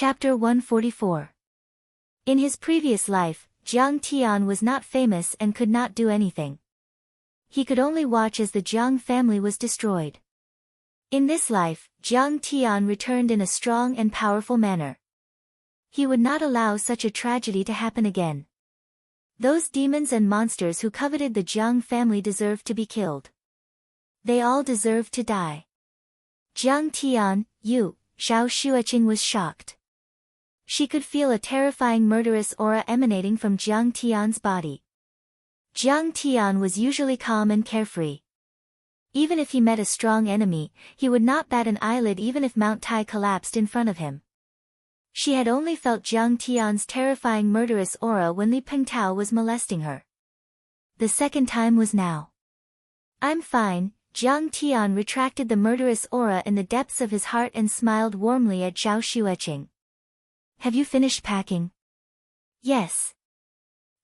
Chapter 144. In his previous life, Jiang Tian was not famous and could not do anything. He could only watch as the Jiang family was destroyed. In this life, Jiang Tian returned in a strong and powerful manner. He would not allow such a tragedy to happen again. Those demons and monsters who coveted the Jiang family deserved to be killed. They all deserved to die. Jiang Tian, Zhao Xueqing was shocked. She could feel a terrifying murderous aura emanating from Jiang Tian's body. Jiang Tian was usually calm and carefree. Even if he met a strong enemy, he would not bat an eyelid even if Mount Tai collapsed in front of him. She had only felt Jiang Tian's terrifying murderous aura when Li Pengtao was molesting her. The second time was now. "I'm fine." Jiang Tian retracted the murderous aura in the depths of his heart and smiled warmly at Zhao Xueqing. "Have you finished packing?" "Yes.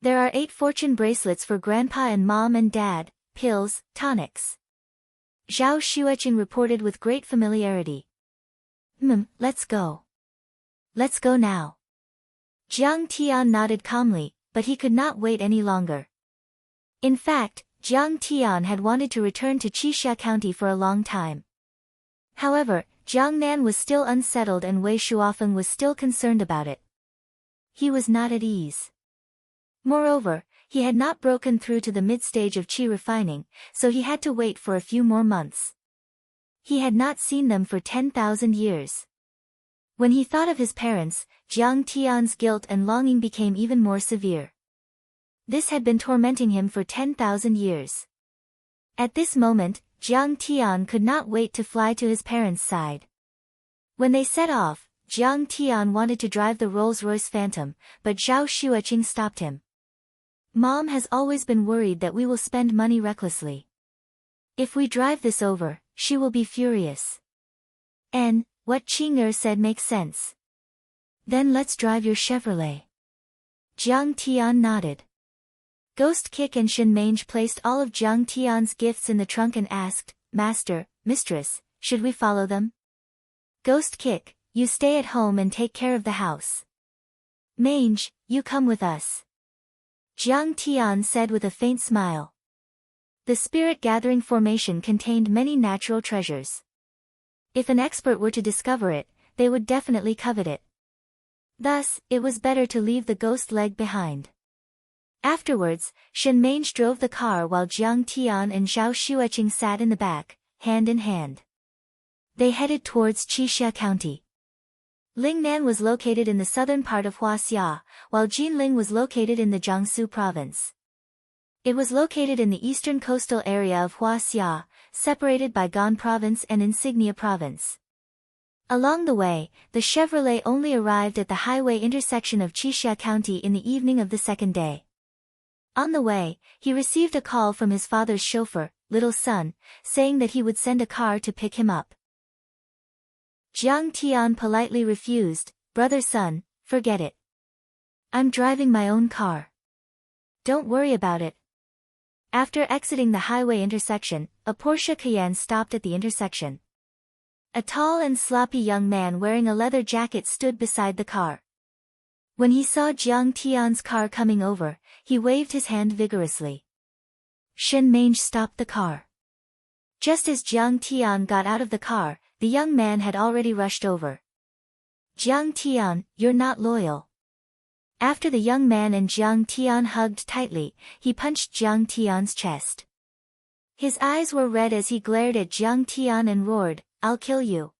There are 8 fortune bracelets for Grandpa and Mom and Dad, pills, tonics." Zhao Xueqing reported with great familiarity. Let's go. Let's go now." Jiang Tian nodded calmly, but he could not wait any longer. In fact, Jiang Tian had wanted to return to Qixia County for a long time. However, Jiangnan was still unsettled and Wei Shuofeng was still concerned about it. He was not at ease. Moreover, he had not broken through to the mid-stage of qi refining, so he had to wait for a few more months. He had not seen them for 10,000 years. When he thought of his parents, Jiang Tian's guilt and longing became even more severe. This had been tormenting him for 10,000 years. At this moment, Jiang Tian could not wait to fly to his parents' side. When they set off, Jiang Tian wanted to drive the Rolls-Royce Phantom, but Zhao Xueqing stopped him. "Mom has always been worried that we will spend money recklessly. If we drive this over, she will be furious." "And what Qing'er said makes sense. Then let's drive your Chevrolet." Jiang Tian nodded. Ghost Kick and Shen Mange placed all of Jiang Tian's gifts in the trunk and asked, "Master, Mistress, should we follow them?" "Ghost Kick, you stay at home and take care of the house. Mange, you come with us," Jiang Tian said with a faint smile. The spirit gathering formation contained many natural treasures. If an expert were to discover it, they would definitely covet it. Thus, it was better to leave the ghost leg behind. Afterwards, Shen Mange drove the car while Jiang Tian and Zhao Xueqing sat in the back, hand in hand. They headed towards Qixia County. Lingnan was located in the southern part of Huaxia, while Jinling was located in the Jiangsu province. It was located in the eastern coastal area of Huaxia, separated by Gan province and Insignia province. Along the way, the Chevrolet only arrived at the highway intersection of Qixia County in the evening of the second day. On the way, he received a call from his father's chauffeur, Little Son, saying that he would send a car to pick him up. Jiang Tian politely refused. "Brother Son, forget it. I'm driving my own car. Don't worry about it." After exiting the highway intersection, a Porsche Cayenne stopped at the intersection. A tall and sloppy young man wearing a leather jacket stood beside the car. When he saw Jiang Tian's car coming over, he waved his hand vigorously. Shen Mange stopped the car. Just as Jiang Tian got out of the car, the young man had already rushed over. "Jiang Tian, you're not loyal." After the young man and Jiang Tian hugged tightly, he punched Jiang Tian's chest. His eyes were red as he glared at Jiang Tian and roared, "I'll kill you.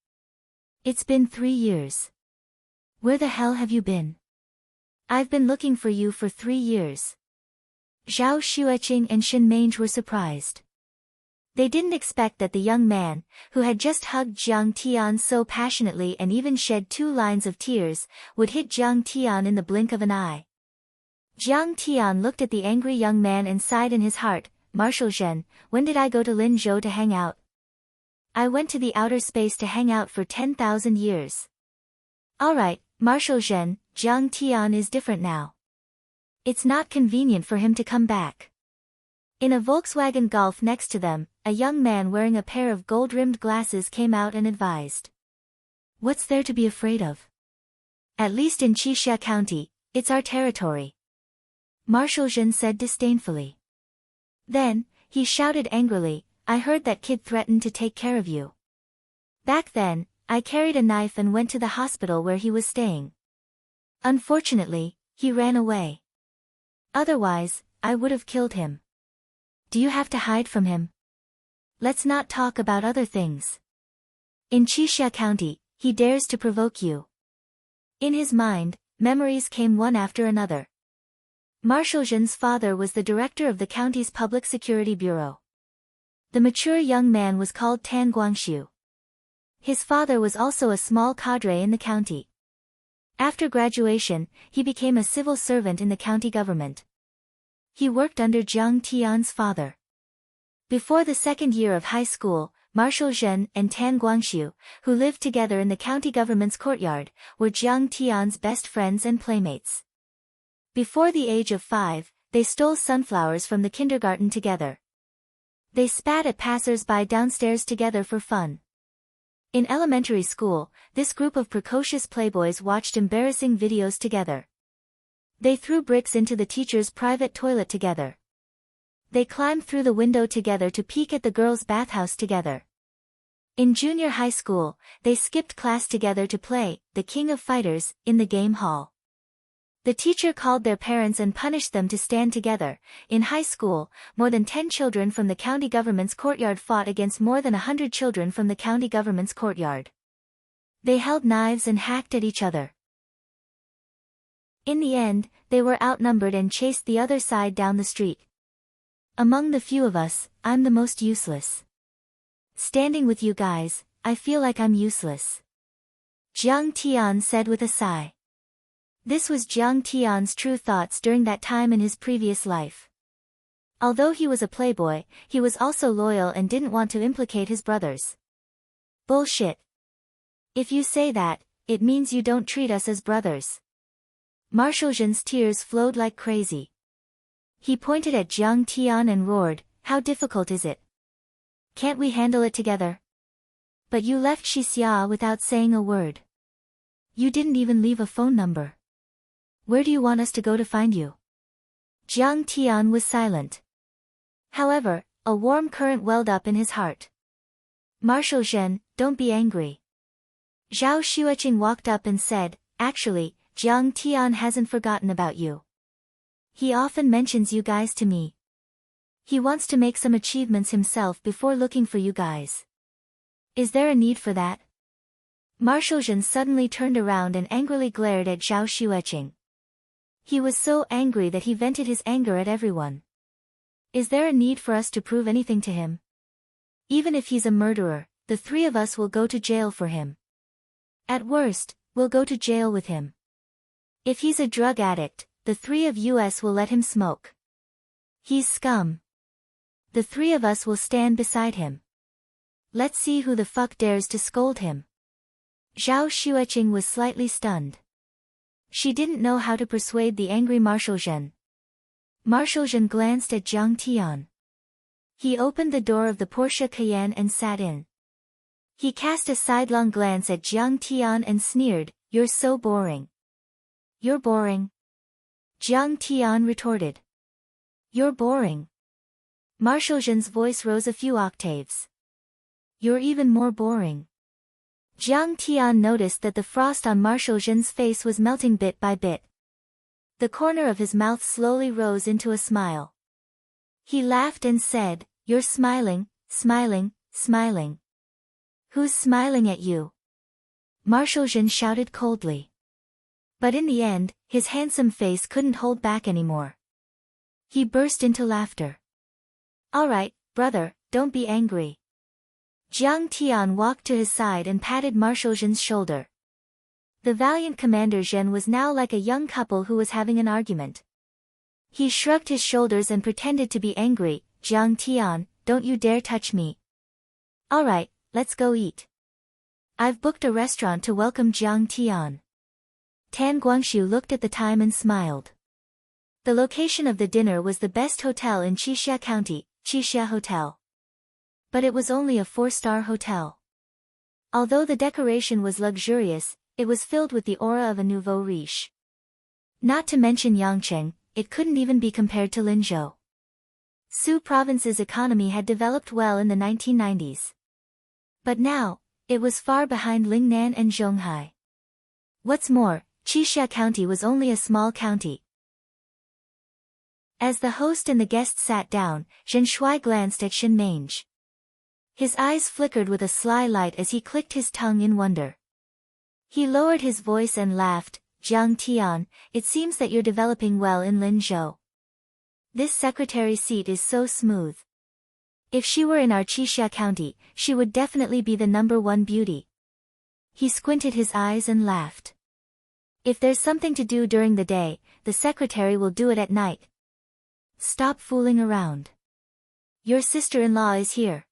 It's been 3 years. Where the hell have you been? I've been looking for you for 3 years." Zhao Xueqing and Shen Mange were surprised. They didn't expect that the young man, who had just hugged Jiang Tian so passionately and even shed 2 lines of tears, would hit Jiang Tian in the blink of an eye. Jiang Tian looked at the angry young man and sighed in his heart, "Marshal Zhen, when did I go to Linzhou to hang out? I went to the outer space to hang out for 10,000 years. Alright, Marshal Zhen, Jiang Tian is different now. It's not convenient for him to come back." In a Volkswagen Golf next to them, a young man wearing a pair of gold-rimmed glasses came out and advised. "What's there to be afraid of? At least in Qixia County, it's our territory. Marshal Zhen said disdainfully. Then, he shouted angrily, I heard that kid threatened to take care of you. Back then, I carried a knife and went to the hospital where he was staying. Unfortunately, he ran away. Otherwise, I would have killed him. Do you have to hide from him? Let's not talk about other things. In Qixia County, he dares to provoke you. In his mind, memories came one after another. Marshal Zhen's father was the director of the county's public security bureau. The mature young man was called Tan Guangxiu. His father was also a small cadre in the county. After graduation, he became a civil servant in the county government. He worked under Jiang Tian's father. Before the second year of high school, Marshal Zhen and Tan Guangxiu, who lived together in the county government's courtyard, were Jiang Tian's best friends and playmates. Before the age of 5, they stole sunflowers from the kindergarten together. They spat at passers-by downstairs together for fun. In elementary school, this group of precocious playboys watched embarrassing videos together. They threw bricks into the teacher's private toilet together. They climbed through the window together to peek at the girls' bathhouse together. In junior high school, they skipped class together to play the King of Fighters in the game hall. The teacher called their parents and punished them to stand together. In high school, more than 10 children from the county government's courtyard fought against more than 100 children from the county government's courtyard. They held knives and hacked at each other. In the end, they were outnumbered and chased the other side down the street. Among the few of us, I'm the most useless. Standing with you guys, I feel like I'm useless. Jiang Tian said with a sigh. This was Jiang Tian's true thoughts during that time in his previous life. Although he was a playboy, he was also loyal and didn't want to implicate his brothers. Bullshit. If you say that, it means you don't treat us as brothers. Marshal Zhen's tears flowed like crazy. He pointed at Jiang Tian and roared, how difficult is it? Can't we handle it together? But you left Xixia without saying a word. You didn't even leave a phone number. Where do you want us to go to find you? Jiang Tian was silent. However, a warm current welled up in his heart. Marshal Zhen, don't be angry. Zhao Xueqing walked up and said, actually, Jiang Tian hasn't forgotten about you. He often mentions you guys to me. He wants to make some achievements himself before looking for you guys. Is there a need for that? Marshal Zhen suddenly turned around and angrily glared at Zhao Xueqing. He was so angry that he vented his anger at everyone. Is there a need for us to prove anything to him? Even if he's a murderer, the three of us will go to jail for him. At worst, we'll go to jail with him. If he's a drug addict, the three of us will let him smoke. He's scum. The three of us will stand beside him. Let's see who the fuck dares to scold him. Zhao Xueqing was slightly stunned. She didn't know how to persuade the angry Marshal Zhen. Marshal Zhen glanced at Jiang Tian. He opened the door of the Porsche Cayenne and sat in. He cast a sidelong glance at Jiang Tian and sneered, you're so boring. You're boring. Jiang Tian retorted. You're boring. Marshal Zhen's voice rose a few octaves. You're even more boring. Jiang Tian noticed that the frost on Marshal Zhen's face was melting bit by bit. The corner of his mouth slowly rose into a smile. He laughed and said, you're smiling, smiling, smiling. Who's smiling at you? Marshal Zhen shouted coldly. But in the end, his handsome face couldn't hold back anymore. He burst into laughter. All right, brother, don't be angry. Jiang Tian walked to his side and patted Marshal Zhen's shoulder. The valiant Commander Zhen was now like a young couple who was having an argument. He shrugged his shoulders and pretended to be angry. Jiang Tian, don't you dare touch me. All right, let's go eat. I've booked a restaurant to welcome Jiang Tian. Tan Guangxiu looked at the time and smiled. The location of the dinner was the best hotel in Qixia County, Qixia Hotel. But it was only a 4-star hotel. Although the decoration was luxurious, it was filled with the aura of a nouveau riche. Not to mention Yangcheng, it couldn't even be compared to Linzhou. Su province's economy had developed well in the 1990s. But now, it was far behind Lingnan and Zhonghai. What's more, Qixia County was only a small county. As the host and the guests sat down, Zhen Shuai glanced at Shen Mange. His eyes flickered with a sly light as he clicked his tongue in wonder. He lowered his voice and laughed, "Jiang Tian, it seems that you're developing well in Linzhou. This secretary seat is so smooth. If she were in our Qixia County, she would definitely be the #1 beauty." He squinted his eyes and laughed. "If there's something to do during the day, the secretary will do it at night. Stop fooling around. Your sister-in-law is here."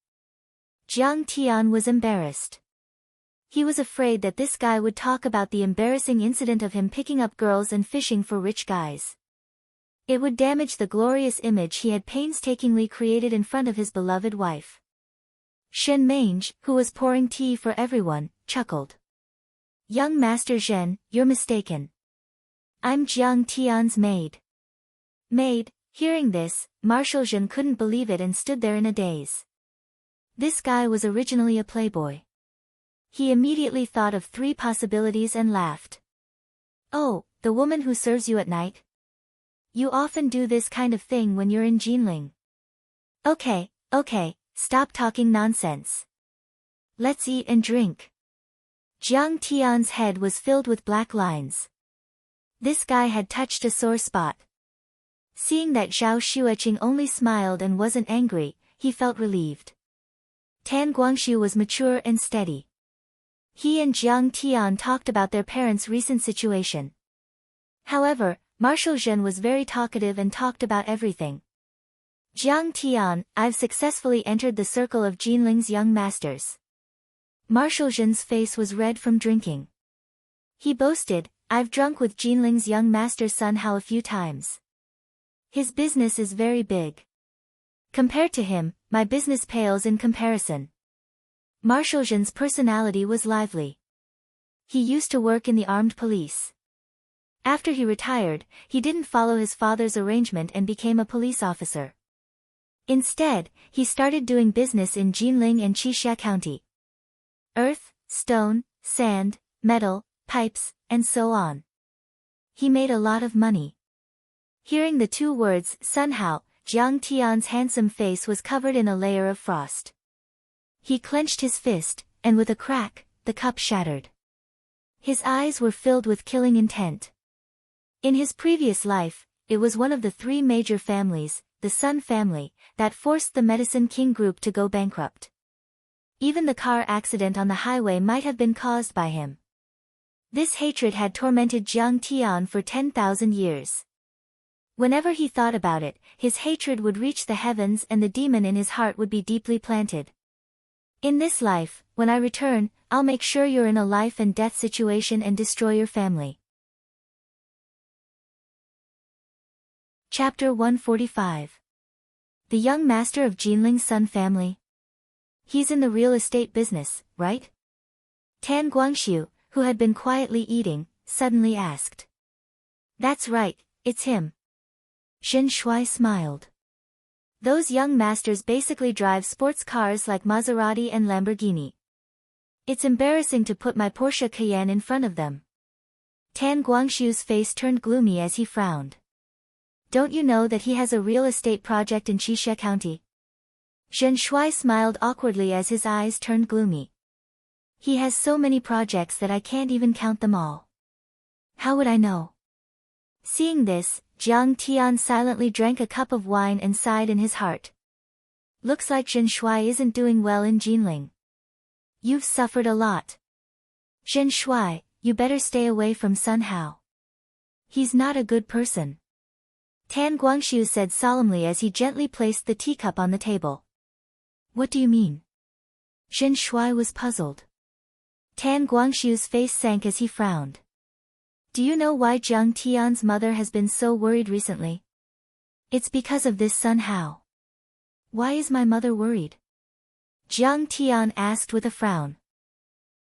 Jiang Tian was embarrassed. He was afraid that this guy would talk about the embarrassing incident of him picking up girls and fishing for rich guys. It would damage the glorious image he had painstakingly created in front of his beloved wife. Shen Mange, who was pouring tea for everyone, chuckled. "Young Master Zhen, you're mistaken. I'm Jiang Tian's maid." Maid? Hearing this, Marshal Zhen couldn't believe it and stood there in a daze. This guy was originally a playboy. He immediately thought of 3 possibilities and laughed. "Oh, the woman who serves you at night? You often do this kind of thing when you're in Jinling." Okay, stop talking nonsense. Let's eat and drink." Jiang Tian's head was filled with black lines. This guy had touched a sore spot. Seeing that Zhao Xueqing only smiled and wasn't angry, he felt relieved. Tan Guangxiu was mature and steady. He and Jiang Tian talked about their parents' recent situation. However, Marshal Zhen was very talkative and talked about everything. "Jiang Tian, I've successfully entered the circle of Jinling's young masters." Marshal Zhen's face was red from drinking. He boasted, "I've drunk with Jinling's young master Sun Hao a few times. His business is very big. Compared to him, my business pales in comparison." Marshal Zhen's personality was lively. He used to work in the armed police. After he retired, he didn't follow his father's arrangement and became a police officer. Instead, he started doing business in Jinling and Qixia County. Earth, stone, sand, metal, pipes, and so on. He made a lot of money. Hearing the 2 words, Sun Hao, Jiang Tian's handsome face was covered in a layer of frost. He clenched his fist, and with a crack, the cup shattered. His eyes were filled with killing intent. In his previous life, it was one of the 3 major families, the Sun family, that forced the Medicine King group to go bankrupt. Even the car accident on the highway might have been caused by him. This hatred had tormented Jiang Tian for 10,000 years. Whenever he thought about it, his hatred would reach the heavens and the demon in his heart would be deeply planted. "In this life, when I return, I'll make sure you're in a life and death situation and destroy your family." Chapter 145. The young master of Jinling's Sun family. He's in the real estate business, right? Tan Guangxiu, who had been quietly eating, suddenly asked. "That's right, it's him." Zhen Shuai smiled. Those young masters basically drive sports cars like Maserati and Lamborghini. It's embarrassing to put my Porsche Cayenne in front of them. Tan Guangxiu's face turned gloomy as he frowned. "Don't you know that he has a real estate project in Qixia County?" Zhen Shuai smiled awkwardly as his eyes turned gloomy. "He has so many projects that I can't even count them all. How would I know?" Seeing this, Jiang Tian silently drank a cup of wine and sighed in his heart. Looks like Zhen Shuai isn't doing well in Jinling. You've suffered a lot. Zhen Shuai, you better stay away from Sun Hao. He's not a good person. Tan Guangxiu said solemnly as he gently placed the teacup on the table. What do you mean? Zhen Shuai was puzzled. Tan Guangxiu's face sank as he frowned. Do you know why Jiang Tian's mother has been so worried recently? It's because of this Sun Hao. Why is my mother worried? Jiang Tian asked with a frown.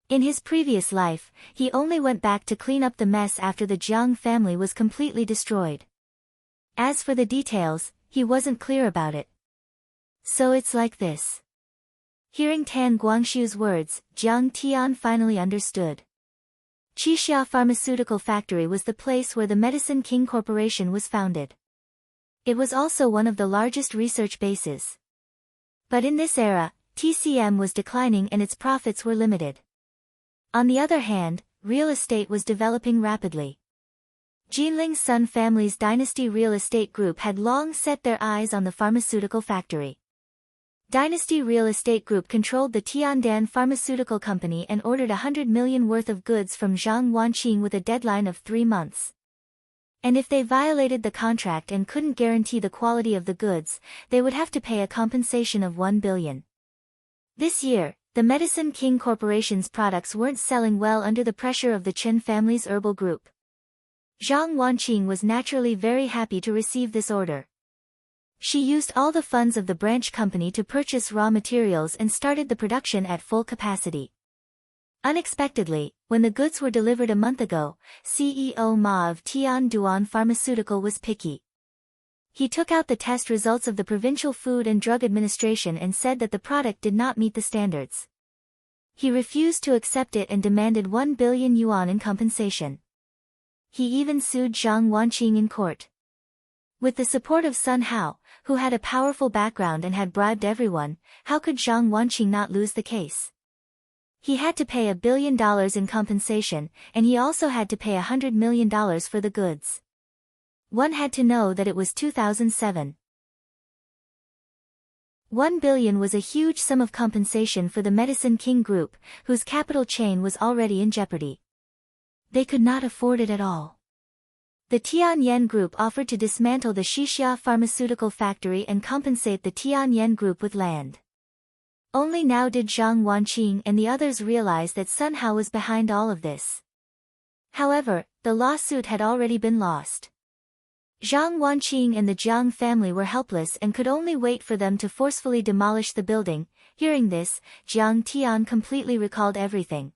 In his previous life, he only went back to clean up the mess after the Jiang family was completely destroyed. As for the details, he wasn't clear about it. So it's like this. Hearing Tan Guangxiu's words, Jiang Tian finally understood. Qixia Pharmaceutical Factory was the place where the Medicine King Corporation was founded. It was also one of the largest research bases. But in this era, TCM was declining and its profits were limited. On the other hand, real estate was developing rapidly. Jinling's Sun family's Dynasty Real Estate Group had long set their eyes on the pharmaceutical factory. Dynasty Real Estate Group controlled the Tiandan Pharmaceutical Company and ordered 100 million worth of goods from Zhang Wanqing with a deadline of 3 months. And if they violated the contract and couldn't guarantee the quality of the goods, they would have to pay a compensation of 1 billion. This year, the Medicine King Corporation's products weren't selling well under the pressure of the Chen family's herbal group. Zhang Wanqing was naturally very happy to receive this order. She used all the funds of the branch company to purchase raw materials and started the production at full capacity. Unexpectedly, when the goods were delivered a month ago, CEO Ma of Tianduan Pharmaceutical was picky. He took out the test results of the Provincial Food and Drug Administration and said that the product did not meet the standards. He refused to accept it and demanded 1 billion yuan in compensation. He even sued Zhang Wanqing in court. With the support of Sun Hao, who had a powerful background and had bribed everyone, how could Zhang Wanqing not lose the case? He had to pay $1 billion in compensation, and he also had to pay $100 million for the goods. One had to know that it was 2007. 1 billion was a huge sum of compensation for the Medicine King Group, whose capital chain was already in jeopardy. They could not afford it at all. The Tianyan Group offered to dismantle the Qixia Pharmaceutical Factory and compensate the Tianyan Group with land. Only now did Zhang Wanqing and the others realize that Sun Hao was behind all of this. However, the lawsuit had already been lost. Zhang Wanqing and the Jiang family were helpless and could only wait for them to forcefully demolish the building. Hearing this, Jiang Tian completely recalled everything.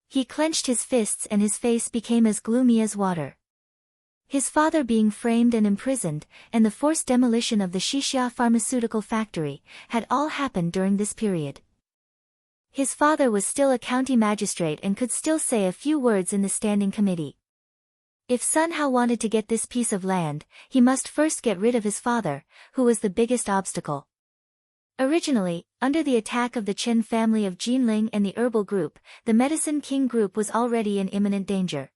He clenched his fists and his face became as gloomy as water. His father being framed and imprisoned, and the forced demolition of the Qixia Pharmaceutical Factory, had all happened during this period. His father was still a county magistrate and could still say a few words in the standing committee. If Sun Hao wanted to get this piece of land, he must first get rid of his father, who was the biggest obstacle. Originally, under the attack of the Chen family of Jinling and the herbal group, the Medicine King Group was already in imminent danger.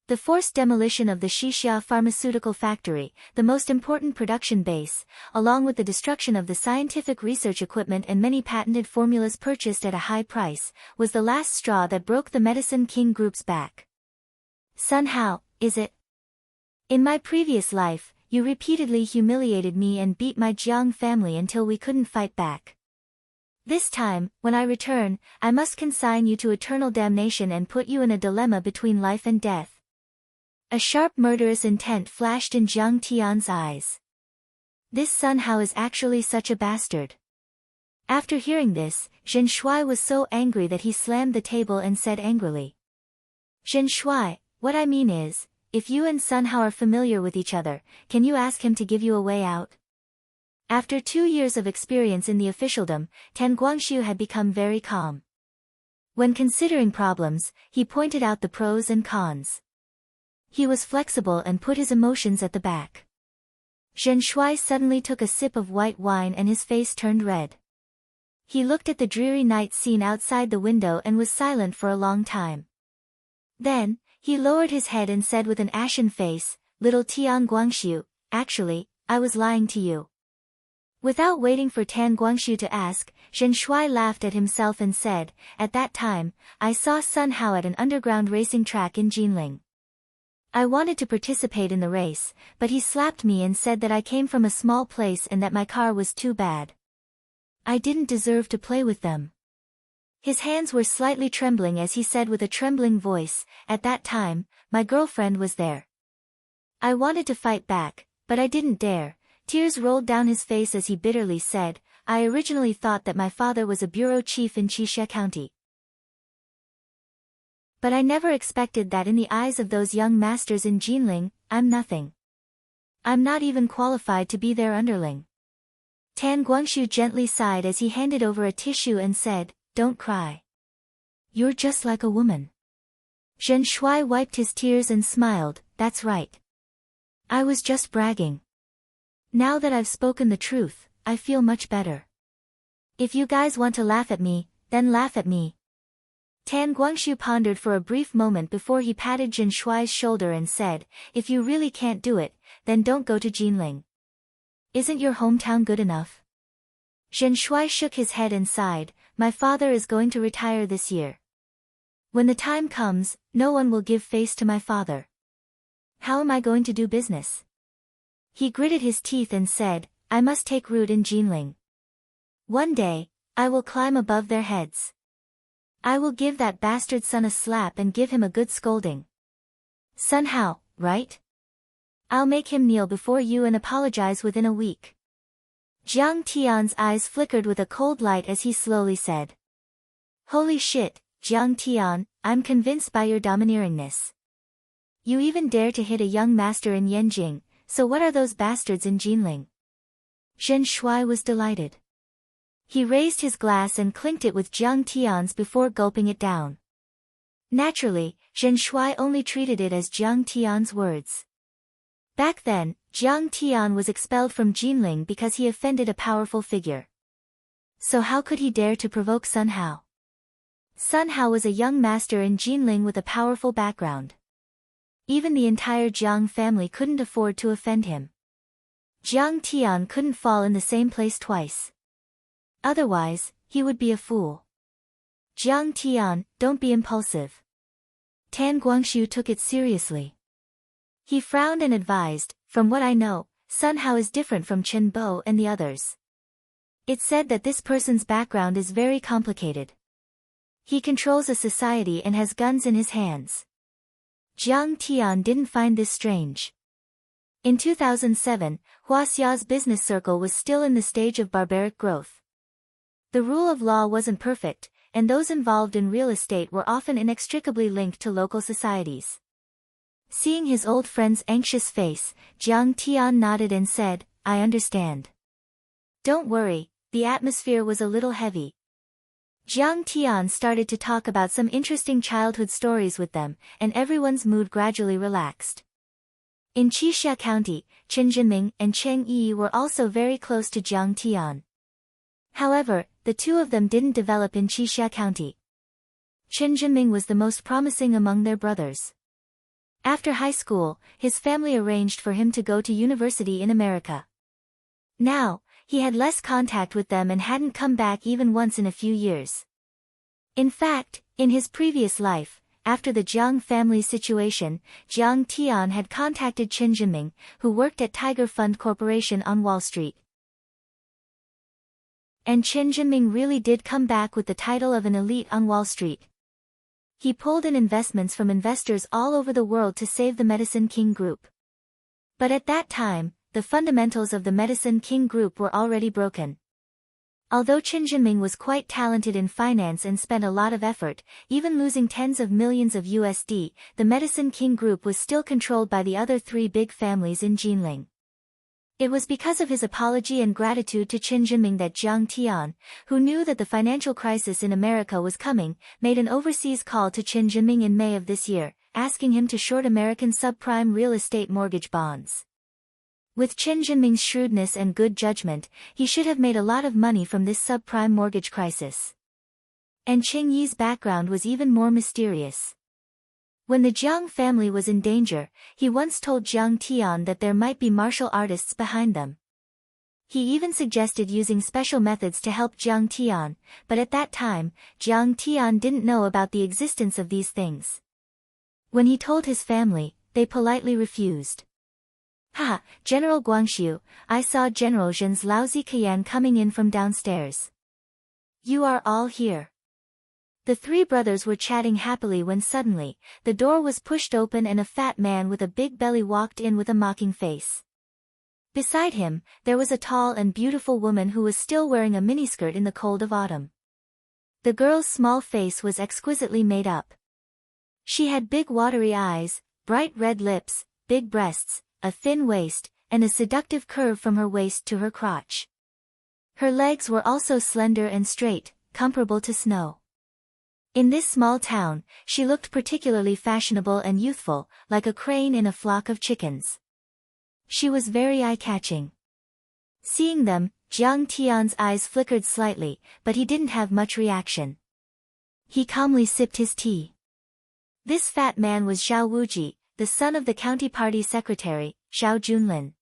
The forced demolition of the Qixia Pharmaceutical Factory, the most important production base, along with the destruction of the scientific research equipment and many patented formulas purchased at a high price, was the last straw that broke the Medicine King Group's back. Sun Hao, is it? In my previous life, you repeatedly humiliated me and beat my Jiang family until we couldn't fight back. This time, when I return, I must consign you to eternal damnation and put you in a dilemma between life and death. A sharp murderous intent flashed in Jiang Tian's eyes. This Sun Hao is actually such a bastard. After hearing this, Zhen Shuai was so angry that he slammed the table and said angrily. Zhen Shuai, what I mean is, if you and Sun Hao are familiar with each other, can you ask him to give you a way out? After 2 years of experience in the officialdom, Tan Guangxiu had become very calm. When considering problems, he pointed out the pros and cons. He was flexible and put his emotions at the back. Zhen Shuai suddenly took a sip of white wine and his face turned red. He looked at the dreary night scene outside the window and was silent for a long time. Then, he lowered his head and said with an ashen face, "Little Tian Guangxiu, actually, I was lying to you." Without waiting for Tan Guangxiu to ask, Zhen Shuai laughed at himself and said, "At that time, I saw Sun Hao at an underground racing track in Jinling. I wanted to participate in the race, but he slapped me and said that I came from a small place and that my car was too bad. I didn't deserve to play with them." His hands were slightly trembling as he said with a trembling voice, "At that time, my girlfriend was there. I wanted to fight back, but I didn't dare." Tears rolled down his face as he bitterly said, "I originally thought that my father was a bureau chief in Qixia County. But I never expected that in the eyes of those young masters in Jinling, I'm nothing. I'm not even qualified to be their underling. Tan Guangxu gently sighed as he handed over a tissue and said, "Don't cry. You're just like a woman." Zhen Shuai wiped his tears and smiled, "That's right. I was just bragging. Now that I've spoken the truth, I feel much better. If you guys want to laugh at me, then laugh at me." Tan Guangxu pondered for a brief moment before he patted Zhen Shuai's shoulder and said, "If you really can't do it, then don't go to Jinling. Isn't your hometown good enough?" Zhen Shuai shook his head and sighed, "My father is going to retire this year. When the time comes, no one will give face to my father. How am I going to do business?" He gritted his teeth and said, "I must take root in Jinling. One day, I will climb above their heads. I will give that bastard son a slap and give him a good scolding. Sun Hao, right? I'll make him kneel before you and apologize within a week." Jiang Tian's eyes flickered with a cold light as he slowly said, "Holy shit, Jiang Tian, I'm convinced by your domineeringness. You even dare to hit a young master in Yanjing, so what are those bastards in Jinling?" Zhen Shuai was delighted. He raised his glass and clinked it with Jiang Tian's before gulping it down. Naturally, Zhen Shuai only treated it as Jiang Tian's words. Back then, Jiang Tian was expelled from Jinling because he offended a powerful figure. So how could he dare to provoke Sun Hao? Sun Hao was a young master in Jinling with a powerful background. Even the entire Jiang family couldn't afford to offend him. Jiang Tian couldn't fall in the same place twice. Otherwise, he would be a fool. "Jiang Tian, don't be impulsive." Tan Guangxu took it seriously. He frowned and advised, "From what I know, Sun Hao is different from Chen Bo and the others. It's said that this person's background is very complicated. He controls a society and has guns in his hands." Jiang Tian didn't find this strange. In 2007, Huaxia's business circle was still in the stage of barbaric growth. The rule of law wasn't perfect, and those involved in real estate were often inextricably linked to local societies. Seeing his old friend's anxious face, Jiang Tian nodded and said, "I understand. Don't worry, the atmosphere was a little heavy." Jiang Tian started to talk about some interesting childhood stories with them, and everyone's mood gradually relaxed. In Qixia County, Chen Jinming and Cheng Yi were also very close to Jiang Tian. However, the two of them didn't develop in Qixia County. Chen Jinming was the most promising among their brothers. After high school, his family arranged for him to go to university in America. Now, he had less contact with them and hadn't come back even once in a few years. In fact, in his previous life, after the Jiang family's situation, Jiang Tian had contacted Chen Jinming, who worked at Tiger Fund Corporation on Wall Street. And Chen Jinming really did come back with the title of an elite on Wall Street. He pulled in investments from investors all over the world to save the Medicine King Group. But at that time, the fundamentals of the Medicine King Group were already broken. Although Chen Jinming was quite talented in finance and spent a lot of effort, even losing tens of millions of USD, the Medicine King Group was still controlled by the other three big families in Jinling. It was because of his apology and gratitude to Chen Jinming that Jiang Tian, who knew that the financial crisis in America was coming, made an overseas call to Chen Jinming in May of this year, asking him to short American subprime real estate mortgage bonds. With Chen Jinming's shrewdness and good judgment, he should have made a lot of money from this subprime mortgage crisis. And Cheng Yi's background was even more mysterious. When the Jiang family was in danger, he once told Jiang Tian that there might be martial artists behind them. He even suggested using special methods to help Jiang Tian, but at that time, Jiang Tian didn't know about the existence of these things. When he told his family, they politely refused. "Ha, General Guangxu, I saw General Zhen's lousy Kayan coming in from downstairs. You are all here." The three brothers were chatting happily when suddenly, the door was pushed open and a fat man with a big belly walked in with a mocking face. Beside him, there was a tall and beautiful woman who was still wearing a miniskirt in the cold of autumn. The girl's small face was exquisitely made up. She had big watery eyes, bright red lips, big breasts, a thin waist, and a seductive curve from her waist to her crotch. Her legs were also slender and straight, comparable to snow. In this small town, she looked particularly fashionable and youthful, like a crane in a flock of chickens. She was very eye-catching. Seeing them, Jiang Tian's eyes flickered slightly, but he didn't have much reaction. He calmly sipped his tea. This fat man was Zhao Wuji, the son of the county party secretary, Zhao Junlin.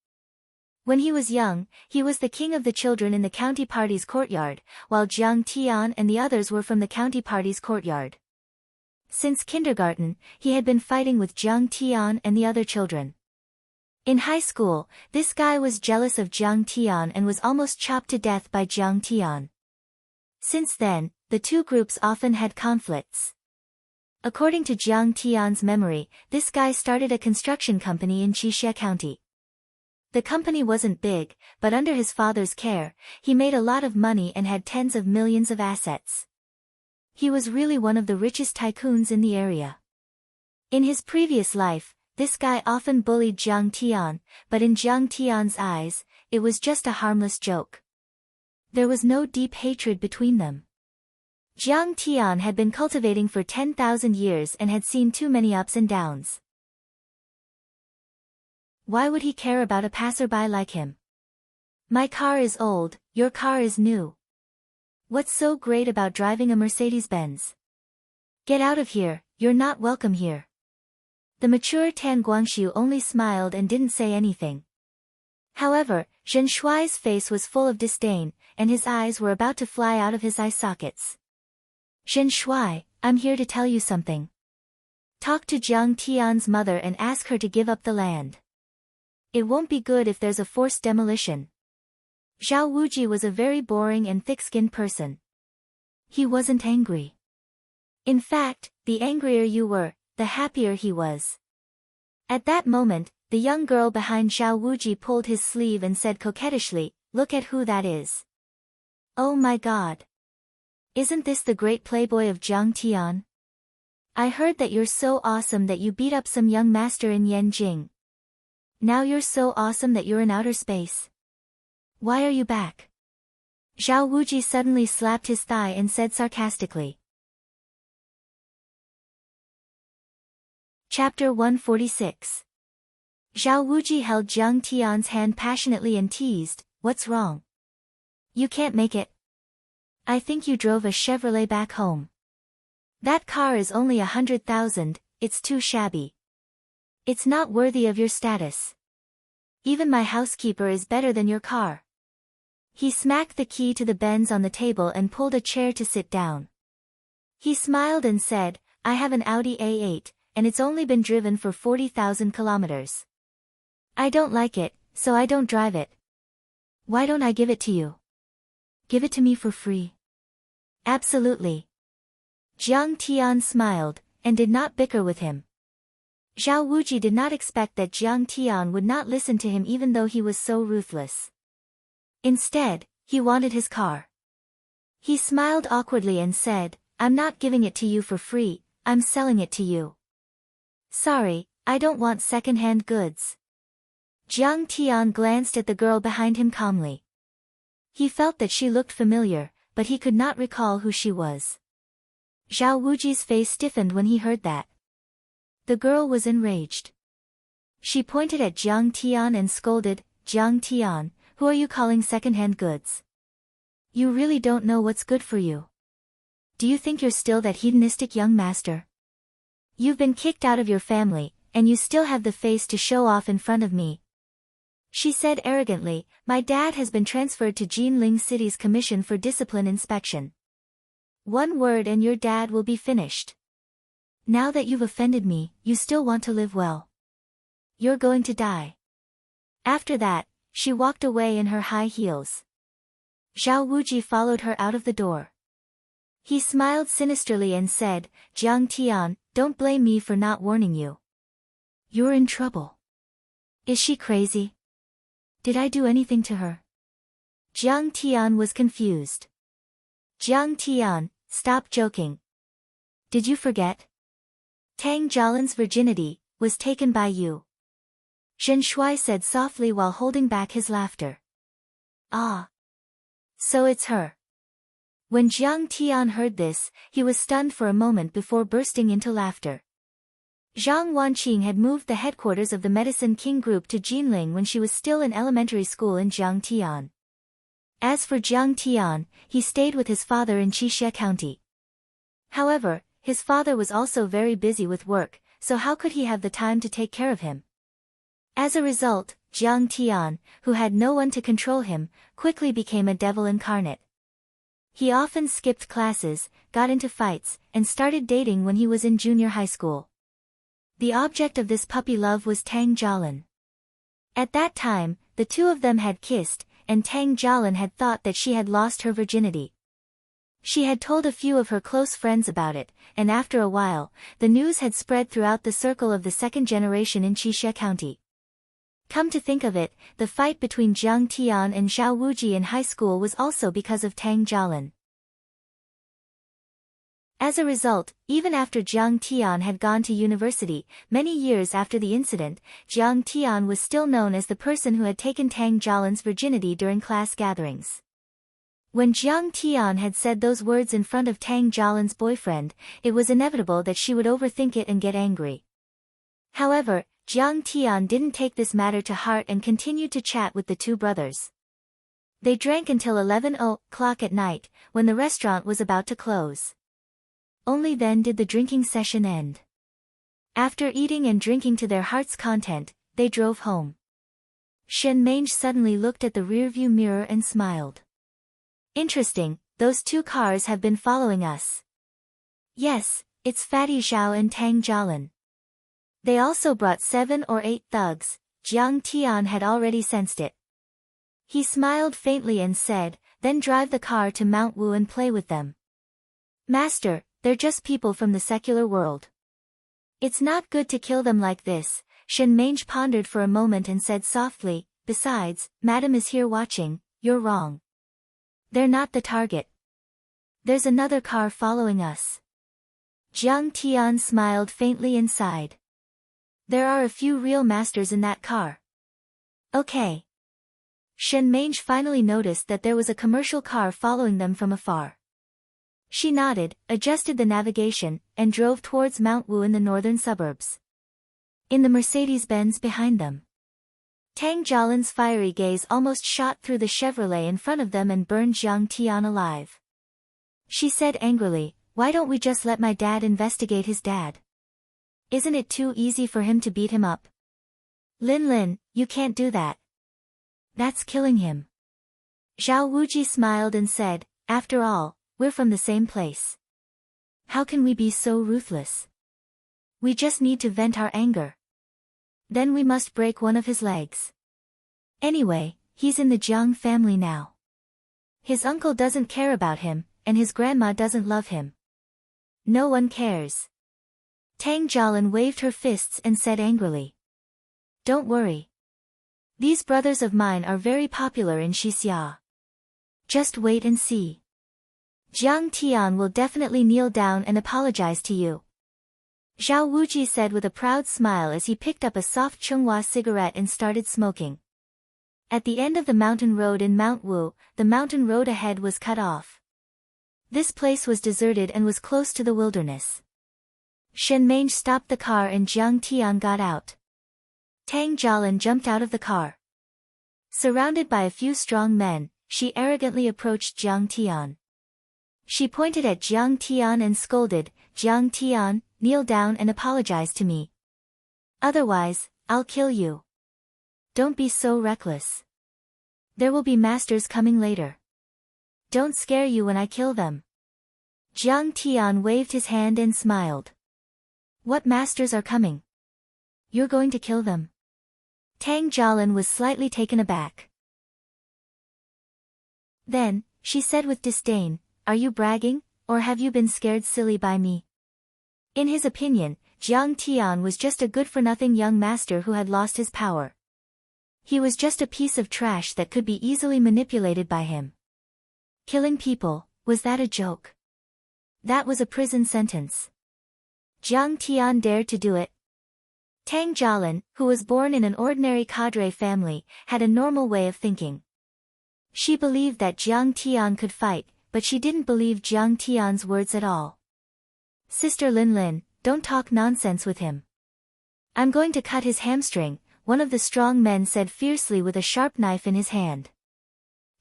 When he was young, he was the king of the children in the county party's courtyard, while Jiang Tian and the others were from the county party's courtyard. Since kindergarten, he had been fighting with Jiang Tian and the other children. In high school, this guy was jealous of Jiang Tian and was almost chopped to death by Jiang Tian. Since then, the two groups often had conflicts. According to Jiang Tian's memory, this guy started a construction company in Qixia County. The company wasn't big, but under his father's care, he made a lot of money and had tens of millions of assets. He was really one of the richest tycoons in the area. In his previous life, this guy often bullied Jiang Tian, but in Jiang Tian's eyes, it was just a harmless joke. There was no deep hatred between them. Jiang Tian had been cultivating for 10,000 years and had seen too many ups and downs. Why would he care about a passerby like him? My car is old, your car is new. What's so great about driving a Mercedes-Benz? Get out of here, you're not welcome here. The mature Tan Guangxiu only smiled and didn't say anything. However, Zhen Shuai's face was full of disdain, and his eyes were about to fly out of his eye sockets. Zhen Shuai, I'm here to tell you something. Talk to Jiang Tian's mother and ask her to give up the land. It won't be good if there's a forced demolition. Zhao Wuji was a very boring and thick-skinned person. He wasn't angry. In fact, the angrier you were, the happier he was. At that moment, the young girl behind Zhao Wuji pulled his sleeve and said coquettishly, "Look at who that is." Oh my God. Isn't this the great playboy of Jiang Tian? I heard that you're so awesome that you beat up some young master in Yanjing. Now you're so awesome that you're in outer space. Why are you back? Zhao Wuji suddenly slapped his thigh and said sarcastically. Chapter 146. Zhao Wuji held Jiang Tian's hand passionately and teased, "What's wrong? You can't make it. I think you drove a Chevrolet back home. That car is only 100,000, it's too shabby. It's not worthy of your status. Even my housekeeper is better than your car." He smacked the key to the Benz on the table and pulled a chair to sit down. He smiled and said, "I have an Audi A8, and it's only been driven for 40,000 kilometers. I don't like it, so I don't drive it. Why don't I give it to you? Give it to me for free." "Absolutely." Jiang Tian smiled, and did not bicker with him. Zhao Wuji did not expect that Jiang Tian would not listen to him even though he was so ruthless. Instead, he wanted his car. He smiled awkwardly and said, "I'm not giving it to you for free, I'm selling it to you." "Sorry, I don't want second-hand goods." Jiang Tian glanced at the girl behind him calmly. He felt that she looked familiar, but he could not recall who she was. Zhao Wuji's face stiffened when he heard that. The girl was enraged. She pointed at Jiang Tian and scolded, "Jiang Tian, who are you calling second-hand goods? You really don't know what's good for you. Do you think you're still that hedonistic young master? You've been kicked out of your family, and you still have the face to show off in front of me." She said arrogantly, "My dad has been transferred to Jinling City's Commission for Discipline Inspection. One word and your dad will be finished. Now that you've offended me, you still want to live well. You're going to die." After that, she walked away in her high heels. Zhao Wuji followed her out of the door. He smiled sinisterly and said, "Jiang Tian, don't blame me for not warning you. You're in trouble. Is she crazy? Did I do anything to her?" Jiang Tian was confused. "Jiang Tian, stop joking. Did you forget? Tang Jialan's virginity was taken by you. Zhen Shuai said softly while holding back his laughter. Ah. So it's her. When Jiang Tian heard this, he was stunned for a moment before bursting into laughter. Zhang Wanqing had moved the headquarters of the Medicine King group to Jinling when she was still in elementary school in Jiangtian. As for Jiang Tian, he stayed with his father in Qixie County. However, his father was also very busy with work, so how could he have the time to take care of him? As a result, Jiang Tian, who had no one to control him, quickly became a devil incarnate. He often skipped classes, got into fights, and started dating when he was in junior high school. The object of this puppy love was Tang Jialan. At that time, the two of them had kissed, and Tang Jialan had thought that she had lost her virginity. She had told a few of her close friends about it, and after a while, the news had spread throughout the circle of the second generation in Qixie County. Come to think of it, the fight between Jiang Tian and Zhao Wuji in high school was also because of Tang Jialan. As a result, even after Jiang Tian had gone to university, many years after the incident, Jiang Tian was still known as the person who had taken Tang Jialan's virginity during class gatherings. When Jiang Tian had said those words in front of Tang Jialan's boyfriend, it was inevitable that she would overthink it and get angry. However, Jiang Tian didn't take this matter to heart and continued to chat with the two brothers. They drank until 11 o'clock at night, when the restaurant was about to close. Only then did the drinking session end. After eating and drinking to their heart's content, they drove home. Shen Mange suddenly looked at the rearview mirror and smiled. Interesting, those two cars have been following us. Yes, it's Fatty Zhao and Tang Jialan. They also brought 7 or 8 thugs. Jiang Tian had already sensed it. He smiled faintly and said, then drive the car to Mount Wu and play with them. Master, they're just people from the secular world. It's not good to kill them like this. Shen Mange pondered for a moment and said softly, besides, Madam is here watching, you're wrong. They're not the target. There's another car following us. Jiang Tian smiled faintly and sighed. There are a few real masters in that car. Okay. Shen Mange finally noticed that there was a commercial car following them from afar. She nodded, adjusted the navigation, and drove towards Mount Wu in the northern suburbs. In the Mercedes-Benz behind them, Tang Jialan's fiery gaze almost shot through the Chevrolet in front of them and burned Jiang Tian alive. She said angrily, why don't we just let my dad investigate his dad? Isn't it too easy for him to beat him up? Lin, you can't do that. That's killing him. Zhao Wuji smiled and said, after all, we're from the same place. How can we be so ruthless? We just need to vent our anger. Then we must break one of his legs. Anyway, he's in the Jiang family now. His uncle doesn't care about him, and his grandma doesn't love him. No one cares. Tang Jialan waved her fists and said angrily. Don't worry. These brothers of mine are very popular in Xixia. Just wait and see. Jiang Tian will definitely kneel down and apologize to you. Zhao Wuji said with a proud smile as he picked up a soft Chunghua cigarette and started smoking. At the end of the mountain road in Mount Wu, the mountain road ahead was cut off. This place was deserted and was close to the wilderness. Shen Mange stopped the car and Jiang Tian got out. Tang Jialan jumped out of the car. Surrounded by a few strong men, she arrogantly approached Jiang Tian. She pointed at Jiang Tian and scolded, Jiang Tian, kneel down and apologize to me. Otherwise, I'll kill you. Don't be so reckless. There will be masters coming later. Don't scare you when I kill them. Jiang Tian waved his hand and smiled. What masters are coming? You're going to kill them? Tang Jialan was slightly taken aback. Then, she said with disdain, are you bragging, or have you been scared silly by me? In his opinion, Jiang Tian was just a good-for-nothing young master who had lost his power. He was just a piece of trash that could be easily manipulated by him. Killing people, was that a joke? That was a prison sentence. Jiang Tian dared to do it. Tang Jialin, who was born in an ordinary cadre family, had a normal way of thinking. She believed that Jiang Tian could fight, but she didn't believe Jiang Tian's words at all. Sister Lin Lin, don't talk nonsense with him. I'm going to cut his hamstring, one of the strong men said fiercely with a sharp knife in his hand.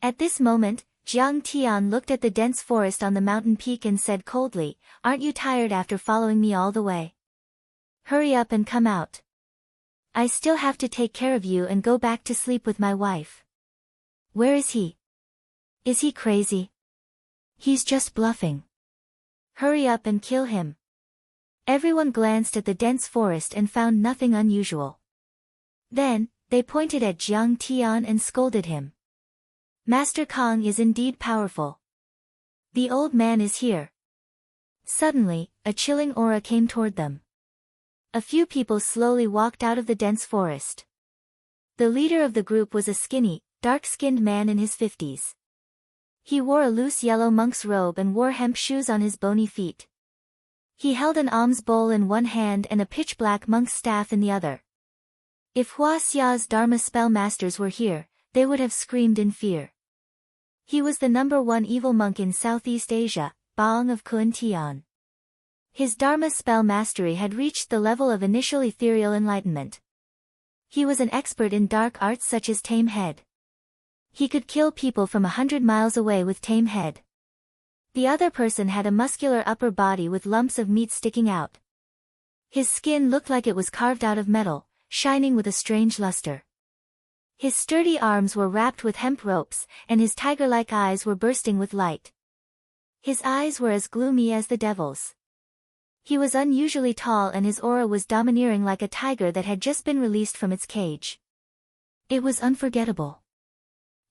At this moment, Jiang Tian looked at the dense forest on the mountain peak and said coldly, "Aren't you tired after following me all the way? Hurry up and come out. I still have to take care of you and go back to sleep with my wife." "Where is he? Is he crazy? He's just bluffing. Hurry up and kill him." Everyone glanced at the dense forest and found nothing unusual. Then, they pointed at Jiang Tian and scolded him. "Master Kong is indeed powerful. The old man is here." Suddenly, a chilling aura came toward them. A few people slowly walked out of the dense forest. The leader of the group was a skinny, dark-skinned man in his 50s. He wore a loose yellow monk's robe and wore hemp shoes on his bony feet. He held an alms bowl in one hand and a pitch-black monk's staff in the other. If Hua Xia's Dharma spell masters were here, they would have screamed in fear. He was the #1 evil monk in Southeast Asia, Baong of Kuan-Tian. His Dharma spell mastery had reached the level of initial ethereal enlightenment. He was an expert in dark arts such as Tame Head. He could kill people from 100 miles away with Tame Head. The other person had a muscular upper body with lumps of meat sticking out. His skin looked like it was carved out of metal, shining with a strange luster. His sturdy arms were wrapped with hemp ropes, and his tiger-like eyes were bursting with light. His eyes were as gloomy as the devil's. He was unusually tall and his aura was domineering like a tiger that had just been released from its cage. It was unforgettable.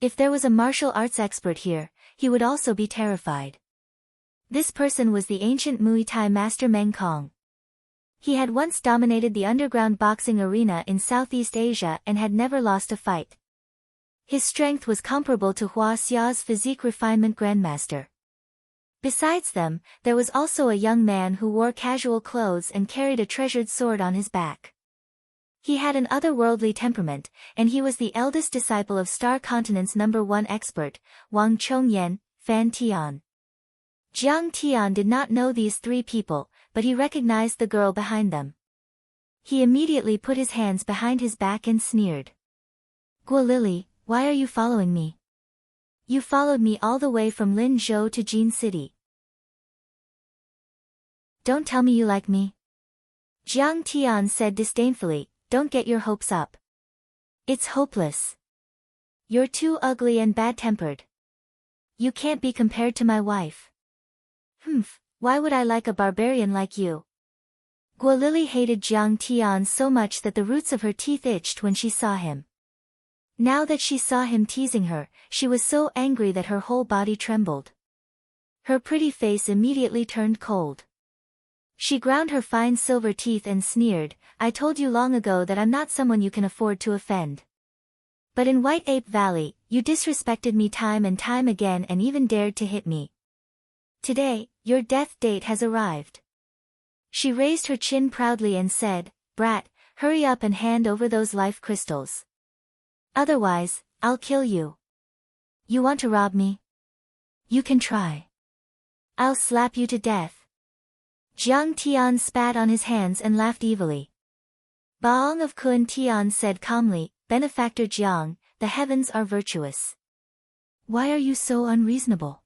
If there was a martial arts expert here, he would also be terrified. This person was the ancient Muay Thai master Meng Kong. He had once dominated the underground boxing arena in Southeast Asia and had never lost a fight. His strength was comparable to Hua Xia's physique refinement grandmaster. Besides them, there was also a young man who wore casual clothes and carried a treasured sword on his back. He had an otherworldly temperament, and he was the eldest disciple of Star Continent's #1 expert, Wang Chongyan, Fan Tian. Jiang Tian did not know these three people, but he recognized the girl behind them. He immediately put his hands behind his back and sneered. "Guo Lily, why are you following me? You followed me all the way from Linzhou to Jin City. Don't tell me you like me." Jiang Tian said disdainfully, "Don't get your hopes up. It's hopeless. You're too ugly and bad-tempered. You can't be compared to my wife." "Humph, why would I like a barbarian like you?" Guo Lily hated Jiang Tian so much that the roots of her teeth itched when she saw him. Now that she saw him teasing her, she was so angry that her whole body trembled. Her pretty face immediately turned cold. She ground her fine silver teeth and sneered, "I told you long ago that I'm not someone you can afford to offend. But in White Ape Valley, you disrespected me time and time again and even dared to hit me. Today, your death date has arrived." She raised her chin proudly and said, "Brat, hurry up and hand over those life crystals. Otherwise, I'll kill you. You want to rob me? You can try. I'll slap you to death." Jiang Tian spat on his hands and laughed evilly. Baong of Kun Tian said calmly, "Benefactor Jiang, the heavens are virtuous. Why are you so unreasonable?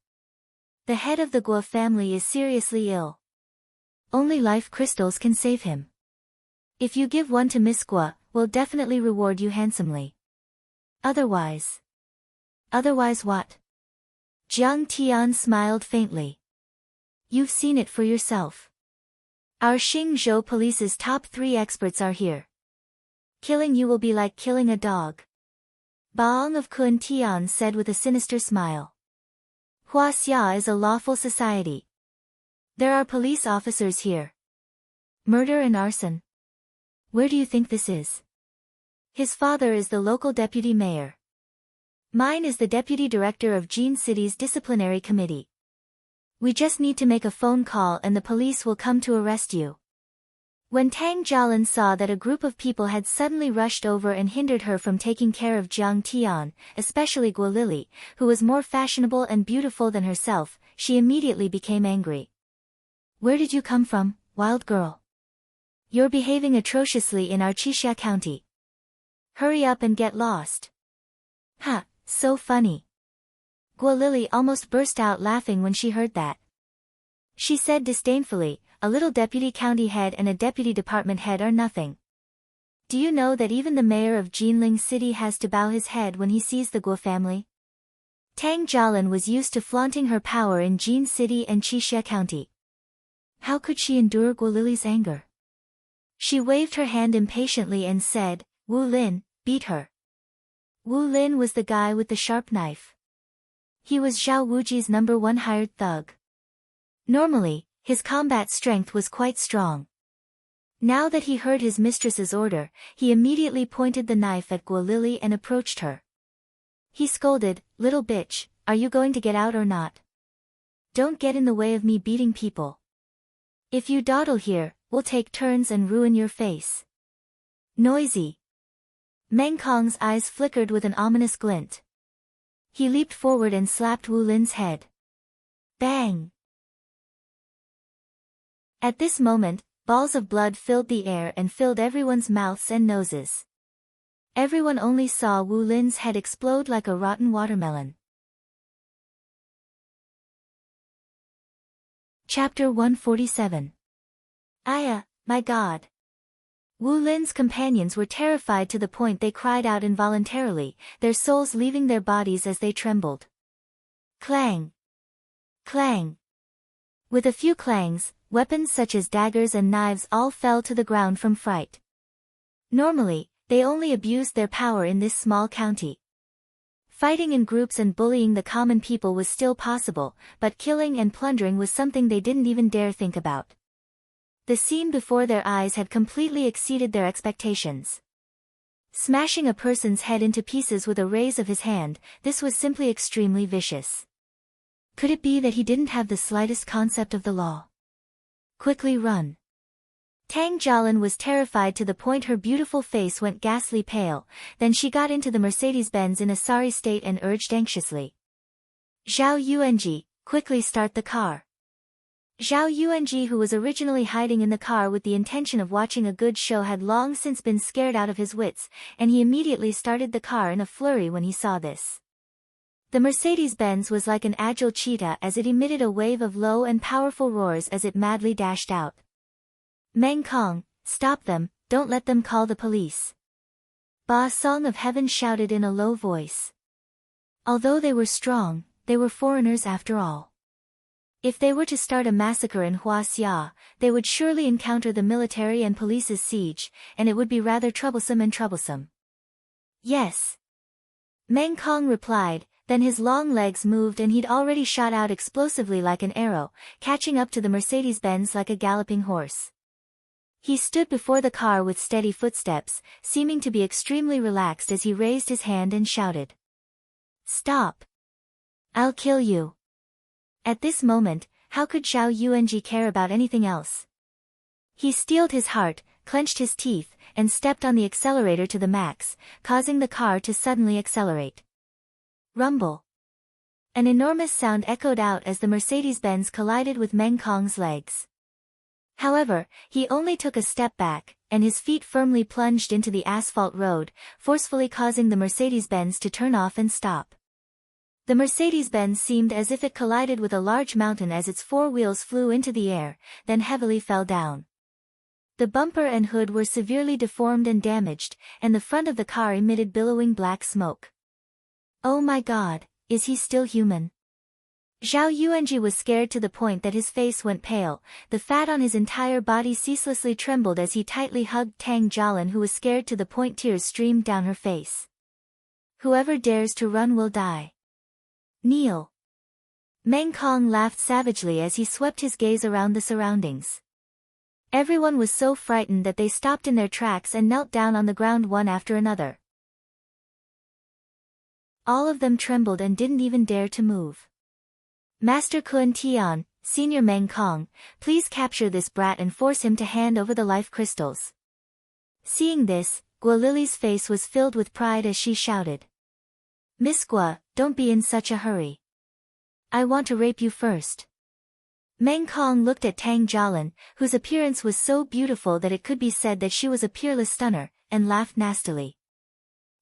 The head of the Guo family is seriously ill. Only life crystals can save him. If you give one to Miss Guo, we'll definitely reward you handsomely. Otherwise..." "Otherwise what?" Jiang Tian smiled faintly. "You've seen it for yourself. Our Xingzhou police's top 3 experts are here. Killing you will be like killing a dog." Baong of Kun Tian said with a sinister smile. "Hua Xia is a lawful society. There are police officers here. Murder and arson. Where do you think this is? His father is the local deputy mayor. Mine is the deputy director of Jin City's disciplinary committee. We just need to make a phone call and the police will come to arrest you. When Tang Jialin saw that a group of people had suddenly rushed over and hindered her from taking care of Jiang Tian, especially Guo Lily, who was more fashionable and beautiful than herself, she immediately became angry. Where did you come from, wild girl? You're behaving atrociously in our Qixia County. Hurry up and get lost. Ha, so funny. Guo Lily almost burst out laughing when she heard that. She said disdainfully, a little deputy county head and a deputy department head are nothing. Do you know that even the mayor of Jinling City has to bow his head when he sees the Guo family? Tang Jialin was used to flaunting her power in Jin City and Qixia County. How could she endure Guo Lily's anger? She waved her hand impatiently and said, Wu Lin, beat her. Wu Lin was the guy with the sharp knife. He was Zhao Wuji's #1 hired thug. Normally, his combat strength was quite strong. Now that he heard his mistress's order, he immediately pointed the knife at Guo Lily and approached her. He scolded, Little bitch, are you going to get out or not? Don't get in the way of me beating people. If you dawdle here, we'll take turns and ruin your face. Noisy. Meng Kong's eyes flickered with an ominous glint. He leaped forward and slapped Wu Lin's head. Bang! At this moment, balls of blood filled the air and filled everyone's mouths and noses. Everyone only saw Wu Lin's head explode like a rotten watermelon. Chapter 147. Aya, my God! Wu Lin's companions were terrified to the point they cried out involuntarily, their souls leaving their bodies as they trembled. Clang! Clang! With a few clangs, weapons such as daggers and knives all fell to the ground from fright. Normally, they only abused their power in this small county. Fighting in groups and bullying the common people was still possible, but killing and plundering was something they didn't even dare think about. The scene before their eyes had completely exceeded their expectations. Smashing a person's head into pieces with a raise of his hand, this was simply extremely vicious. Could it be that he didn't have the slightest concept of the law? Quickly run. Tang Jialin was terrified to the point her beautiful face went ghastly pale, then she got into the Mercedes-Benz in a sorry state and urged anxiously. Zhao Yuanji, quickly start the car. Zhao Yuanji, who was originally hiding in the car with the intention of watching a good show, had long since been scared out of his wits, and he immediately started the car in a flurry when he saw this. The Mercedes-Benz was like an agile cheetah as it emitted a wave of low and powerful roars as it madly dashed out. Meng Kong, stop them, don't let them call the police. Ba Song of Heaven shouted in a low voice. Although they were strong, they were foreigners after all. If they were to start a massacre in Huaxia, they would surely encounter the military and police's siege, and it would be rather troublesome. Yes. Meng Kong replied. Then his long legs moved and he'd already shot out explosively like an arrow, catching up to the Mercedes-Benz like a galloping horse. He stood before the car with steady footsteps, seeming to be extremely relaxed as he raised his hand and shouted. Stop! I'll kill you. At this moment, how could Zhao Yuanji care about anything else? He steeled his heart, clenched his teeth, and stepped on the accelerator to the max, causing the car to suddenly accelerate. Rumble. An enormous sound echoed out as the Mercedes-Benz collided with Meng Kong's legs. However, he only took a step back, and his feet firmly plunged into the asphalt road, forcefully causing the Mercedes-Benz to turn off and stop. The Mercedes-Benz seemed as if it collided with a large mountain as its four wheels flew into the air, then heavily fell down. The bumper and hood were severely deformed and damaged, and the front of the car emitted billowing black smoke. Oh my God, is he still human? Zhao Yuanji was scared to the point that his face went pale, the fat on his entire body ceaselessly trembled as he tightly hugged Tang Jialin, who was scared to the point tears streamed down her face. Whoever dares to run will die. Kneel. Meng Kong laughed savagely as he swept his gaze around the surroundings. Everyone was so frightened that they stopped in their tracks and knelt down on the ground one after another. All of them trembled and didn't even dare to move. Master Kun Tian, Senior Meng Kong, please capture this brat and force him to hand over the life crystals. Seeing this, Guo Lily's face was filled with pride as she shouted. Miss Guo, don't be in such a hurry. I want to rape you first. Meng Kong looked at Tang Jialin, whose appearance was so beautiful that it could be said that she was a peerless stunner, and laughed nastily.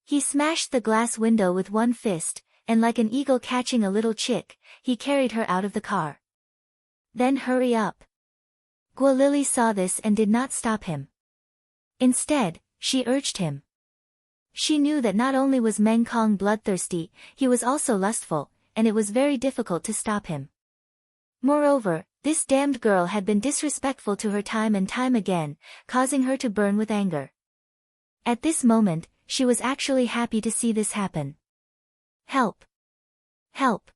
He smashed the glass window with one fist, and like an eagle catching a little chick, he carried her out of the car. Then hurry up. Guo Lily saw this and did not stop him. Instead, she urged him. She knew that not only was Meng Kong bloodthirsty, he was also lustful, and it was very difficult to stop him. Moreover, this damned girl had been disrespectful to her time and time again, causing her to burn with anger. At this moment, she was actually happy to see this happen. Help! Help!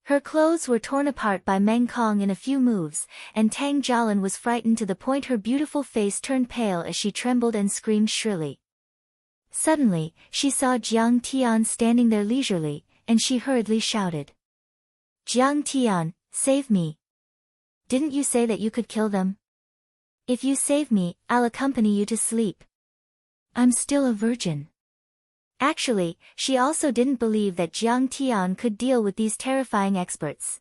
Her clothes were torn apart by Meng Kong in a few moves, and Tang Jialin was frightened to the point her beautiful face turned pale as she trembled and screamed shrilly. Suddenly, she saw Jiang Tian standing there leisurely, and she hurriedly shouted. Jiang Tian, save me! Didn't you say that you could kill them? If you save me, I'll accompany you to sleep. I'm still a virgin. Actually, she also didn't believe that Jiang Tian could deal with these terrifying experts.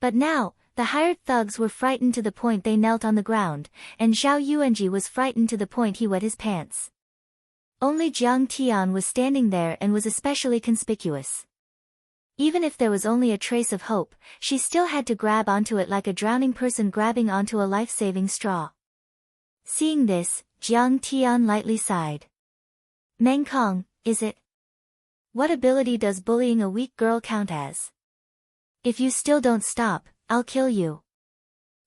But now, the hired thugs were frightened to the point they knelt on the ground, and Zhao Yuanji was frightened to the point he wet his pants. Only Jiang Tian was standing there and was especially conspicuous. Even if there was only a trace of hope, she still had to grab onto it like a drowning person grabbing onto a life-saving straw. Seeing this, Jiang Tian lightly sighed. Meng Kong, is it? What ability does bullying a weak girl count as? If you still don't stop, I'll kill you.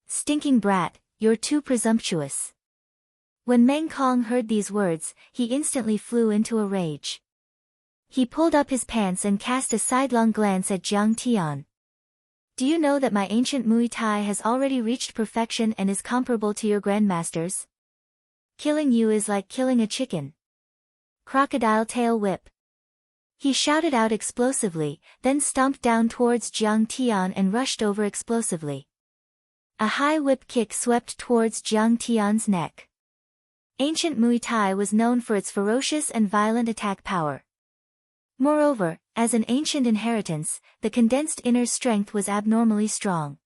Stinking brat, you're too presumptuous. When Meng Kong heard these words, he instantly flew into a rage. He pulled up his pants and cast a sidelong glance at Jiang Tian. Do you know that my ancient Muay Thai has already reached perfection and is comparable to your grandmaster's? Killing you is like killing a chicken. Crocodile tail whip. He shouted out explosively, then stomped down towards Jiang Tian and rushed over explosively. A high whip kick swept towards Jiang Tian's neck. Ancient Muay Thai was known for its ferocious and violent attack power. Moreover, as an ancient inheritance, the condensed inner strength was abnormally strong.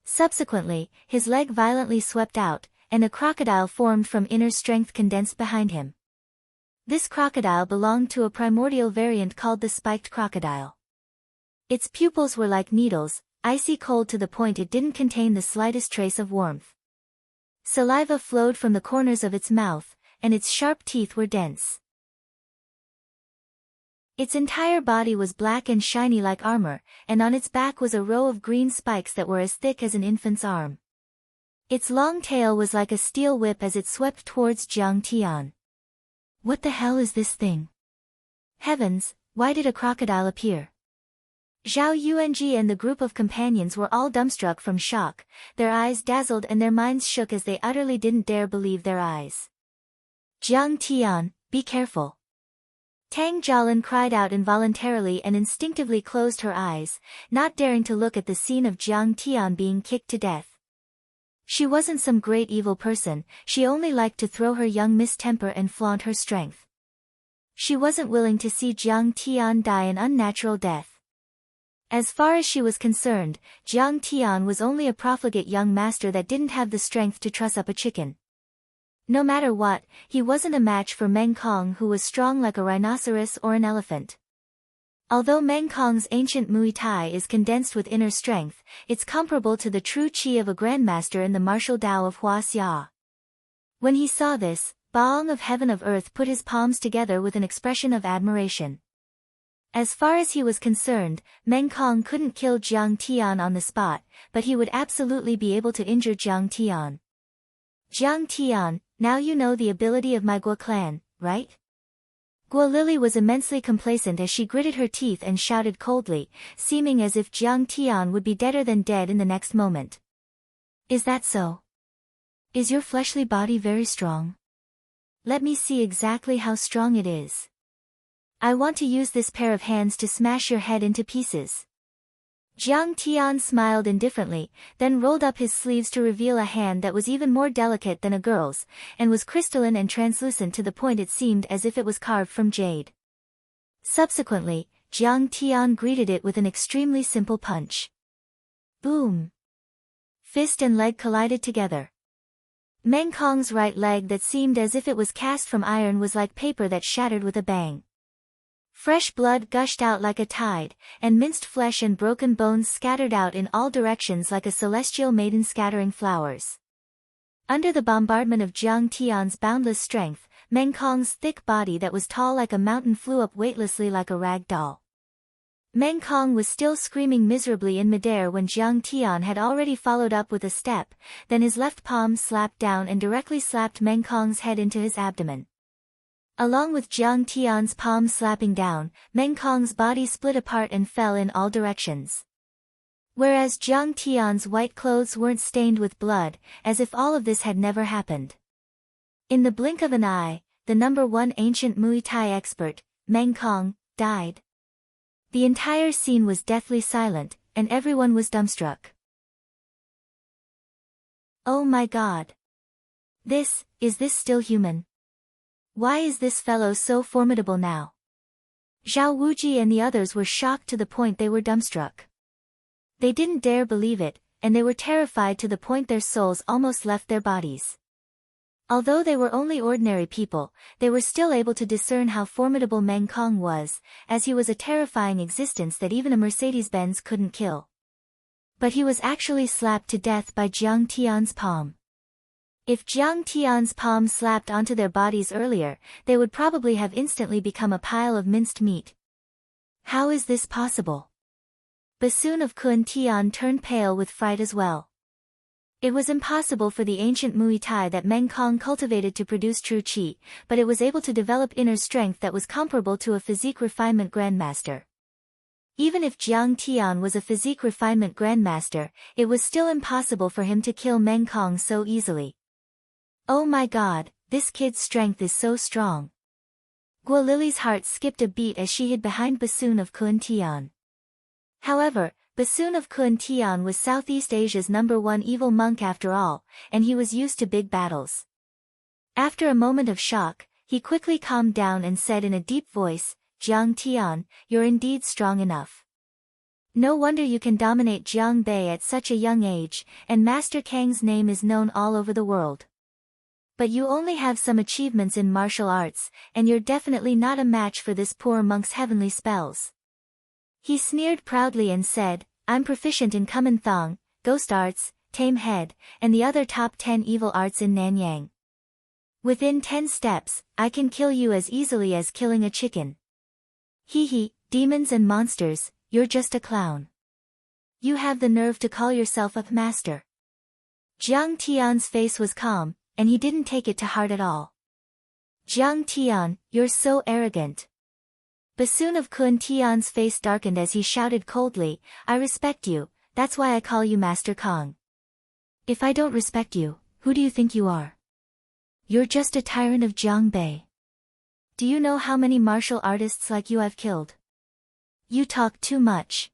Subsequently, his leg violently swept out, and a crocodile formed from inner strength condensed behind him. This crocodile belonged to a primordial variant called the spiked crocodile. Its pupils were like needles, icy cold to the point it didn't contain the slightest trace of warmth. Saliva flowed from the corners of its mouth, and its sharp teeth were dense. Its entire body was black and shiny like armor, and on its back was a row of green spikes that were as thick as an infant's arm. Its long tail was like a steel whip as it swept towards Jiang Tian. What the hell is this thing? Heavens, why did a crocodile appear? Zhao Yuanji and the group of companions were all dumbstruck from shock, their eyes dazzled and their minds shook as they utterly didn't dare believe their eyes. Jiang Tian, be careful. Tang Jialin cried out involuntarily and instinctively closed her eyes, not daring to look at the scene of Jiang Tian being kicked to death. She wasn't some great evil person, she only liked to throw her young mistemper and flaunt her strength. She wasn't willing to see Jiang Tian die an unnatural death. As far as she was concerned, Jiang Tian was only a profligate young master that didn't have the strength to truss up a chicken. No matter what, he wasn't a match for Meng Kong, who was strong like a rhinoceros or an elephant. Although Meng Kong's ancient Muay Thai is condensed with inner strength, it's comparable to the true chi of a grandmaster in the martial Tao of Hua Xia. When he saw this, Baong of Heaven of Earth put his palms together with an expression of admiration. As far as he was concerned, Meng Kong couldn't kill Jiang Tian on the spot, but he would absolutely be able to injure Jiang Tian. Jiang Tian, now you know the ability of my Guo clan, right? Guo Lily was immensely complacent as she gritted her teeth and shouted coldly, seeming as if Jiang Tian would be deader than dead in the next moment. Is that so? Is your fleshly body very strong? Let me see exactly how strong it is. I want to use this pair of hands to smash your head into pieces. Jiang Tian smiled indifferently, then rolled up his sleeves to reveal a hand that was even more delicate than a girl's, and was crystalline and translucent to the point it seemed as if it was carved from jade. Subsequently, Jiang Tian greeted it with an extremely simple punch. Boom! Fist and leg collided together. Meng Kong's right leg that seemed as if it was cast from iron was like paper that shattered with a bang. Fresh blood gushed out like a tide, and minced flesh and broken bones scattered out in all directions like a celestial maiden scattering flowers. Under the bombardment of Jiang Tian's boundless strength, Meng Kong's thick body that was tall like a mountain flew up weightlessly like a rag doll. Meng Kong was still screaming miserably in midair when Jiang Tian had already followed up with a step, then his left palm slapped down and directly slapped Meng Kong's head into his abdomen. Along with Jiang Tian's palm slapping down, Meng Kong's body split apart and fell in all directions. Whereas Jiang Tian's white clothes weren't stained with blood, as if all of this had never happened. In the blink of an eye, the #1 ancient Muay Thai expert, Meng Kong, died. The entire scene was deathly silent, and everyone was dumbstruck. Oh my god! Is this still human? Why is this fellow so formidable now? Zhao Wuji and the others were shocked to the point they were dumbstruck. They didn't dare believe it, and they were terrified to the point their souls almost left their bodies. Although they were only ordinary people, they were still able to discern how formidable Meng Kong was, as he was a terrifying existence that even a Mercedes-Benz couldn't kill. But he was actually slapped to death by Jiang Tian's palm. If Jiang Tian's palm slapped onto their bodies earlier, they would probably have instantly become a pile of minced meat. How is this possible? Bassoon of Kun Tian turned pale with fright as well. It was impossible for the ancient Muay Thai that Meng Kong cultivated to produce true qi, but it was able to develop inner strength that was comparable to a physique refinement grandmaster. Even if Jiang Tian was a physique refinement grandmaster, it was still impossible for him to kill Meng Kong so easily. Oh my god, this kid's strength is so strong. Guo Lily's heart skipped a beat as she hid behind Bassoon of Kun Tian. However, Bassoon of Kun Tian was Southeast Asia's #1 evil monk after all, and he was used to big battles. After a moment of shock, he quickly calmed down and said in a deep voice, Jiang Tian, you're indeed strong enough. No wonder you can dominate Jiang Bei at such a young age, and Master Kang's name is known all over the world. But you only have some achievements in martial arts, and you're definitely not a match for this poor monk's heavenly spells. He sneered proudly and said, I'm proficient in Kuman Thong, Ghost Arts, Tame Head, and the other top 10 evil arts in Nanyang. Within 10 steps, I can kill you as easily as killing a chicken. Hee, demons and monsters, you're just a clown. You have the nerve to call yourself a master. Jiang Tian's face was calm, and he didn't take it to heart at all. Jiang Tian, you're so arrogant. Bassoon of Kun Tian's face darkened as he shouted coldly, I respect you, that's why I call you Master Kong. If I don't respect you, who do you think you are? You're just a tyrant of Jiang Bei. Do you know how many martial artists like you I've killed? You talk too much.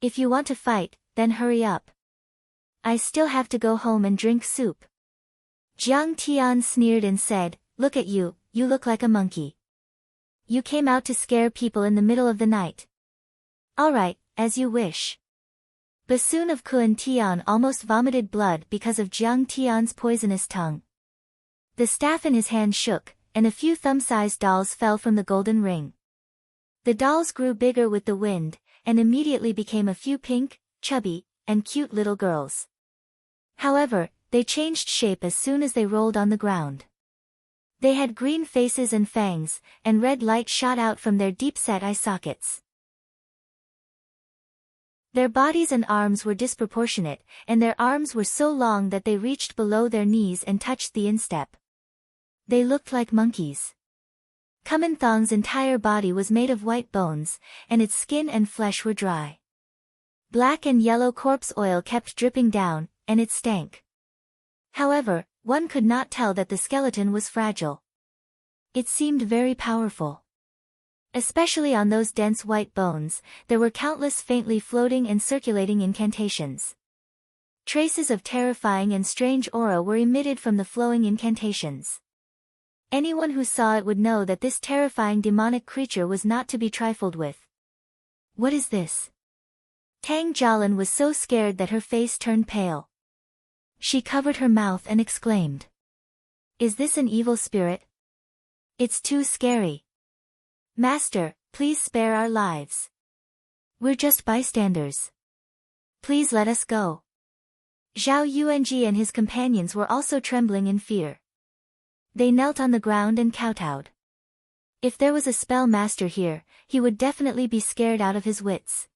If you want to fight, then hurry up. I still have to go home and drink soup. Jiang Tian sneered and said, look at you, you look like a monkey. You came out to scare people in the middle of the night. Alright, as you wish. Bassoon of Kun Tian almost vomited blood because of Jiang Tian's poisonous tongue. The staff in his hand shook, and a few thumb-sized dolls fell from the golden ring. The dolls grew bigger with the wind, and immediately became a few pink, chubby, and cute little girls. However, they changed shape as soon as they rolled on the ground. They had green faces and fangs, and red light shot out from their deep-set eye sockets. Their bodies and arms were disproportionate, and their arms were so long that they reached below their knees and touched the instep. They looked like monkeys. Kuman Thong's entire body was made of white bones, and its skin and flesh were dry. Black and yellow corpse oil kept dripping down, and it stank. However, one could not tell that the skeleton was fragile. It seemed very powerful. Especially on those dense white bones, there were countless faintly floating and circulating incantations. Traces of terrifying and strange aura were emitted from the flowing incantations. Anyone who saw it would know that this terrifying demonic creature was not to be trifled with. What is this? Tang Jialin was so scared that her face turned pale. She covered her mouth and exclaimed. Is this an evil spirit? It's too scary. Master, please spare our lives. We're just bystanders. Please let us go. Zhao Yuanji and his companions were also trembling in fear. They knelt on the ground and kowtowed. If there was a spell master here, he would definitely be scared out of his wits.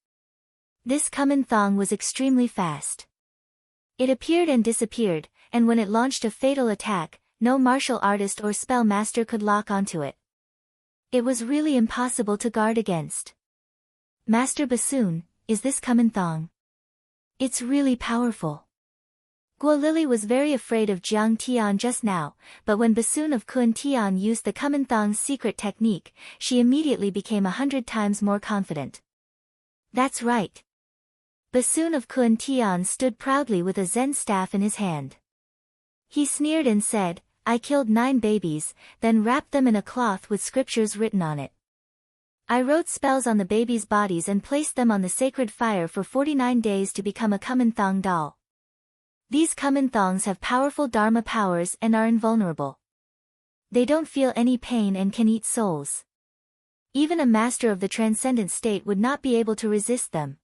This Kumin Thong was extremely fast. It appeared and disappeared, and when it launched a fatal attack, no martial artist or spell master could lock onto it. It was really impossible to guard against. Master Bassoon, is this Kumin Thong? It's really powerful. Guo Lily was very afraid of Jiang Tian just now, but when Bassoon of Kun Tian used the Kumin Thong's secret technique, she immediately became 100 times more confident. That's right. Bassoon of Kun Tian stood proudly with a Zen staff in his hand. He sneered and said, I killed 9 babies, then wrapped them in a cloth with scriptures written on it. I wrote spells on the babies' bodies and placed them on the sacred fire for 49 days to become a Kumin Thong doll. These Kumin Thongs have powerful Dharma powers and are invulnerable. They don't feel any pain and can eat souls. Even a master of the transcendent state would not be able to resist them.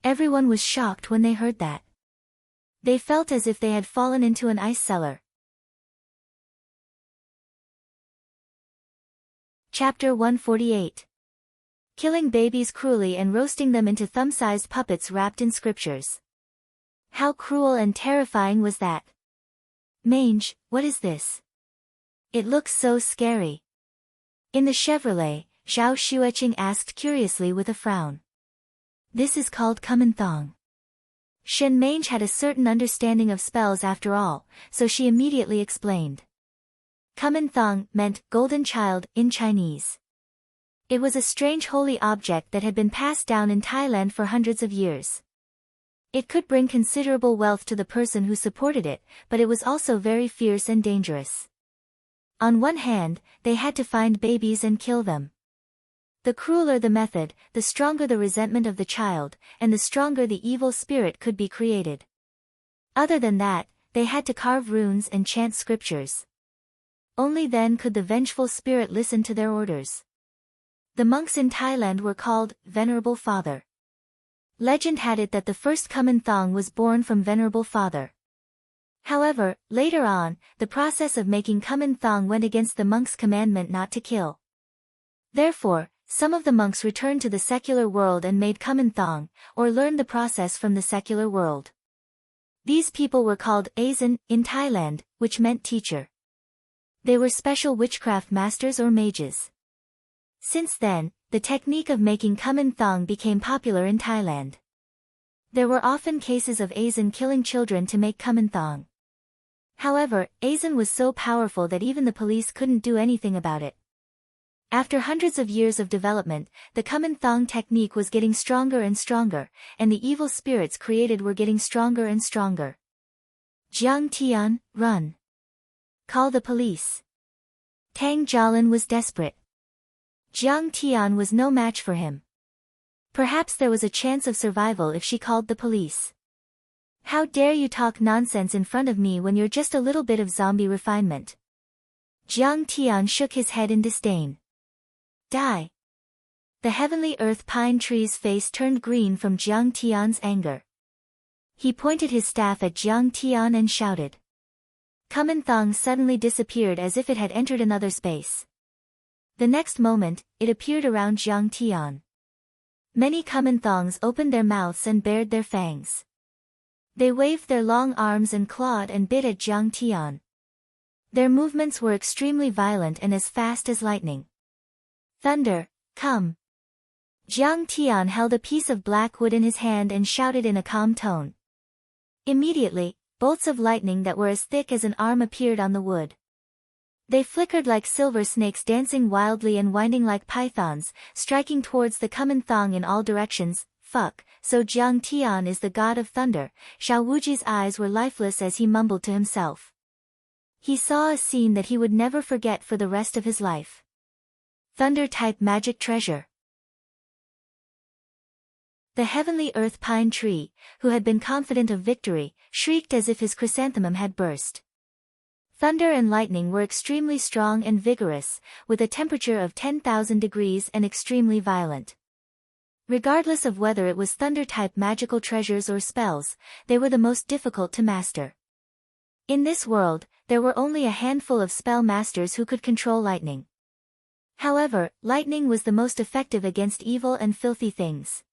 Everyone was shocked when they heard that. They felt as if they had fallen into an ice cellar. Chapter 148. Killing babies cruelly and roasting them into thumb-sized puppets wrapped in scriptures. How cruel and terrifying was that? Mange, what is this? It looks so scary. In the Chevrolet, Zhao Xueqing asked curiously with a frown. This is called Kumin Thong. Shen Mange had a certain understanding of spells after all, so she immediately explained. Kumin Thong meant golden child in Chinese. It was a strange holy object that had been passed down in Thailand for hundreds of years. It could bring considerable wealth to the person who supported it, but it was also very fierce and dangerous. On one hand, they had to find babies and kill them. The crueler the method, the stronger the resentment of the child, and the stronger the evil spirit could be created. Other than that, they had to carve runes and chant scriptures. Only then could the vengeful spirit listen to their orders. The monks in Thailand were called Venerable Father. Legend had it that the first Kumin Thong was born from Venerable Father. However, later on, the process of making Kumin Thong went against the monks' commandment not to kill. Therefore, some of the monks returned to the secular world and made Kumin Thong, or learned the process from the secular world. These people were called Azen in Thailand, which meant teacher. They were special witchcraft masters or mages. Since then, the technique of making Kumin Thong became popular in Thailand. There were often cases of Azen killing children to make Kumin Thong. However, Azen was so powerful that even the police couldn't do anything about it. After hundreds of years of development, the Kumin Thong technique was getting stronger and stronger, and the evil spirits created were getting stronger and stronger. Jiang Tian, run. Call the police. Tang Jialin was desperate. Jiang Tian was no match for him. Perhaps there was a chance of survival if she called the police. How dare you talk nonsense in front of me when you're just a little bit of zombie refinement? Jiang Tian shook his head in disdain. Die. The heavenly earth pine tree's face turned green from Jiang Tian's anger. He pointed his staff at Jiang Tian and shouted. Kumin Thong suddenly disappeared as if it had entered another space. The next moment, it appeared around Jiang Tian. Many Kumin Thongs opened their mouths and bared their fangs. They waved their long arms and clawed and bit at Jiang Tian. Their movements were extremely violent and as fast as lightning. Thunder, come. Jiang Tian held a piece of black wood in his hand and shouted in a calm tone. Immediately, bolts of lightning that were as thick as an arm appeared on the wood. They flickered like silver snakes, dancing wildly and winding like pythons, striking towards the Kumanthong in all directions. Fuck, so Jiang Tian is the god of thunder. Xiao Wuji's eyes were lifeless as he mumbled to himself. He saw a scene that he would never forget for the rest of his life. Thunder-type magic treasure. The heavenly earth pine tree, who had been confident of victory, shrieked as if his chrysanthemum had burst. Thunder and lightning were extremely strong and vigorous, with a temperature of 10,000 degrees and extremely violent. Regardless of whether it was thunder-type magical treasures or spells, they were the most difficult to master. In this world, there were only a handful of spell masters who could control lightning. However, lightning was the most effective against evil and filthy things.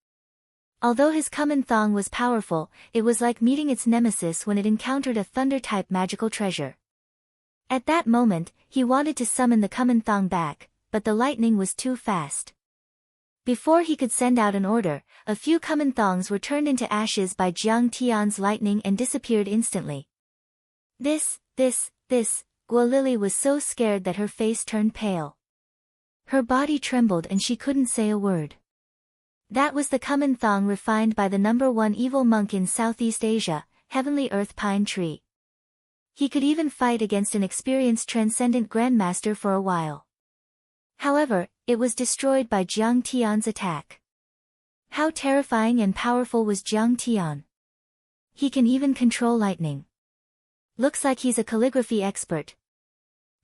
Although his Kumanthong was powerful, it was like meeting its nemesis when it encountered a thunder-type magical treasure. At that moment, he wanted to summon the Kumanthong back, but the lightning was too fast. Before he could send out an order, a few Kumanthongs were turned into ashes by Jiang Tian's lightning and disappeared instantly. This, Guo Lily was so scared that her face turned pale. Her body trembled and she couldn't say a word. That was the Kumanthong refined by the #1 evil monk in Southeast Asia, Heavenly Earth Pine Tree. He could even fight against an experienced transcendent grandmaster for a while. However, it was destroyed by Jiang Tian's attack. How terrifying and powerful was Jiang Tian? He can even control lightning. Looks like he's a calligraphy expert.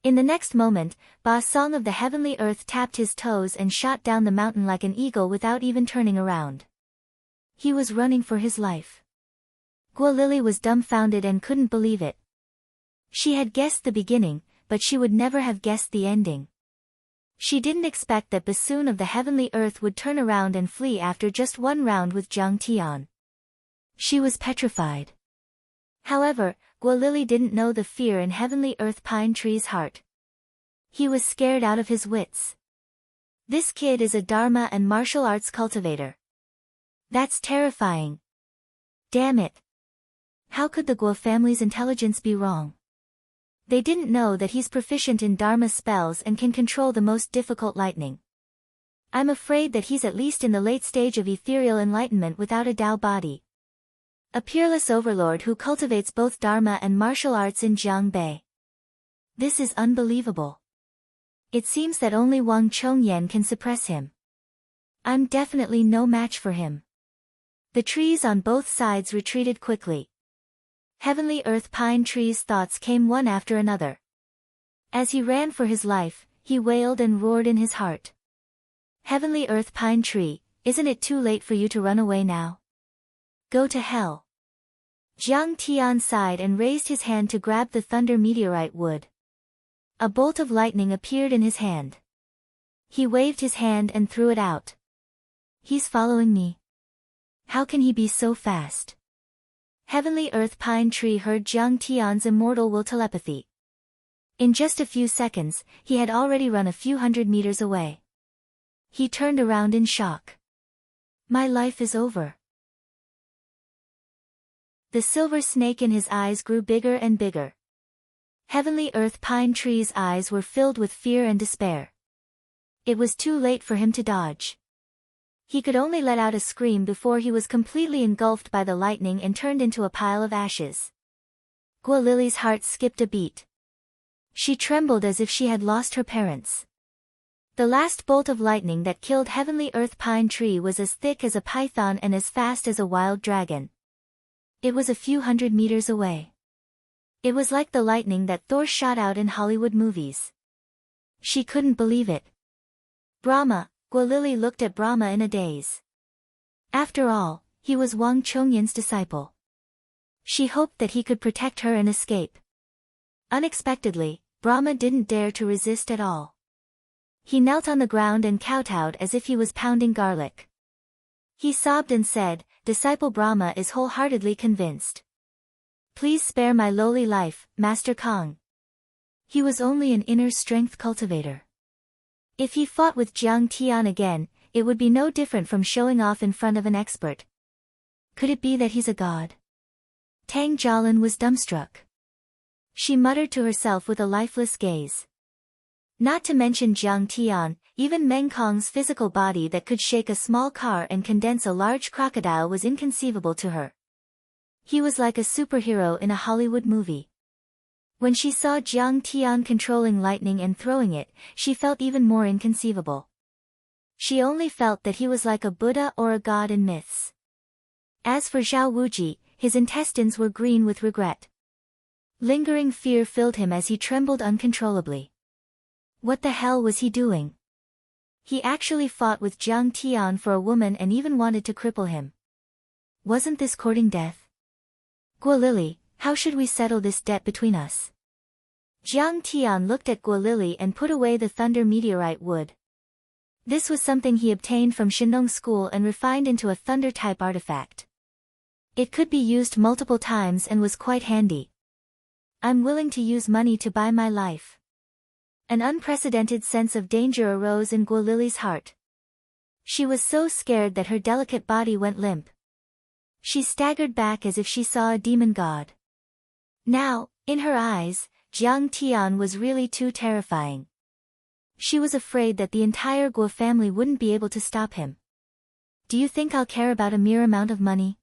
In the next moment, Ba Song of the heavenly earth tapped his toes and shot down the mountain like an eagle without even turning around. He was running for his life. Guo Lily was dumbfounded and couldn't believe it. She had guessed the beginning, but she would never have guessed the ending. She didn't expect that Bassoon of the heavenly earth would turn around and flee after just one round with Jiang Tian. She was petrified. However, Guo Lily didn't know the fear in heavenly earth pine tree's heart. He was scared out of his wits. This kid is a Dharma and martial arts cultivator. That's terrifying. Damn it. How could the Guo family's intelligence be wrong? They didn't know that he's proficient in Dharma spells and can control the most difficult lightning. I'm afraid that he's at least in the late stage of ethereal enlightenment without a Tao body. A peerless overlord who cultivates both Dharma and martial arts in Jiangbei. This is unbelievable. It seems that only Wang Chongyan can suppress him. I'm definitely no match for him. The trees on both sides retreated quickly. Heavenly Earth Pine Tree's thoughts came one after another. As he ran for his life, he wailed and roared in his heart. Heavenly Earth Pine Tree, isn't it too late for you to run away now? Go to hell. Jiang Tian sighed and raised his hand to grab the thunder meteorite wood. A bolt of lightning appeared in his hand. He waved his hand and threw it out. He's following me. How can he be so fast? Heavenly Earth Pine Tree heard Jiang Tian's immortal will telepathy. In just a few seconds, he had already run a few hundred meters away. He turned around in shock. My life is over. The silver snake in his eyes grew bigger and bigger. Heavenly Earth Pine Tree's eyes were filled with fear and despair. It was too late for him to dodge. He could only let out a scream before he was completely engulfed by the lightning and turned into a pile of ashes. Guo Lily's heart skipped a beat. She trembled as if she had lost her parents. The last bolt of lightning that killed Heavenly Earth Pine Tree was as thick as a python and as fast as a wild dragon. It was a few hundred meters away. It was like the lightning that Thor shot out in Hollywood movies. She couldn't believe it. Brahma, Guo Lily looked at Brahma in a daze. After all, he was Wang Chongyan's disciple. She hoped that he could protect her and escape. Unexpectedly, Brahma didn't dare to resist at all. He knelt on the ground and kowtowed as if he was pounding garlic. He sobbed and said, "Disciple Brahma is wholeheartedly convinced. Please spare my lowly life, Master Kong." He was only an inner strength cultivator. If he fought with Jiang Tian again, it would be no different from showing off in front of an expert. Could it be that he's a god? Tang Jialin was dumbstruck. She muttered to herself with a lifeless gaze. Not to mention Jiang Tian, even Meng Kong's physical body that could shake a small car and condense a large crocodile was inconceivable to her. He was like a superhero in a Hollywood movie. When she saw Jiang Tian controlling lightning and throwing it, she felt even more inconceivable. She only felt that he was like a Buddha or a god in myths. As for Zhao Wuji, his intestines were green with regret. Lingering fear filled him as he trembled uncontrollably. What the hell was he doing? He actually fought with Jiang Tian for a woman and even wanted to cripple him. Wasn't this courting death? Guo Lily, how should we settle this debt between us? Jiang Tian looked at Guo Lily and put away the thunder meteorite wood. This was something he obtained from Shandong School and refined into a thunder-type artifact. It could be used multiple times and was quite handy. I'm willing to use money to buy my life. An unprecedented sense of danger arose in Guo Lily's heart. She was so scared that her delicate body went limp. She staggered back as if she saw a demon god. Now, in her eyes, Jiang Tian was really too terrifying. She was afraid that the entire Guo family wouldn't be able to stop him. Do you think I'll care about a mere amount of money?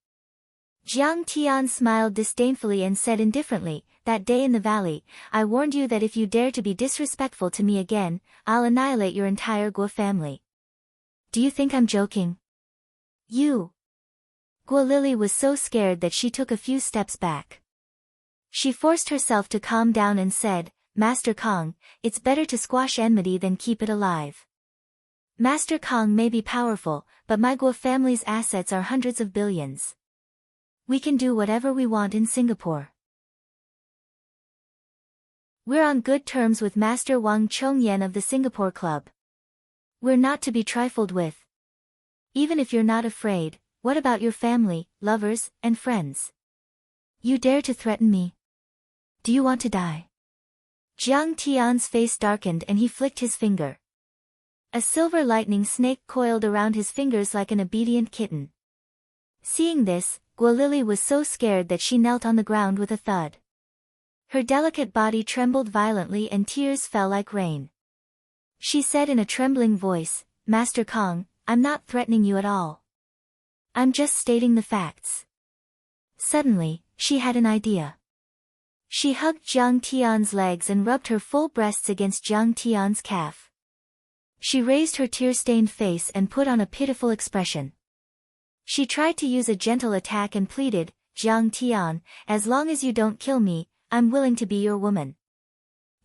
Jiang Tian smiled disdainfully and said indifferently, that day in the valley, I warned you that if you dare to be disrespectful to me again, I'll annihilate your entire Guo family. Do you think I'm joking? You. Guo Lily was so scared that she took a few steps back. She forced herself to calm down and said, Master Kong, it's better to squash enmity than keep it alive. Master Kong may be powerful, but my Guo family's assets are hundreds of billions. We can do whatever we want in Singapore. We're on good terms with Master Wang Chongyan of the Singapore Club. We're not to be trifled with. Even if you're not afraid, what about your family, lovers, and friends? You dare to threaten me? Do you want to die? Jiang Tian's face darkened and he flicked his finger. A silver lightning snake coiled around his fingers like an obedient kitten. Seeing this, Guo Lily was so scared that she knelt on the ground with a thud. Her delicate body trembled violently and tears fell like rain. She said in a trembling voice, Master Kong, I'm not threatening you at all. I'm just stating the facts. Suddenly, she had an idea. She hugged Jiang Tian's legs and rubbed her full breasts against Jiang Tian's calf. She raised her tear-stained face and put on a pitiful expression. She tried to use a gentle attack and pleaded, Jiang Tian, as long as you don't kill me, I'm willing to be your woman.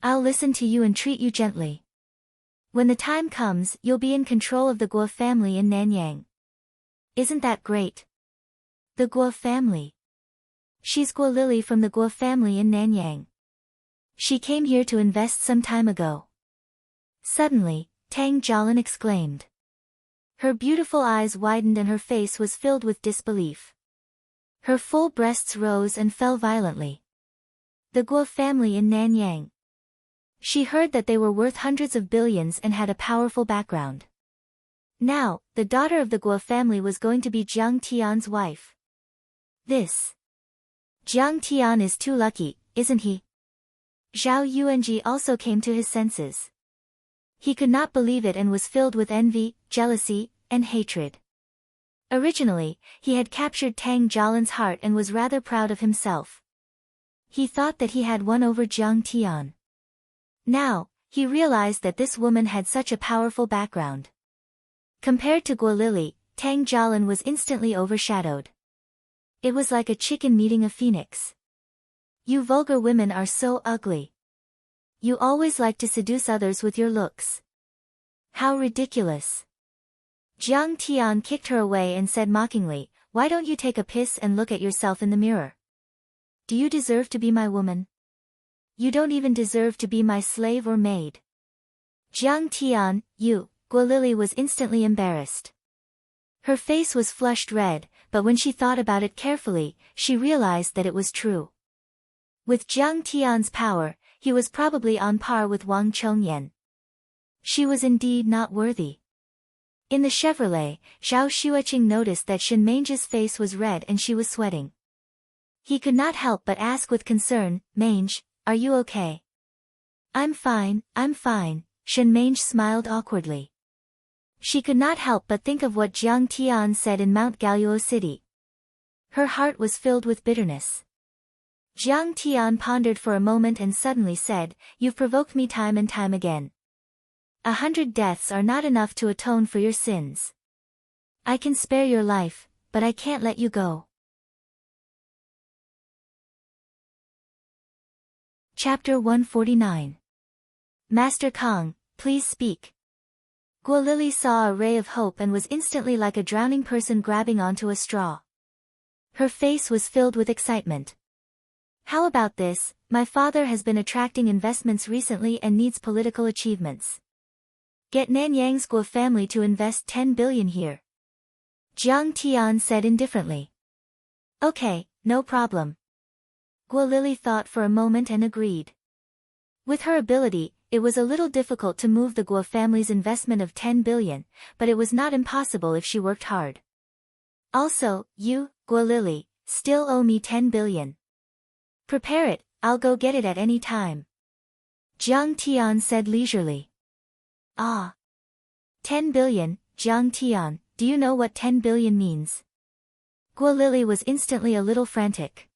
I'll listen to you and treat you gently. When the time comes, you'll be in control of the Guo family in Nanyang. Isn't that great? The Guo family. She's Guo Lily from the Guo family in Nanyang. She came here to invest some time ago. Suddenly, Tang Jialin exclaimed. Her beautiful eyes widened and her face was filled with disbelief. Her full breasts rose and fell violently. The Guo family in Nanyang. She heard that they were worth hundreds of billions and had a powerful background. Now, the daughter of the Guo family was going to be Jiang Tian's wife. This. Jiang Tian is too lucky, isn't he? Zhao Yuanji also came to his senses. He could not believe it and was filled with envy, jealousy, and hatred. Originally, he had captured Tang Jialin's heart and was rather proud of himself. He thought that he had won over Jiang Tian. Now, he realized that this woman had such a powerful background. Compared to Guo Lily, Tang Jialin was instantly overshadowed. It was like a chicken meeting a phoenix. You vulgar women are so ugly. You always like to seduce others with your looks. How ridiculous. Jiang Tian kicked her away and said mockingly, why don't you take a piss and look at yourself in the mirror? Do you deserve to be my woman? You don't even deserve to be my slave or maid. Jiang Tian, you, Guo Lily was instantly embarrassed. Her face was flushed red, but when she thought about it carefully, she realized that it was true. With Jiang Tian's power, he was probably on par with Wang Chongyan. She was indeed not worthy. In the Chevrolet, Zhao Xueqing noticed that Shen Mange's face was red and she was sweating. He could not help but ask with concern, Mange, are you okay? I'm fine, Shenmange smiled awkwardly. She could not help but think of what Jiang Tian said in Mount Galuo City. Her heart was filled with bitterness. Jiang Tian pondered for a moment and suddenly said, "You've provoked me time and time again. 100 deaths are not enough to atone for your sins. I can spare your life, but I can't let you go." Chapter 149. Master Kong, please speak. Guo Lily saw a ray of hope and was instantly like a drowning person grabbing onto a straw. Her face was filled with excitement. "How about this? My father has been attracting investments recently and needs political achievements. Get Nanyang's Guo family to invest 10 billion here." Jiang Tian said indifferently. "Okay, no problem." Guo Lily thought for a moment and agreed. With her ability, it was a little difficult to move the Guo family's investment of 10 billion, but it was not impossible if she worked hard. "Also, you, Guo Lily, still owe me 10 billion. Prepare it, I'll go get it at any time." Jiang Tian said leisurely. "Ah. 10 billion, Jiang Tian, do you know what 10 billion means?" Guo Lily was instantly a little frantic.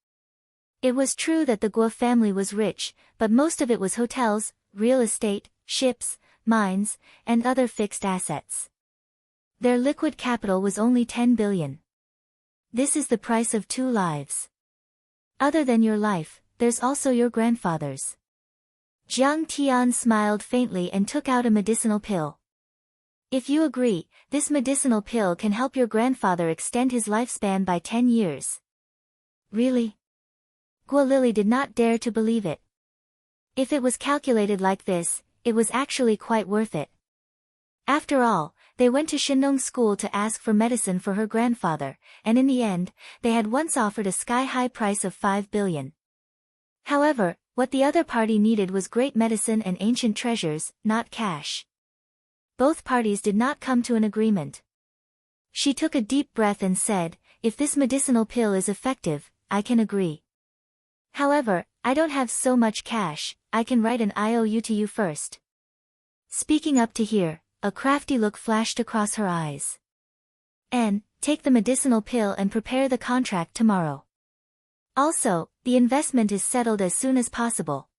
It was true that the Guo family was rich, but most of it was hotels, real estate, ships, mines, and other fixed assets. Their liquid capital was only 10 billion. This is the price of 2 lives. Other than your life, there's also your grandfather's. Jiang Tian smiled faintly and took out a medicinal pill. "If you agree, this medicinal pill can help your grandfather extend his lifespan by 10 years. "Really?" Guo Lily did not dare to believe it. If it was calculated like this, it was actually quite worth it. After all, they went to Shinong School to ask for medicine for her grandfather, and in the end, they had once offered a sky-high price of 5 billion. However, what the other party needed was great medicine and ancient treasures, not cash. Both parties did not come to an agreement. She took a deep breath and said, "If this medicinal pill is effective, I can agree. However, I don't have so much cash, I can write an IOU to you first." Speaking up to hear, a crafty look flashed across her eyes. "And, take the medicinal pill and prepare the contract tomorrow. Also, the investment is settled as soon as possible."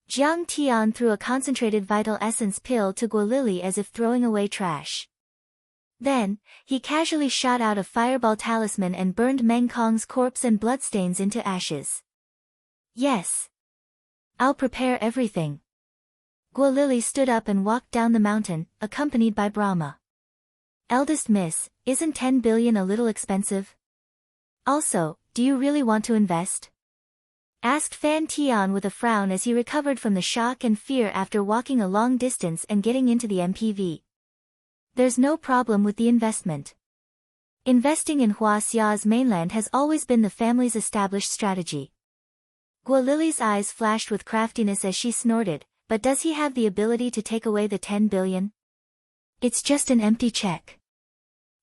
Jiang Tian threw a concentrated vital essence pill to Guo Lily as if throwing away trash. Then, he casually shot out a fireball talisman and burned Meng Kong's corpse and bloodstains into ashes. "Yes. I'll prepare everything." Guo Lily stood up and walked down the mountain, accompanied by Brahma. "Eldest miss, isn't 10 billion a little expensive? Also, do you really want to invest?" asked Fan Tian with a frown as he recovered from the shock and fear after walking a long distance and getting into the MPV. "There's no problem with the investment. Investing in Huaxia's mainland has always been the family's established strategy." Guo Lily's eyes flashed with craftiness as she snorted, "But does he have the ability to take away the 10 billion? It's just an empty check.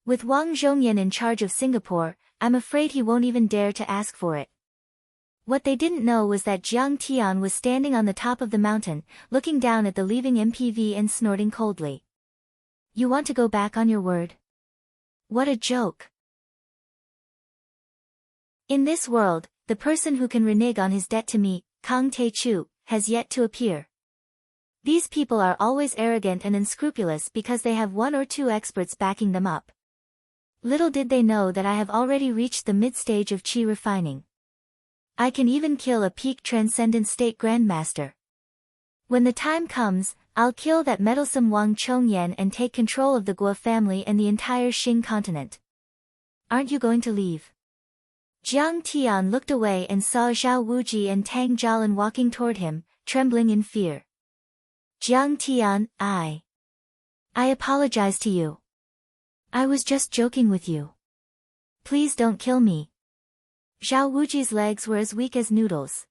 With Wang Zhongyan in charge of Singapore, I'm afraid he won't even dare to ask for it." What they didn't know was that Jiang Tian was standing on the top of the mountain, looking down at the leaving MPV and snorting coldly. "You want to go back on your word? What a joke." In this world, the person who can renege on his debt to me, Kang Tae-chu, has yet to appear. These people are always arrogant and unscrupulous because they have 1 or 2 experts backing them up. Little did they know that I have already reached the mid-stage of qi refining. I can even kill a peak transcendent state grandmaster. When the time comes, I'll kill that meddlesome Wang Chongyan and take control of the Guo family and the entire Xing continent. Aren't you going to leave? Jiang Tian looked away and saw Zhao Wuji and Tang Jialin walking toward him, trembling in fear. "Jiang Tian, I apologize to you. I was just joking with you. Please don't kill me." Zhao Wuji's legs were as weak as noodles.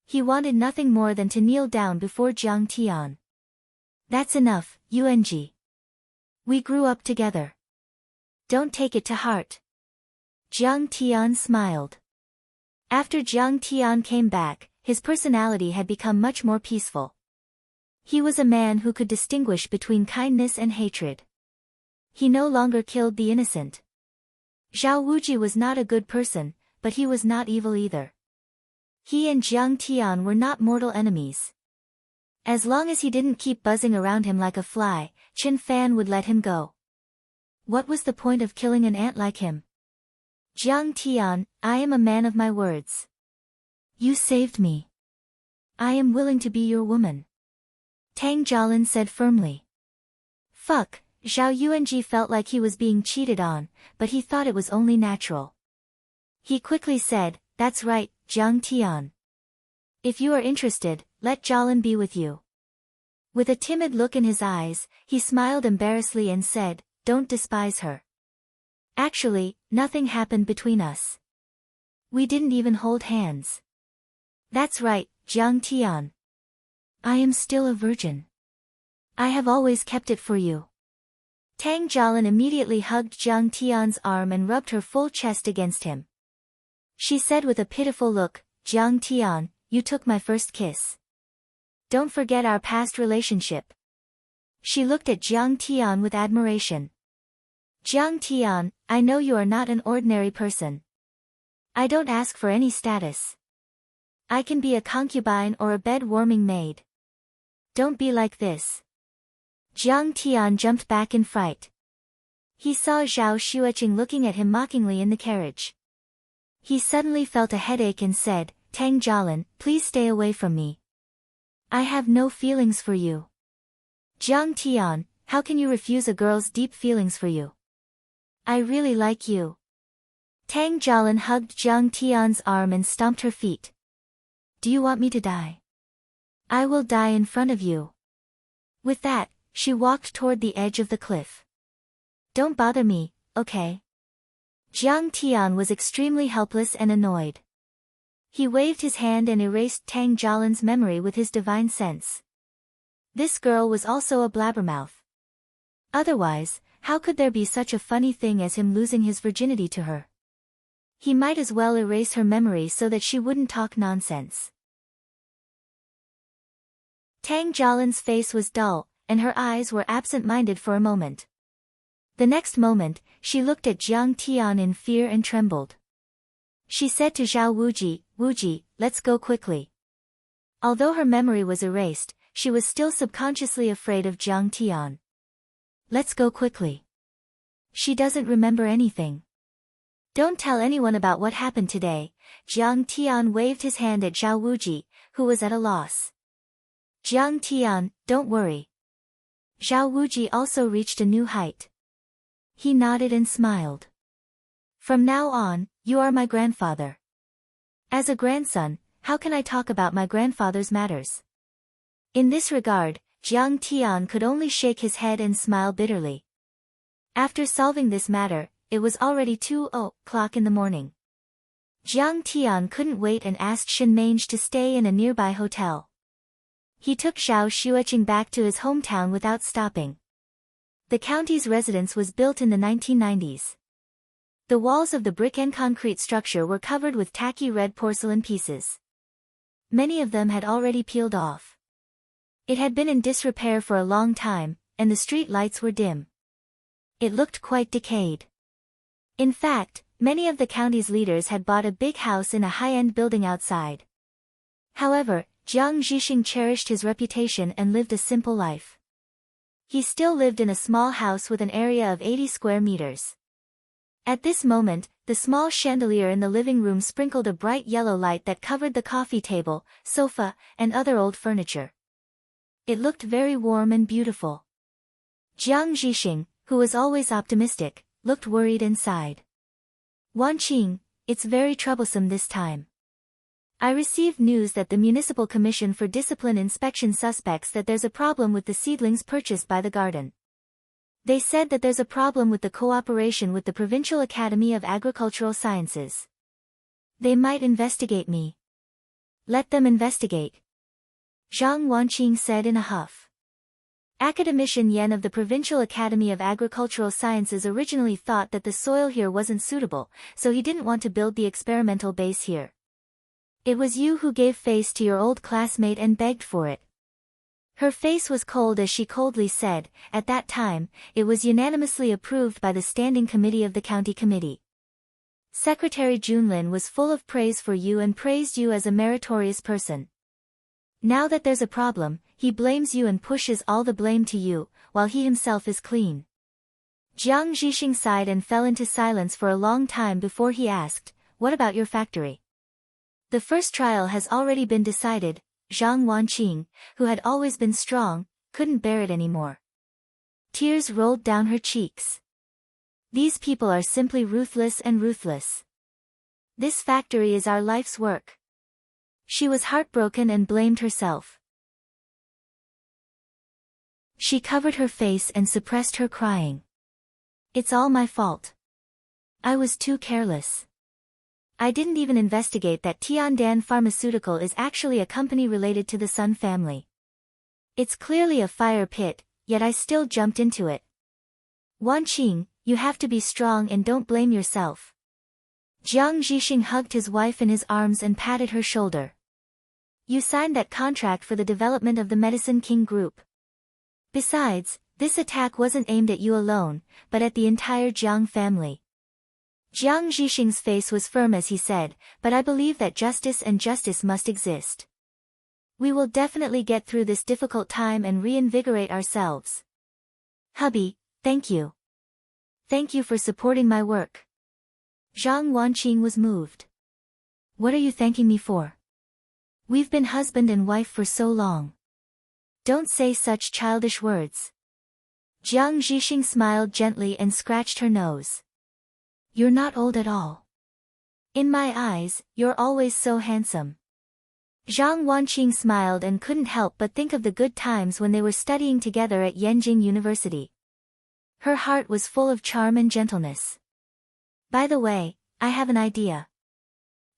He wanted nothing more than to kneel down before Jiang Tian. "That's enough, Yuanji. We grew up together. Don't take it to heart." Jiang Tian smiled. After Jiang Tian came back, his personality had become much more peaceful. He was a man who could distinguish between kindness and hatred. He no longer killed the innocent. Zhao Wuji was not a good person, but he was not evil either. He and Jiang Tian were not mortal enemies. As long as he didn't keep buzzing around him like a fly, Chen Fan would let him go. What was the point of killing an ant like him? Jiang Tian, I am a man of my words. You saved me. I am willing to be your woman. Tang Jialin said firmly. Fuck, Zhao Yuanji felt like he was being cheated on, but he thought it was only natural. He quickly said, that's right, Jiang Tian. If you are interested, let Jialin be with you. With a timid look in his eyes, he smiled embarrassedly and said, don't despise her. Actually, nothing happened between us. We didn't even hold hands. That's right, Jiang Tian. I am still a virgin. I have always kept it for you. Tang Jialin immediately hugged Jiang Tian's arm and rubbed her full chest against him. She said with a pitiful look, Jiang Tian, you took my first kiss. Don't forget our past relationship. She looked at Jiang Tian with admiration. Jiang Tian, I know you are not an ordinary person. I don't ask for any status. I can be a concubine or a bed-warming maid. Don't be like this. Jiang Tian jumped back in fright. He saw Zhao Xueqing looking at him mockingly in the carriage. He suddenly felt a headache and said, Tang Jialin, please stay away from me. I have no feelings for you. Jiang Tian, how can you refuse a girl's deep feelings for you? I really like you. Tang Jialin hugged Jiang Tian's arm and stomped her feet. Do you want me to die? I will die in front of you. With that, she walked toward the edge of the cliff. Don't bother me, okay? Jiang Tian was extremely helpless and annoyed. He waved his hand and erased Tang Jialin's memory with his divine sense. This girl was also a blabbermouth. Otherwise, how could there be such a funny thing as him losing his virginity to her? He might as well erase her memory so that she wouldn't talk nonsense. Tang Jialin's face was dull, and her eyes were absent-minded for a moment. The next moment, she looked at Jiang Tian in fear and trembled. She said to Zhao Wuji, Wuji, let's go quickly. Although her memory was erased, she was still subconsciously afraid of Jiang Tian. Let's go quickly. She doesn't remember anything. Don't tell anyone about what happened today. Jiang Tian waved his hand at Zhao Wuji, who was at a loss. Jiang Tian, don't worry. Zhao Wuji also reached a new height. He nodded and smiled. From now on, you are my grandfather. As a grandson, how can I talk about my grandfather's matters? In this regard, Jiang Tian could only shake his head and smile bitterly. After solving this matter, it was already 2:00 in the morning. Jiang Tian couldn't wait and asked Shen Mange to stay in a nearby hotel. He took Zhao Xueqing back to his hometown without stopping. The county's residence was built in the 1990s. The walls of the brick and concrete structure were covered with tacky red porcelain pieces. Many of them had already peeled off. It had been in disrepair for a long time, and the street lights were dim. It looked quite decayed. In fact, many of the county's leaders had bought a big house in a high-end building outside. However, Jiang Zhixing cherished his reputation and lived a simple life. He still lived in a small house with an area of 80 square meters. At this moment, the small chandelier in the living room sprinkled a bright yellow light that covered the coffee table, sofa, and other old furniture. It looked very warm and beautiful. Jiang Zhixing, who was always optimistic, looked worried and sighed. Wanqing, it's very troublesome this time. I received news that the Municipal Commission for Discipline Inspection suspects that there's a problem with the seedlings purchased by the garden. They said that there's a problem with the cooperation with the Provincial Academy of Agricultural Sciences. They might investigate me. Let them investigate. Zhang Wanqing said in a huff. Academician Yan of the Provincial Academy of Agricultural Sciences originally thought that the soil here wasn't suitable, so he didn't want to build the experimental base here. It was you who gave face to your old classmate and begged for it. Her face was cold as she coldly said, at that time, it was unanimously approved by the Standing Committee of the County Committee. Secretary Junlin was full of praise for you and praised you as a meritorious person. Now that there's a problem, he blames you and pushes all the blame to you, while he himself is clean. Jiang Zhixing sighed and fell into silence for a long time before he asked, what about your factory? The first trial has already been decided. Zhang Wanqing, who had always been strong, couldn't bear it anymore. Tears rolled down her cheeks. These people are simply ruthless and ruthless. This factory is our life's work. She was heartbroken and blamed herself. She covered her face and suppressed her crying. It's all my fault. I was too careless. I didn't even investigate that Tiandan Pharmaceutical is actually a company related to the Sun family. It's clearly a fire pit, yet I still jumped into it. Wanqing, you have to be strong and don't blame yourself. Jiang Zhixing hugged his wife in his arms and patted her shoulder. You signed that contract for the development of the Medicine King Group. Besides, this attack wasn't aimed at you alone, but at the entire Jiang family. Jiang Zhixing's face was firm as he said, but I believe that justice must exist. We will definitely get through this difficult time and reinvigorate ourselves. Hubby, thank you. Thank you for supporting my work. Zhang Wanqing was moved. What are you thanking me for? We've been husband and wife for so long. Don't say such childish words. Jiang Zhixing smiled gently and scratched her nose. You're not old at all. In my eyes, you're always so handsome. Zhang Wanqing smiled and couldn't help but think of the good times when they were studying together at Yenjing University. Her heart was full of charm and gentleness. By the way, I have an idea.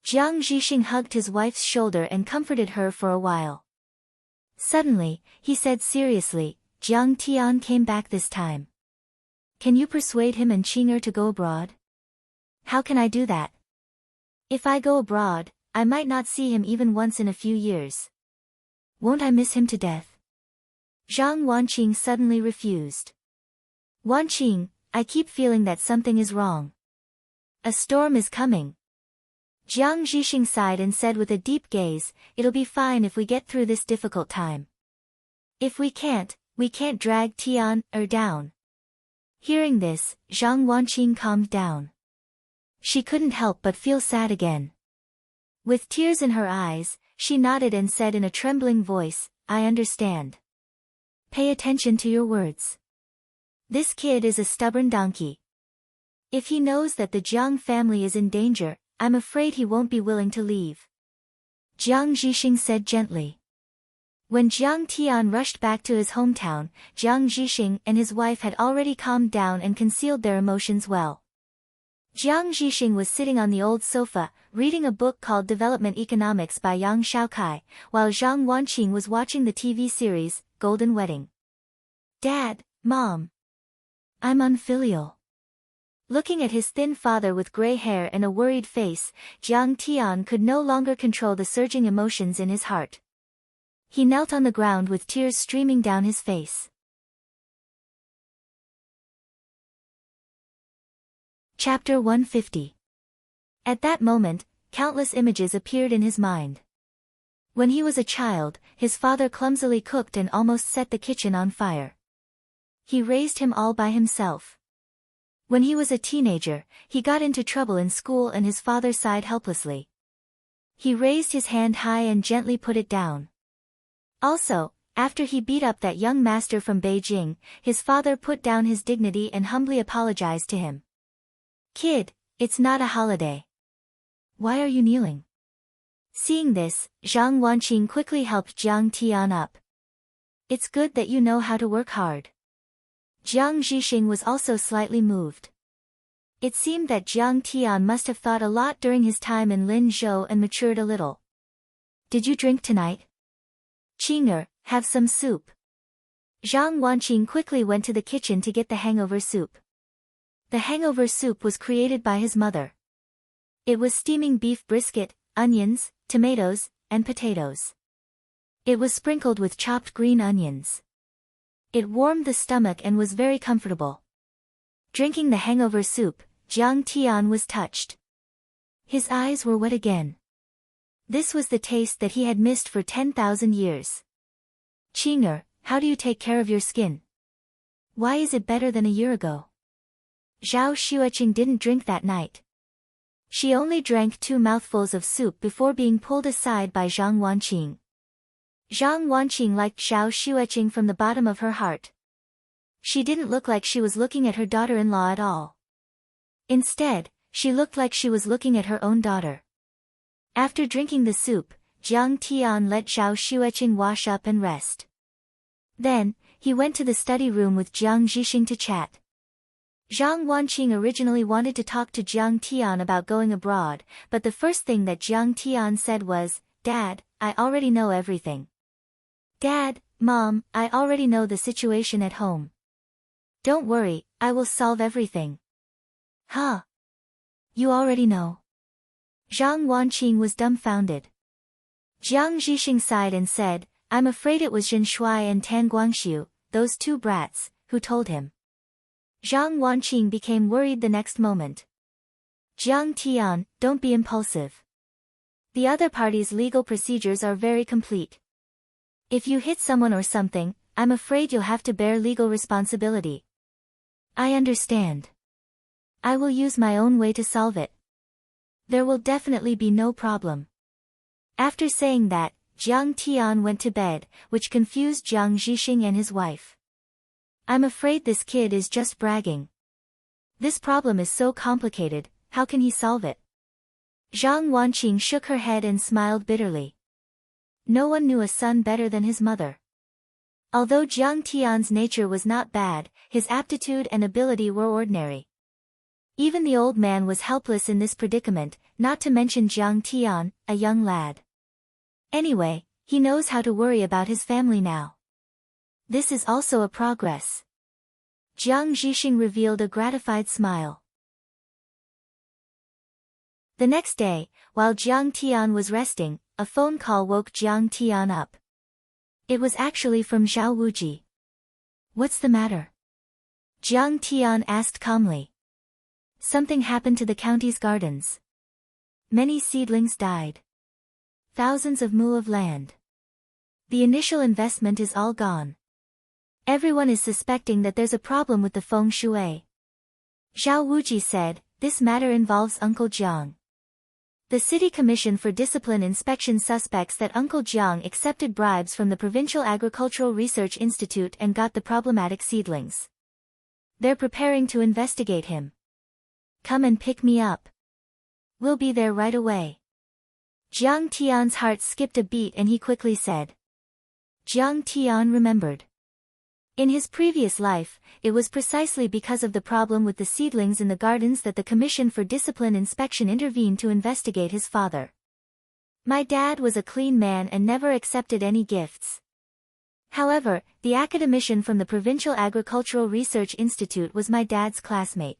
Jiang Zhixing hugged his wife's shoulder and comforted her for a while. Suddenly, he said seriously, Jiang Tian came back this time. Can you persuade him and Qing'er to go abroad? How can I do that? If I go abroad, I might not see him even once in a few years. Won't I miss him to death? Zhang Wanqing suddenly refused. Wanqing, I keep feeling that something is wrong. A storm is coming. Jiang Zhixing sighed and said with a deep gaze, it'll be fine if we get through this difficult time. If we can't drag Tian-er down. Hearing this, Zhang Wanqing calmed down. She couldn't help but feel sad again. With tears in her eyes, she nodded and said in a trembling voice, I understand. Pay attention to your words. This kid is a stubborn donkey. If he knows that the Jiang family is in danger, I'm afraid he won't be willing to leave. Jiang Zhixing said gently. When Jiang Tian rushed back to his hometown, Jiang Zhixing and his wife had already calmed down and concealed their emotions well. Jiang Zhixing was sitting on the old sofa, reading a book called Development Economics by Yang Shaokai, while Zhang Wanqing was watching the TV series, Golden Wedding. Dad, Mom. I'm unfilial. Looking at his thin father with gray hair and a worried face, Jiang Tian could no longer control the surging emotions in his heart. He knelt on the ground with tears streaming down his face. Chapter 150. At that moment, countless images appeared in his mind. When he was a child, his father clumsily cooked and almost set the kitchen on fire. He raised him all by himself. When he was a teenager, he got into trouble in school and his father sighed helplessly. He raised his hand high and gently put it down. Also, after he beat up that young master from Beijing, his father put down his dignity and humbly apologized to him. Kid, it's not a holiday. Why are you kneeling? Seeing this, Zhang Wanqing quickly helped Jiang Tian up. It's good that you know how to work hard. Jiang Zhixing was also slightly moved. It seemed that Jiang Tian must have thought a lot during his time in Linzhou and matured a little. Did you drink tonight? Qing'er, have some soup. Zhang Wanqing quickly went to the kitchen to get the hangover soup. The hangover soup was created by his mother. It was steaming beef brisket, onions, tomatoes, and potatoes. It was sprinkled with chopped green onions. It warmed the stomach and was very comfortable. Drinking the hangover soup, Jiang Tian was touched. His eyes were wet again. This was the taste that he had missed for 10,000 years. Qing'er, how do you take care of your skin? Why is it better than a year ago? Zhao Xueqing didn't drink that night. She only drank 2 mouthfuls of soup before being pulled aside by Zhang Wanqing. Zhang Wanqing liked Zhao Xueqing from the bottom of her heart. She didn't look like she was looking at her daughter-in-law at all. Instead, she looked like she was looking at her own daughter. After drinking the soup, Jiang Tian let Zhao Xueqing wash up and rest. Then, he went to the study room with Jiang Zhixing to chat. Zhang Wanqing originally wanted to talk to Jiang Tian about going abroad, but the first thing that Jiang Tian said was, "Dad, I already know everything." "Dad, Mom, I already know the situation at home. Don't worry, I will solve everything." "Huh? You already know?" Zhang Wanqing was dumbfounded. Jiang Zhixing sighed and said, "I'm afraid it was Zhen Shuai and Tan Guangxiu, those 2 brats, who told him." Zhang Wanqing became worried the next moment. "Jiang Tian, don't be impulsive. The other party's legal procedures are very complete. If you hit someone or something, I'm afraid you'll have to bear legal responsibility." "I understand. I will use my own way to solve it. There will definitely be no problem." After saying that, Jiang Tian went to bed, which confused Jiang Zhixing and his wife. "I'm afraid this kid is just bragging. This problem is so complicated, how can he solve it?" Zhang Wanqing shook her head and smiled bitterly. No one knew a son better than his mother. Although Jiang Tian's nature was not bad, his aptitude and ability were ordinary. Even the old man was helpless in this predicament, not to mention Jiang Tian, a young lad. Anyway, he knows how to worry about his family now. This is also a progress. Jiang Zhixing revealed a gratified smile. The next day, while Jiang Tian was resting, a phone call woke Jiang Tian up. It was actually from Zhao Wuji. "What's the matter?" Jiang Tian asked calmly. "Something happened to the county's gardens. Many seedlings died. Thousands of mu of land. The initial investment is all gone. Everyone is suspecting that there's a problem with the feng shui." Zhao Wuji said, "This matter involves Uncle Jiang. The City Commission for Discipline Inspection suspects that Uncle Jiang accepted bribes from the Provincial Agricultural Research Institute and got the problematic seedlings. They're preparing to investigate him. Come and pick me up. We'll be there right away." Jiang Tian's heart skipped a beat and he quickly said. Jiang Tian remembered. In his previous life, it was precisely because of the problem with the seedlings in the gardens that the Commission for Discipline Inspection intervened to investigate his father. "My dad was a clean man and never accepted any gifts. However, the academician from the Provincial Agricultural Research Institute was my dad's classmate.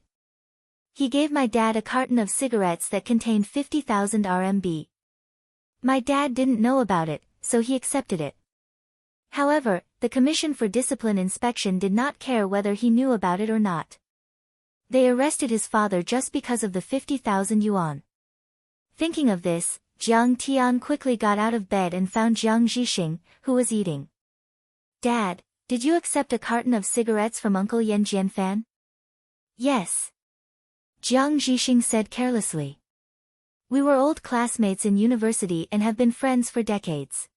He gave my dad a carton of cigarettes that contained 50,000 RMB. My dad didn't know about it, so he accepted it. However, the Commission for Discipline Inspection did not care whether he knew about it or not. They arrested his father just because of the 50,000 yuan." Thinking of this, Jiang Tian quickly got out of bed and found Jiang Zhixing, who was eating. "Dad, did you accept a carton of cigarettes from Uncle Yan Jianfan?" "Yes." Jiang Zhixing said carelessly. "We were old classmates in university and have been friends for decades.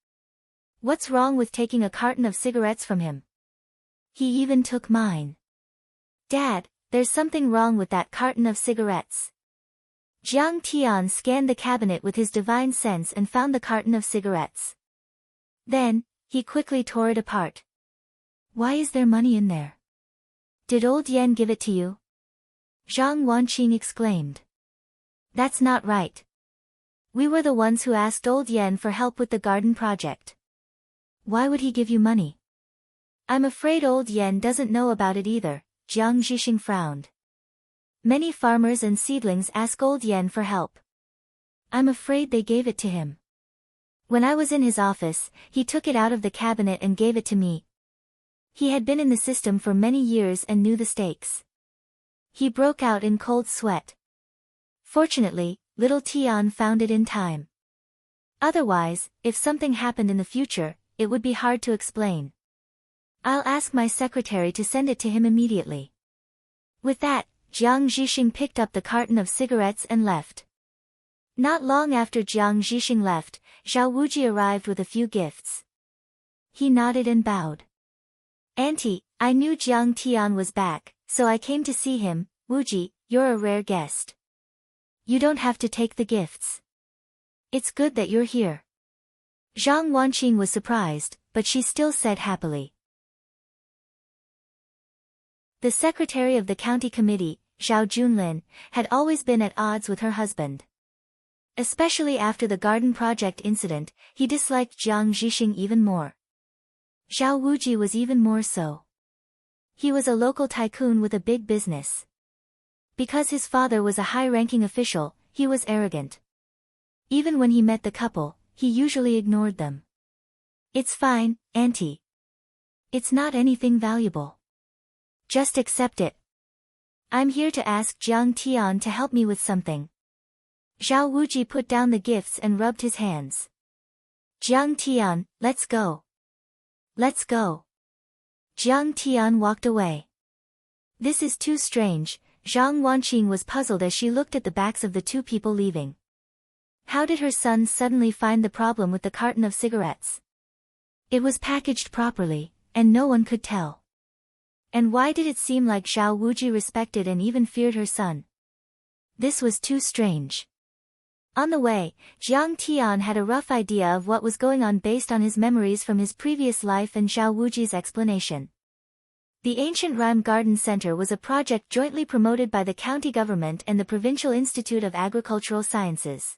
What's wrong with taking a carton of cigarettes from him? He even took mine." "Dad, there's something wrong with that carton of cigarettes." Jiang Tian scanned the cabinet with his divine sense and found the carton of cigarettes. Then, he quickly tore it apart. "Why is there money in there? Did old Yan give it to you?" Zhang Wanqing exclaimed. "That's not right. We were the ones who asked old Yan for help with the garden project. Why would he give you money?" "I'm afraid old Yan doesn't know about it either," Jiang Zhixing frowned. "Many farmers and seedlings ask old Yan for help. I'm afraid they gave it to him. When I was in his office, he took it out of the cabinet and gave it to me. He had been in the system for many years and knew the stakes. He broke out in cold sweat. Fortunately, little Tian found it in time. Otherwise, if something happened in the future, it would be hard to explain. I'll ask my secretary to send it to him immediately. With that, Jiang Zhixing picked up the carton of cigarettes and left. Not long after Jiang Zhixing left, Zhao Wuji arrived with a few gifts. He nodded and bowed. Auntie, I knew Jiang Tian was back, so I came to see him. Wuji, you're a rare guest. You don't have to take the gifts. It's good that you're here. Zhang Wanqing was surprised, but she still said happily. The secretary of the county committee, Zhao Junlin, had always been at odds with her husband. Especially after the garden project incident, he disliked Jiang Zhixing even more. Zhao Wuji was even more so. He was a local tycoon with a big business. Because his father was a high-ranking official, he was arrogant. Even when he met the couple, he usually ignored them. It's fine, Auntie. It's not anything valuable. Just accept it. I'm here to ask Jiang Tian to help me with something. Zhao Wuji put down the gifts and rubbed his hands. Jiang Tian, let's go. Let's go. Jiang Tian walked away. This is too strange, Zhang Wanqing was puzzled as she looked at the backs of the two people leaving. How did her son suddenly find the problem with the carton of cigarettes? It was packaged properly, and no one could tell. And why did it seem like Zhao Wuji respected and even feared her son? This was too strange. On the way, Jiang Tian had a rough idea of what was going on based on his memories from his previous life and Zhao Wuji's explanation. The Ancient Rhyme Garden Center was a project jointly promoted by the county government and the Provincial Institute of Agricultural Sciences.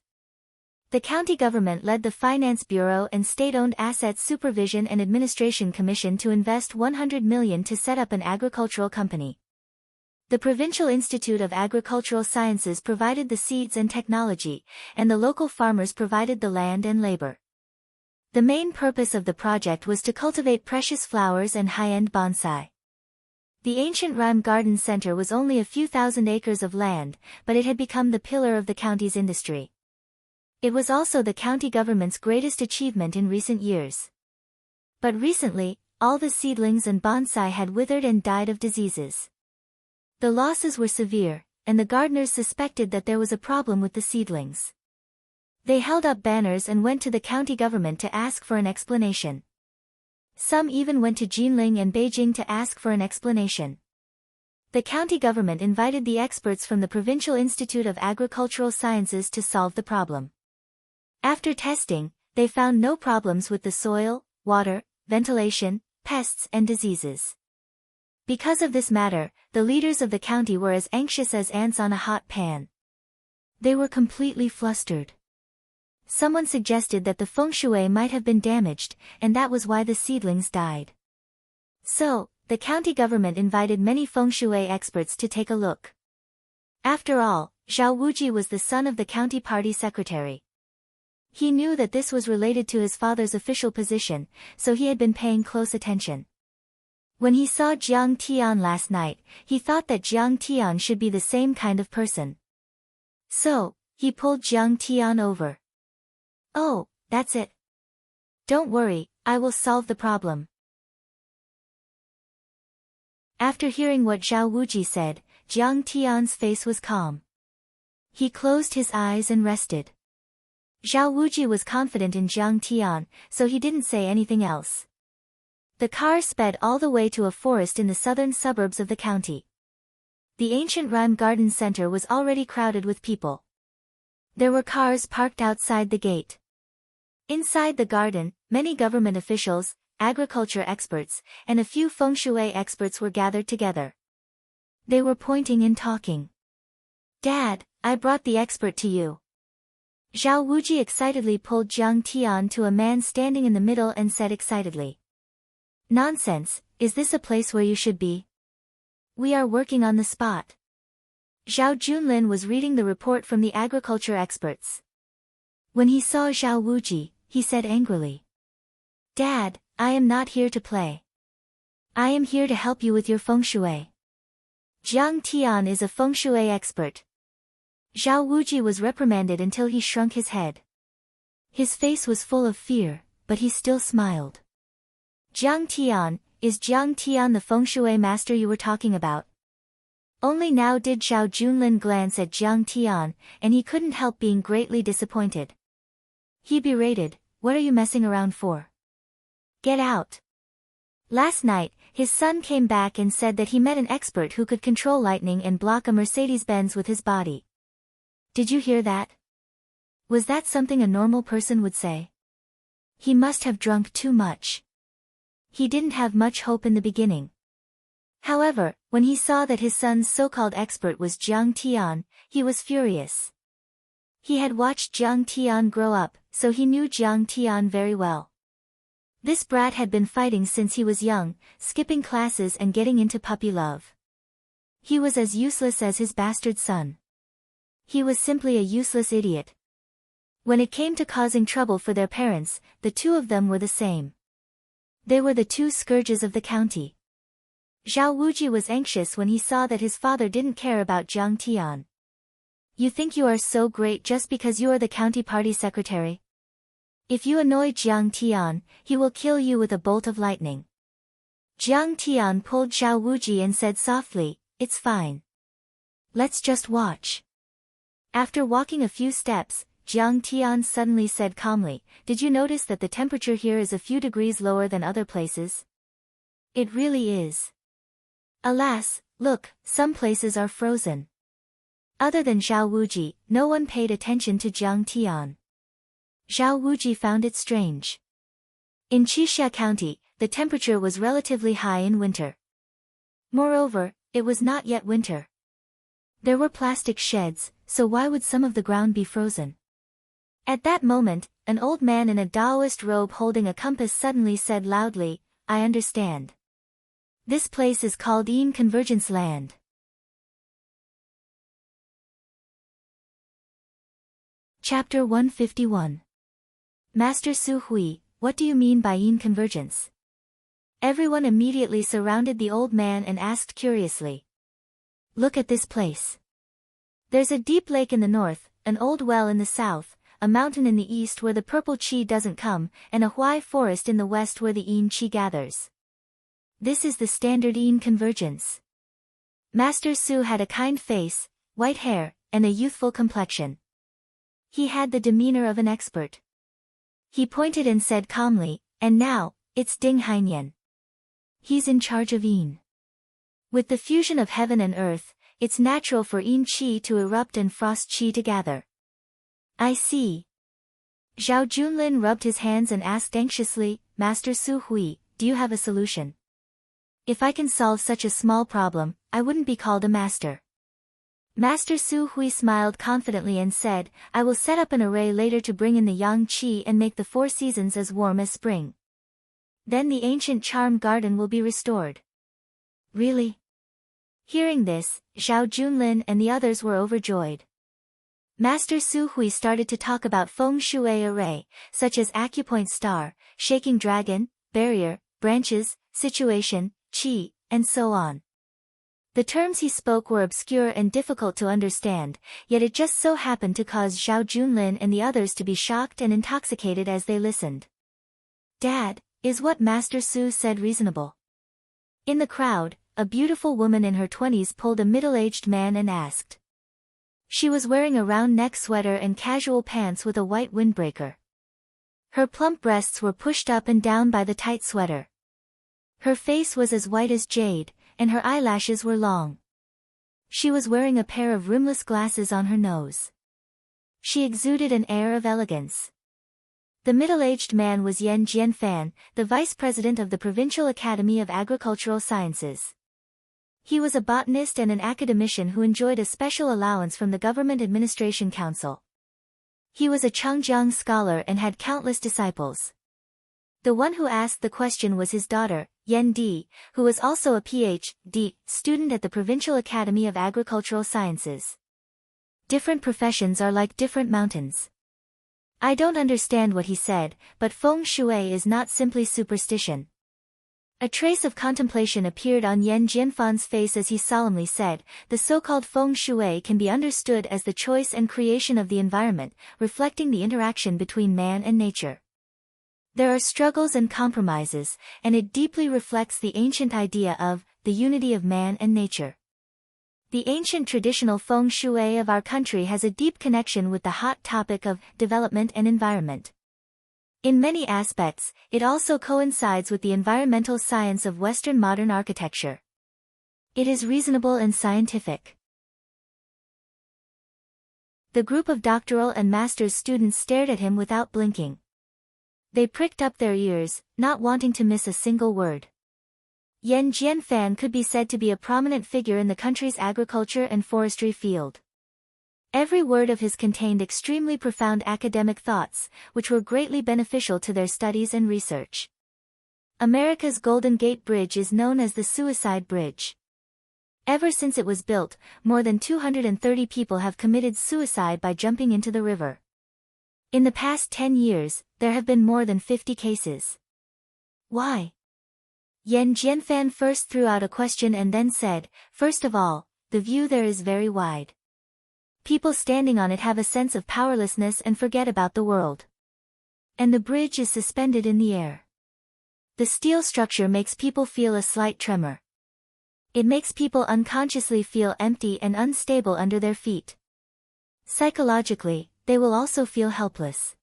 The county government led the Finance Bureau and State-Owned Assets Supervision and Administration Commission to invest 100 million to set up an agricultural company. The Provincial Institute of Agricultural Sciences provided the seeds and technology, and the local farmers provided the land and labor. The main purpose of the project was to cultivate precious flowers and high-end bonsai. The Ancient Rhyme Garden Center was only a few thousand acres of land, but it had become the pillar of the county's industry. It was also the county government's greatest achievement in recent years. But recently, all the seedlings and bonsai had withered and died of diseases. The losses were severe, and the gardeners suspected that there was a problem with the seedlings. They held up banners and went to the county government to ask for an explanation. Some even went to Jinling and Beijing to ask for an explanation. The county government invited the experts from the Provincial Institute of Agricultural Sciences to solve the problem. After testing, they found no problems with the soil, water, ventilation, pests and diseases. Because of this matter, the leaders of the county were as anxious as ants on a hot pan. They were completely flustered. Someone suggested that the feng shui might have been damaged, and that was why the seedlings died. So, the county government invited many feng shui experts to take a look. After all, Zhao Wuji was the son of the county party secretary. He knew that this was related to his father's official position, so he had been paying close attention. When he saw Jiang Tian last night, he thought that Jiang Tian should be the same kind of person. So, he pulled Jiang Tian over. Oh, that's it. Don't worry, I will solve the problem. After hearing what Zhao Wuji said, Jiang Tian's face was calm. He closed his eyes and rested. Zhao Wuji was confident in Jiang Tian, so he didn't say anything else. The car sped all the way to a forest in the southern suburbs of the county. The Ancient Rhyme Garden Center was already crowded with people. There were cars parked outside the gate. Inside the garden, many government officials, agriculture experts, and a few feng shui experts were gathered together. They were pointing and talking. Dad, I brought the expert to you. Zhao Wuji excitedly pulled Jiang Tian to a man standing in the middle and said excitedly. Nonsense, is this a place where you should be? We are working on the spot. Zhao Junlin was reading the report from the agriculture experts. When he saw Zhao Wuji, he said angrily. Dad, I am not here to play. I am here to help you with your feng shui. Jiang Tian is a feng shui expert. Zhao Wuji was reprimanded until he shrunk his head. His face was full of fear, but he still smiled. Jiang Tian, is Jiang Tian the feng shui master you were talking about? Only now did Zhao Junlin glance at Jiang Tian, and he couldn't help being greatly disappointed. He berated, "What are you messing around for? Get out." Last night, his son came back and said that he met an expert who could control lightning and block a Mercedes-Benz with his body. Did you hear that? Was that something a normal person would say? He must have drunk too much. He didn't have much hope in the beginning. However, when he saw that his son's so-called expert was Jiang Tian, he was furious. He had watched Jiang Tian grow up, so he knew Jiang Tian very well. This brat had been fighting since he was young, skipping classes and getting into puppy love. He was as useless as his bastard son. He was simply a useless idiot. When it came to causing trouble for their parents, the two of them were the same. They were the two scourges of the county. Zhao Wuji was anxious when he saw that his father didn't care about Jiang Tian. You think you are so great just because you are the county party secretary? If you annoy Jiang Tian, he will kill you with a bolt of lightning. Jiang Tian pulled Zhao Wuji and said softly, "It's fine. Let's just watch." After walking a few steps, Jiang Tian suddenly said calmly, "Did you notice that the temperature here is a few degrees lower than other places? It really is. Alas, look, some places are frozen." Other than Zhao Wuji, no one paid attention to Jiang Tian. Zhao Wuji found it strange. In Qixia County, the temperature was relatively high in winter. Moreover, it was not yet winter. There were plastic sheds, so why would some of the ground be frozen? At that moment, an old man in a Taoist robe holding a compass suddenly said loudly, "I understand. This place is called Yin Convergence Land." Chapter 151. Master Su Hui, what do you mean by Yin Convergence? Everyone immediately surrounded the old man and asked curiously. Look at this place. There's a deep lake in the north, an old well in the south, a mountain in the east where the purple qi doesn't come, and a huai forest in the west where the yin qi gathers. This is the standard yin convergence. Master Su had a kind face, white hair, and a youthful complexion. He had the demeanor of an expert. He pointed and said calmly, "And now, it's Ding Hainian. He's in charge of yin. With the fusion of heaven and earth, it's natural for yin qi to erupt and frost qi to gather." I see. Zhao Junlin rubbed his hands and asked anxiously, "Master Su Hui, do you have a solution? If I can solve such a small problem, I wouldn't be called a master." Master Su Hui smiled confidently and said, "I will set up an array later to bring in the yang qi and make the 4 seasons as warm as spring. Then the ancient charm garden will be restored." Really? Hearing this, Zhao Junlin and the others were overjoyed. Master Su Hui started to talk about feng shui array, such as acupoint star, shaking dragon, barrier, branches, situation, qi, and so on. The terms he spoke were obscure and difficult to understand, yet it just so happened to cause Zhao Junlin and the others to be shocked and intoxicated as they listened. "Dad, is what Master Su said reasonable?" In the crowd, a beautiful woman in her 20s pulled a middle-aged man and asked. She was wearing a round neck sweater and casual pants with a white windbreaker. Her plump breasts were pushed up and down by the tight sweater. Her face was as white as jade, and her eyelashes were long. She was wearing a pair of rimless glasses on her nose. She exuded an air of elegance. The middle-aged man was Yan Jianfan, the vice president of the Provincial Academy of Agricultural Sciences. He was a botanist and an academician who enjoyed a special allowance from the Government Administration Council. He was a Changjiang scholar and had countless disciples. The one who asked the question was his daughter, Yan Di, who was also a Ph.D. student at the Provincial Academy of Agricultural Sciences. Different professions are like different mountains. I don't understand what he said, but feng shui is not simply superstition. A trace of contemplation appeared on Yan Jianfan's face as he solemnly said, the so-called feng shui can be understood as the choice and creation of the environment, reflecting the interaction between man and nature. There are struggles and compromises, and it deeply reflects the ancient idea of the unity of man and nature. The ancient traditional feng shui of our country has a deep connection with the hot topic of development and environment. In many aspects, it also coincides with the environmental science of Western modern architecture. It is reasonable and scientific. The group of doctoral and master's students stared at him without blinking. They pricked up their ears, not wanting to miss a single word. Yan Jianfan could be said to be a prominent figure in the country's agriculture and forestry field. Every word of his contained extremely profound academic thoughts, which were greatly beneficial to their studies and research. America's Golden Gate Bridge is known as the Suicide Bridge. Ever since it was built, more than 230 people have committed suicide by jumping into the river. In the past 10 years, there have been more than 50 cases. Why? Yan Jianfan first threw out a question and then said, first of all, the view there is very wide. People standing on it have a sense of powerlessness and forget about the world. And the bridge is suspended in the air. The steel structure makes people feel a slight tremor. It makes people unconsciously feel empty and unstable under their feet. Psychologically, they will also feel helpless.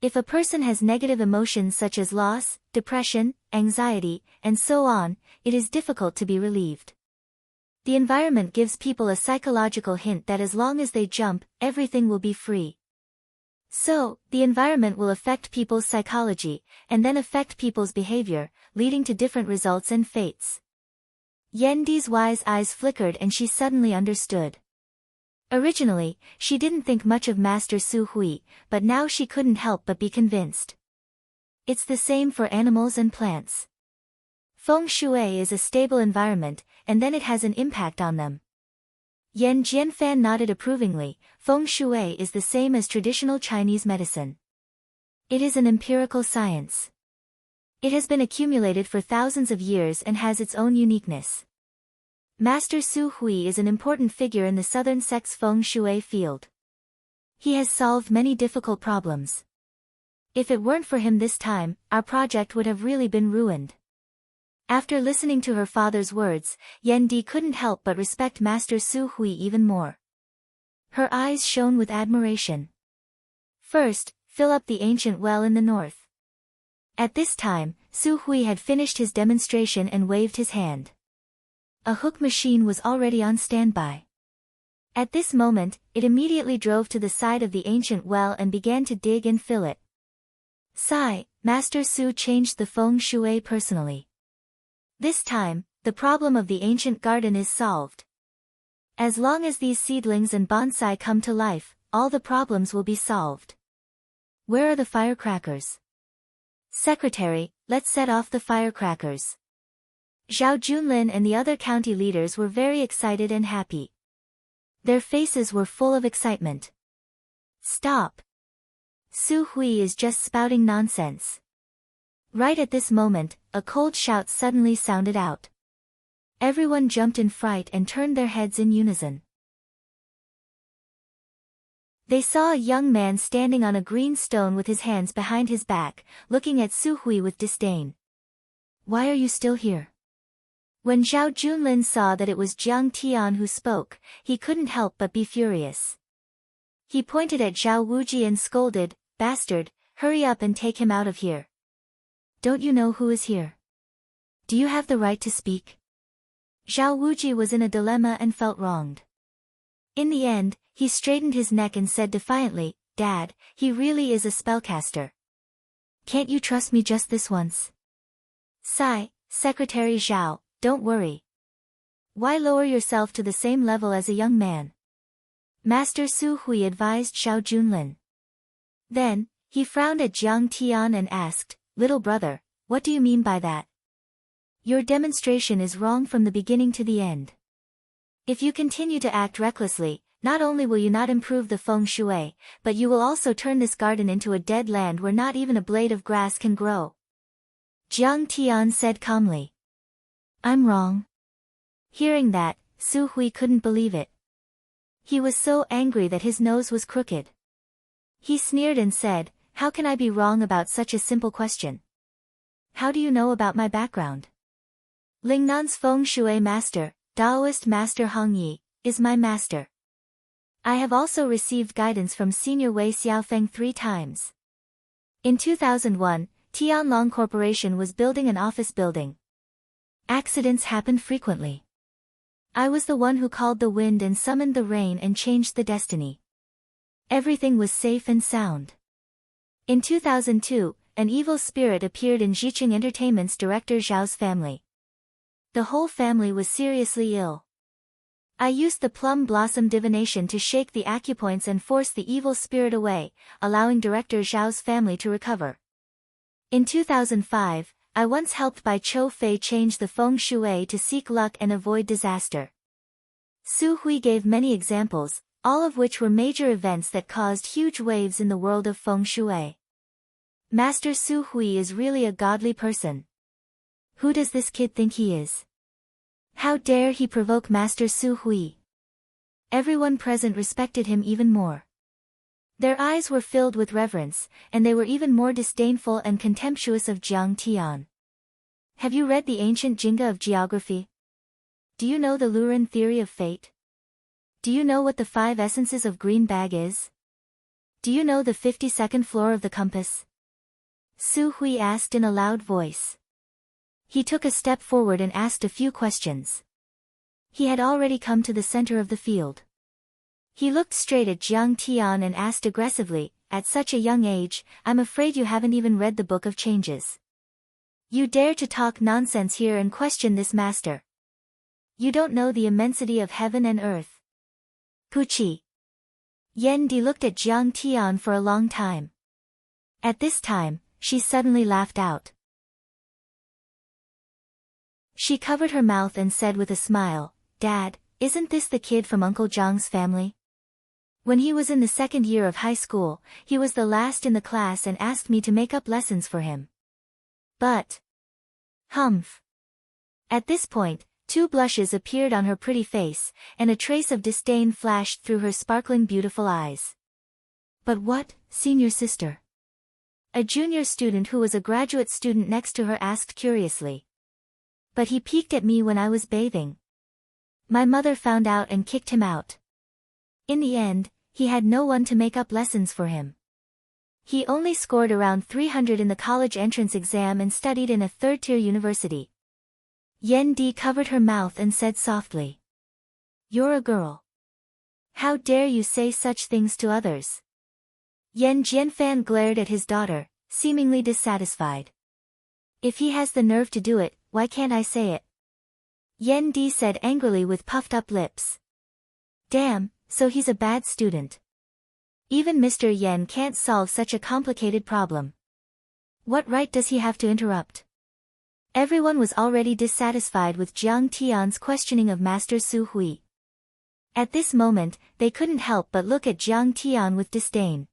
If a person has negative emotions such as loss, depression, anxiety, and so on, it is difficult to be relieved. The environment gives people a psychological hint that as long as they jump, everything will be free. So, the environment will affect people's psychology, and then affect people's behavior, leading to different results and fates. Yendi's wise eyes flickered and she suddenly understood. Originally, she didn't think much of Master Su Hui, but now she couldn't help but be convinced. It's the same for animals and plants. Feng shui is a stable environment, and then it has an impact on them. Yan Jianfan nodded approvingly. Feng shui is the same as traditional Chinese medicine. It is an empirical science. It has been accumulated for thousands of years and has its own uniqueness. Master Su Hui is an important figure in the southern sect's feng shui field. He has solved many difficult problems. If it weren't for him this time, our project would have really been ruined. After listening to her father's words, Yendi couldn't help but respect Master Su Hui even more. Her eyes shone with admiration. First, fill up the ancient well in the north. At this time, Su Hui had finished his demonstration and waved his hand. A hook machine was already on standby. At this moment, it immediately drove to the side of the ancient well and began to dig and fill it. Sigh, Master Su changed the feng shui personally. This time, the problem of the ancient garden is solved. As long as these seedlings and bonsai come to life, all the problems will be solved. Where are the firecrackers? Secretary, let's set off the firecrackers. Zhao Junlin and the other county leaders were very excited and happy. Their faces were full of excitement. Stop! Su Hui is just spouting nonsense. Right at this moment, a cold shout suddenly sounded out. Everyone jumped in fright and turned their heads in unison. They saw a young man standing on a green stone with his hands behind his back, looking at Su Hui with disdain. Why are you still here? When Zhao Junlin saw that it was Jiang Tian who spoke, he couldn't help but be furious. He pointed at Zhao Wuji and scolded, "Bastard, hurry up and take him out of here. Don't you know who is here? Do you have the right to speak?" Zhao Wuji was in a dilemma and felt wronged. In the end, he straightened his neck and said defiantly, "Dad, he really is a spellcaster. Can't you trust me just this once?" Sigh, Secretary Zhao, don't worry. Why lower yourself to the same level as a young man? Master Su Hui advised Zhao Junlin. Then, he frowned at Jiang Tian and asked, "Little brother, what do you mean by that? Your demonstration is wrong from the beginning to the end. If you continue to act recklessly, not only will you not improve the feng shui, but you will also turn this garden into a dead land where not even a blade of grass can grow. Jiang Tian said calmly. I'm wrong. Hearing that, Su Hui couldn't believe it. He was so angry that his nose was crooked. He sneered and said, how can I be wrong about such a simple question? How do you know about my background? Lingnan's feng shui master, Taoist master Hong Yi, is my master. I have also received guidance from Senior Wei Xiaofeng 3 times. In 2001, Tianlong Corporation was building an office building. Accidents happened frequently. I was the one who called the wind and summoned the rain and changed the destiny. Everything was safe and sound. In 2002, an evil spirit appeared in Jiqing Entertainment's director Zhao's family. The whole family was seriously ill. I used the plum blossom divination to shake the acupoints and force the evil spirit away, allowing director Zhao's family to recover. In 2005, I once helped Bai Chou Fei change the feng shui to seek luck and avoid disaster. Su Hui gave many examples, all of which were major events that caused huge waves in the world of feng shui. Master Su Hui is really a godly person. Who does this kid think he is? How dare he provoke Master Su Hui? Everyone present respected him even more. Their eyes were filled with reverence, and they were even more disdainful and contemptuous of Jiang Tian. Have you read the ancient Jinga of geography? Do you know the Lurin theory of fate? Do you know what the 5 essences of green bag is? Do you know the 52nd floor of the compass? Su Hui asked in a loud voice. He took a step forward and asked a few questions. He had already come to the center of the field. He looked straight at Jiang Tian and asked aggressively, at such a young age, I'm afraid you haven't even read the Book of Changes. You dare to talk nonsense here and question this master. You don't know the immensity of heaven and earth. Puchi. Yan Di looked at Jiang Tian for a long time. At this time, she suddenly laughed out. She covered her mouth and said with a smile, Dad, isn't this the kid from Uncle Zhang's family? When he was in the 2nd year of high school, he was the last in the class and asked me to make up lessons for him. But... Humph. At this point, 2 blushes appeared on her pretty face, and a trace of disdain flashed through her sparkling beautiful eyes. But what, senior sister? A junior student who was a graduate student next to her asked curiously. But he peeked at me when I was bathing. My mother found out and kicked him out. In the end, he had no one to make up lessons for him. He only scored around 300 in the college entrance exam and studied in a 3rd-tier university. Yan Di covered her mouth and said softly. You're a girl. How dare you say such things to others? Yan Jianfan glared at his daughter, seemingly dissatisfied. If he has the nerve to do it, why can't I say it? Yan Di said angrily with puffed up lips. Damn, so he's a bad student. Even Mr. Yan can't solve such a complicated problem. What right does he have to interrupt? Everyone was already dissatisfied with Jiang Tian's questioning of Master Su Hui. At this moment, they couldn't help but look at Jiang Tian with disdain.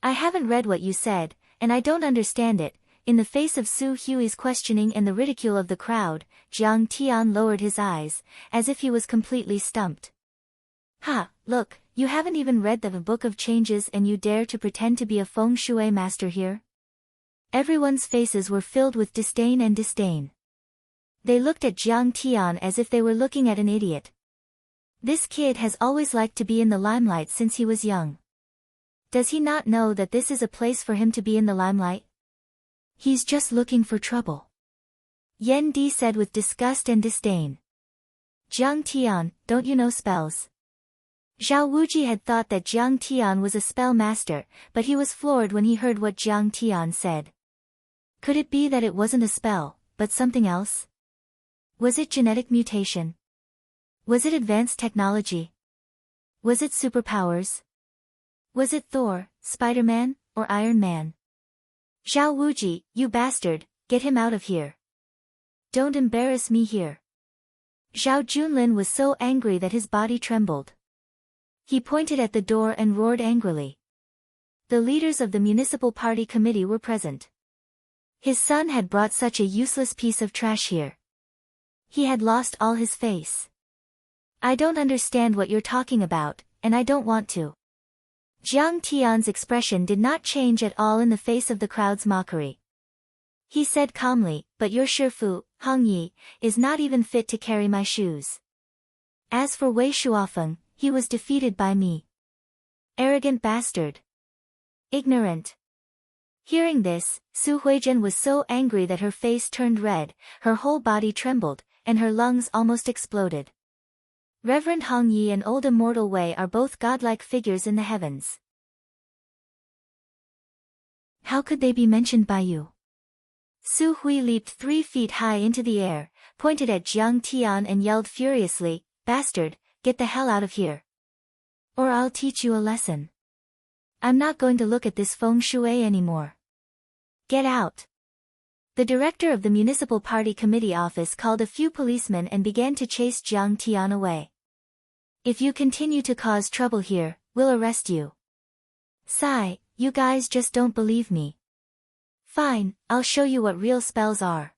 I haven't read what you said, and I don't understand it. In the face of Su Hui's questioning and the ridicule of the crowd, Jiang Tian lowered his eyes, as if he was completely stumped. Ha, look, you haven't even read the Book of Changes and you dare to pretend to be a feng shui master here? Everyone's faces were filled with disdain and disdain. They looked at Jiang Tian as if they were looking at an idiot. This kid has always liked to be in the limelight since he was young. Does he not know that this is a place for him to be in the limelight? He's just looking for trouble. Yan Di said with disgust and disdain. Jiang Tian, don't you know spells? Zhao Wuji had thought that Jiang Tian was a spell master, but he was floored when he heard what Jiang Tian said. Could it be that it wasn't a spell, but something else? Was it genetic mutation? Was it advanced technology? Was it superpowers? Was it Thor, Spider-Man, or Iron Man? Zhao Wuji, you bastard, get him out of here. Don't embarrass me here. Zhao Junlin was so angry that his body trembled. He pointed at the door and roared angrily. The leaders of the municipal party committee were present. His son had brought such a useless piece of trash here. He had lost all his face. I don't understand what you're talking about, and I don't want to. Jiang Tian's expression did not change at all in the face of the crowd's mockery. He said calmly, but your Shifu, Hong Yi, is not even fit to carry my shoes. As for Wei Shuofeng, he was defeated by me. Arrogant bastard. Ignorant. Hearing this, Su Huizhen was so angry that her face turned red, her whole body trembled, and her lungs almost exploded. Reverend Hong Yi and old immortal Wei are both godlike figures in the heavens. How could they be mentioned by you? Su Hui leaped 3 feet high into the air, pointed at Jiang Tian and yelled furiously, "Bastard, get the hell out of here. Or I'll teach you a lesson. I'm not going to look at this feng shui anymore. Get out." The director of the municipal party committee office called a few policemen and began to chase Jiang Tian away. If you continue to cause trouble here, we'll arrest you. Sigh, you guys just don't believe me. Fine, I'll show you what real spells are.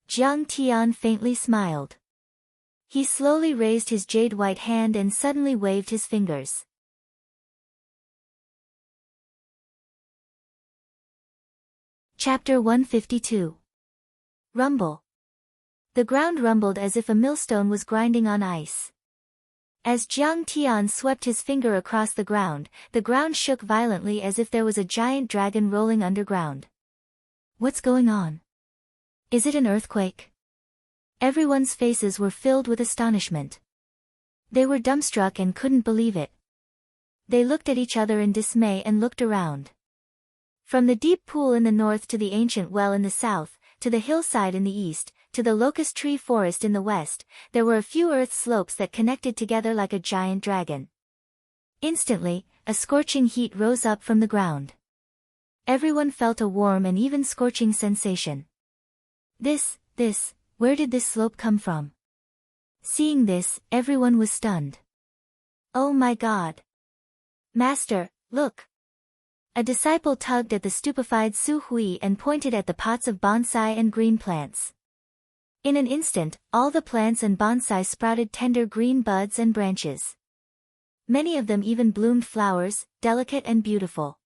Jiang Tian faintly smiled. He slowly raised his jade white hand and suddenly waved his fingers. Chapter 152. Rumble. The ground rumbled as if a millstone was grinding on ice. As Jiang Tian swept his finger across the ground shook violently as if there was a giant dragon rolling underground. What's going on? Is it an earthquake? Everyone's faces were filled with astonishment. They were dumbstruck and couldn't believe it. They looked at each other in dismay and looked around. From the deep pool in the north to the ancient well in the south, to the hillside in the east, to the locust tree forest in the west, there were a few earth slopes that connected together like a giant dragon. Instantly, a scorching heat rose up from the ground. Everyone felt a warm and even scorching sensation. Where did this slope come from? Seeing this, everyone was stunned. Oh my God! Master, look! A disciple tugged at the stupefied Su Hui and pointed at the pots of bonsai and green plants. In an instant, all the plants and bonsai sprouted tender green buds and branches. Many of them even bloomed flowers, delicate and beautiful.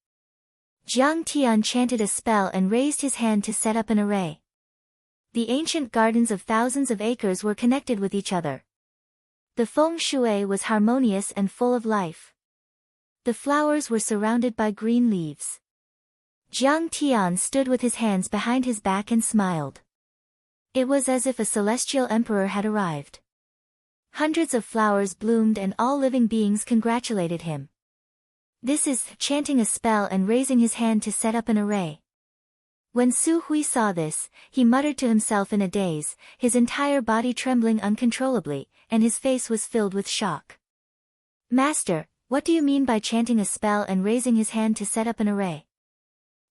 Jiang Tian chanted a spell and raised his hand to set up an array. The ancient gardens of thousands of acres were connected with each other. The feng shui was harmonious and full of life. The flowers were surrounded by green leaves. Jiang Tian stood with his hands behind his back and smiled. It was as if a celestial emperor had arrived. Hundreds of flowers bloomed and all living beings congratulated him. This is chanting a spell and raising his hand to set up an array. When Su Hui saw this, he muttered to himself in a daze, his entire body trembling uncontrollably, and his face was filled with shock. Master, what do you mean by chanting a spell and raising his hand to set up an array?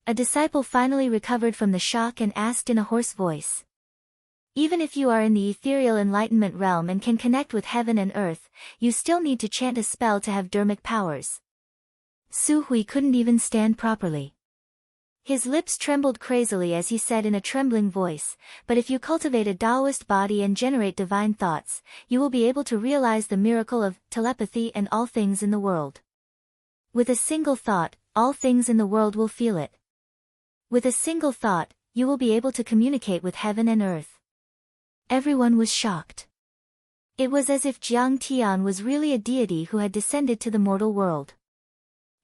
A disciple finally recovered from the shock and asked in a hoarse voice. Even if you are in the ethereal enlightenment realm and can connect with heaven and earth, you still need to chant a spell to have dharmic powers. Su Hui couldn't even stand properly. His lips trembled crazily as he said in a trembling voice, but if you cultivate a Taoist body and generate divine thoughts, you will be able to realize the miracle of telepathy and all things in the world. With a single thought, all things in the world will feel it. With a single thought, you will be able to communicate with heaven and earth. Everyone was shocked. It was as if Jiang Tian was really a deity who had descended to the mortal world.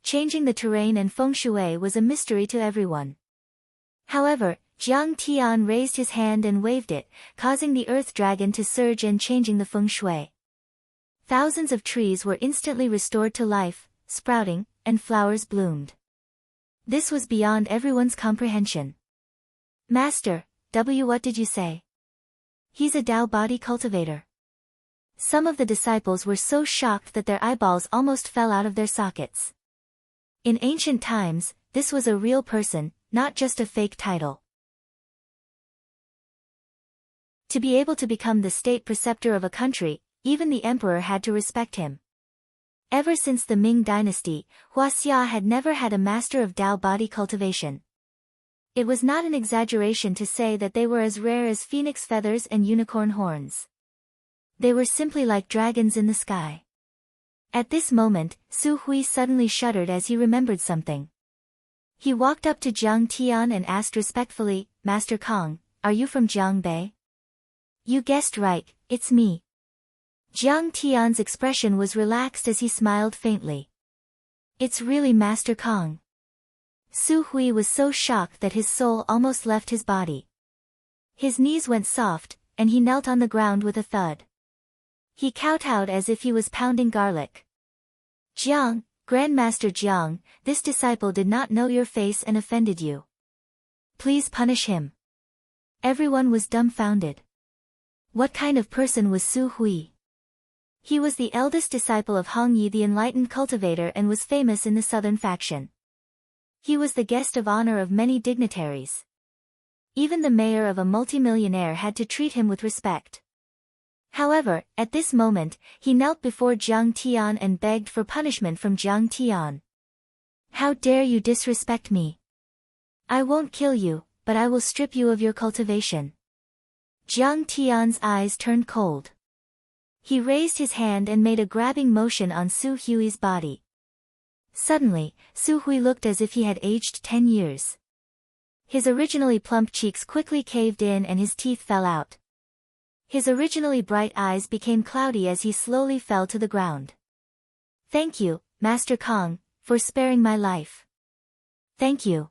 Changing the terrain and feng shui was a mystery to everyone. However, Jiang Tian raised his hand and waved it, causing the earth dragon to surge and changing the feng shui. Thousands of trees were instantly restored to life, sprouting, and flowers bloomed. This was beyond everyone's comprehension. Master, what did you say? He's a Tao body cultivator. Some of the disciples were so shocked that their eyeballs almost fell out of their sockets. In ancient times, this was a real person, not just a fake title. To be able to become the state preceptor of a country, even the emperor had to respect him. Ever since the Ming dynasty, Huaxia had never had a master of Dao body cultivation. It was not an exaggeration to say that they were as rare as phoenix feathers and unicorn horns. They were simply like dragons in the sky. At this moment, Su Hui suddenly shuddered as he remembered something. He walked up to Jiang Tian and asked respectfully, Master Kong, are you from Jiangbei? You guessed right, it's me. Jiang Tian's expression was relaxed as he smiled faintly. It's really Master Kong. Su Hui was so shocked that his soul almost left his body. His knees went soft, and he knelt on the ground with a thud. He kowtowed as if he was pounding garlic. Jiang, Grandmaster Jiang, this disciple did not know your face and offended you. Please punish him. Everyone was dumbfounded. What kind of person was Su Hui? He was the eldest disciple of Hong Yi the enlightened cultivator and was famous in the southern faction. He was the guest of honor of many dignitaries. Even the mayor of a multimillionaire had to treat him with respect. However, at this moment, he knelt before Jiang Tian and begged for punishment from Jiang Tian. How dare you disrespect me? I won't kill you, but I will strip you of your cultivation. Jiang Tian's eyes turned cold. He raised his hand and made a grabbing motion on Su Hui's body. Suddenly, Su Hui looked as if he had aged 10 years. His originally plump cheeks quickly caved in and his teeth fell out. His originally bright eyes became cloudy as he slowly fell to the ground. Thank you, Master Kong, for sparing my life. Thank you.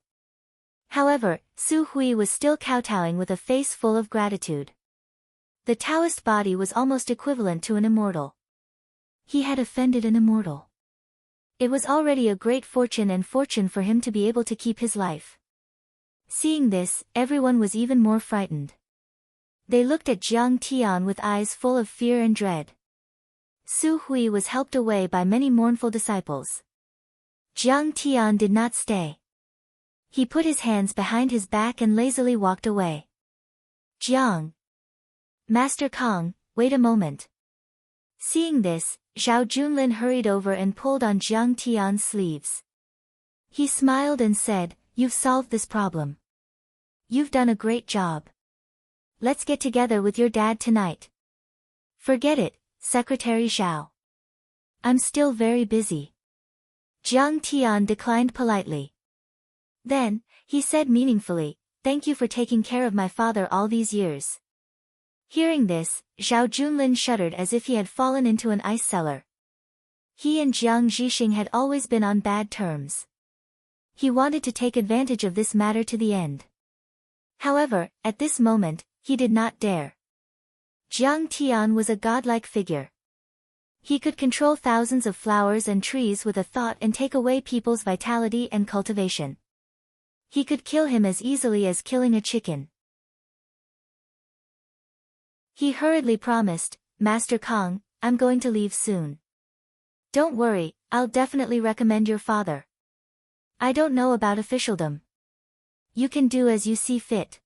However, Su Hui was still kowtowing with a face full of gratitude. The Taoist body was almost equivalent to an immortal. He had offended an immortal. It was already a great fortune for him to be able to keep his life. Seeing this, everyone was even more frightened. They looked at Jiang Tian with eyes full of fear and dread. Su Hui was helped away by many mournful disciples. Jiang Tian did not stay. He put his hands behind his back and lazily walked away. Jiang. Master Kong, wait a moment. Seeing this, Zhao Junlin hurried over and pulled on Jiang Tian's sleeves. He smiled and said, You've solved this problem. You've done a great job. Let's get together with your dad tonight. Forget it, Secretary Zhao. I'm still very busy. Jiang Tian declined politely. Then, he said meaningfully, Thank you for taking care of my father all these years. Hearing this, Zhao Junlin shuddered as if he had fallen into an ice cellar. He and Jiang Zhixing had always been on bad terms. He wanted to take advantage of this matter to the end. However, at this moment, he did not dare. Jiang Tian was a godlike figure. He could control thousands of flowers and trees with a thought and take away people's vitality and cultivation. He could kill him as easily as killing a chicken. He hurriedly promised, Master Kong, I'm going to leave soon. Don't worry, I'll definitely recommend your father. I don't know about officialdom. You can do as you see fit.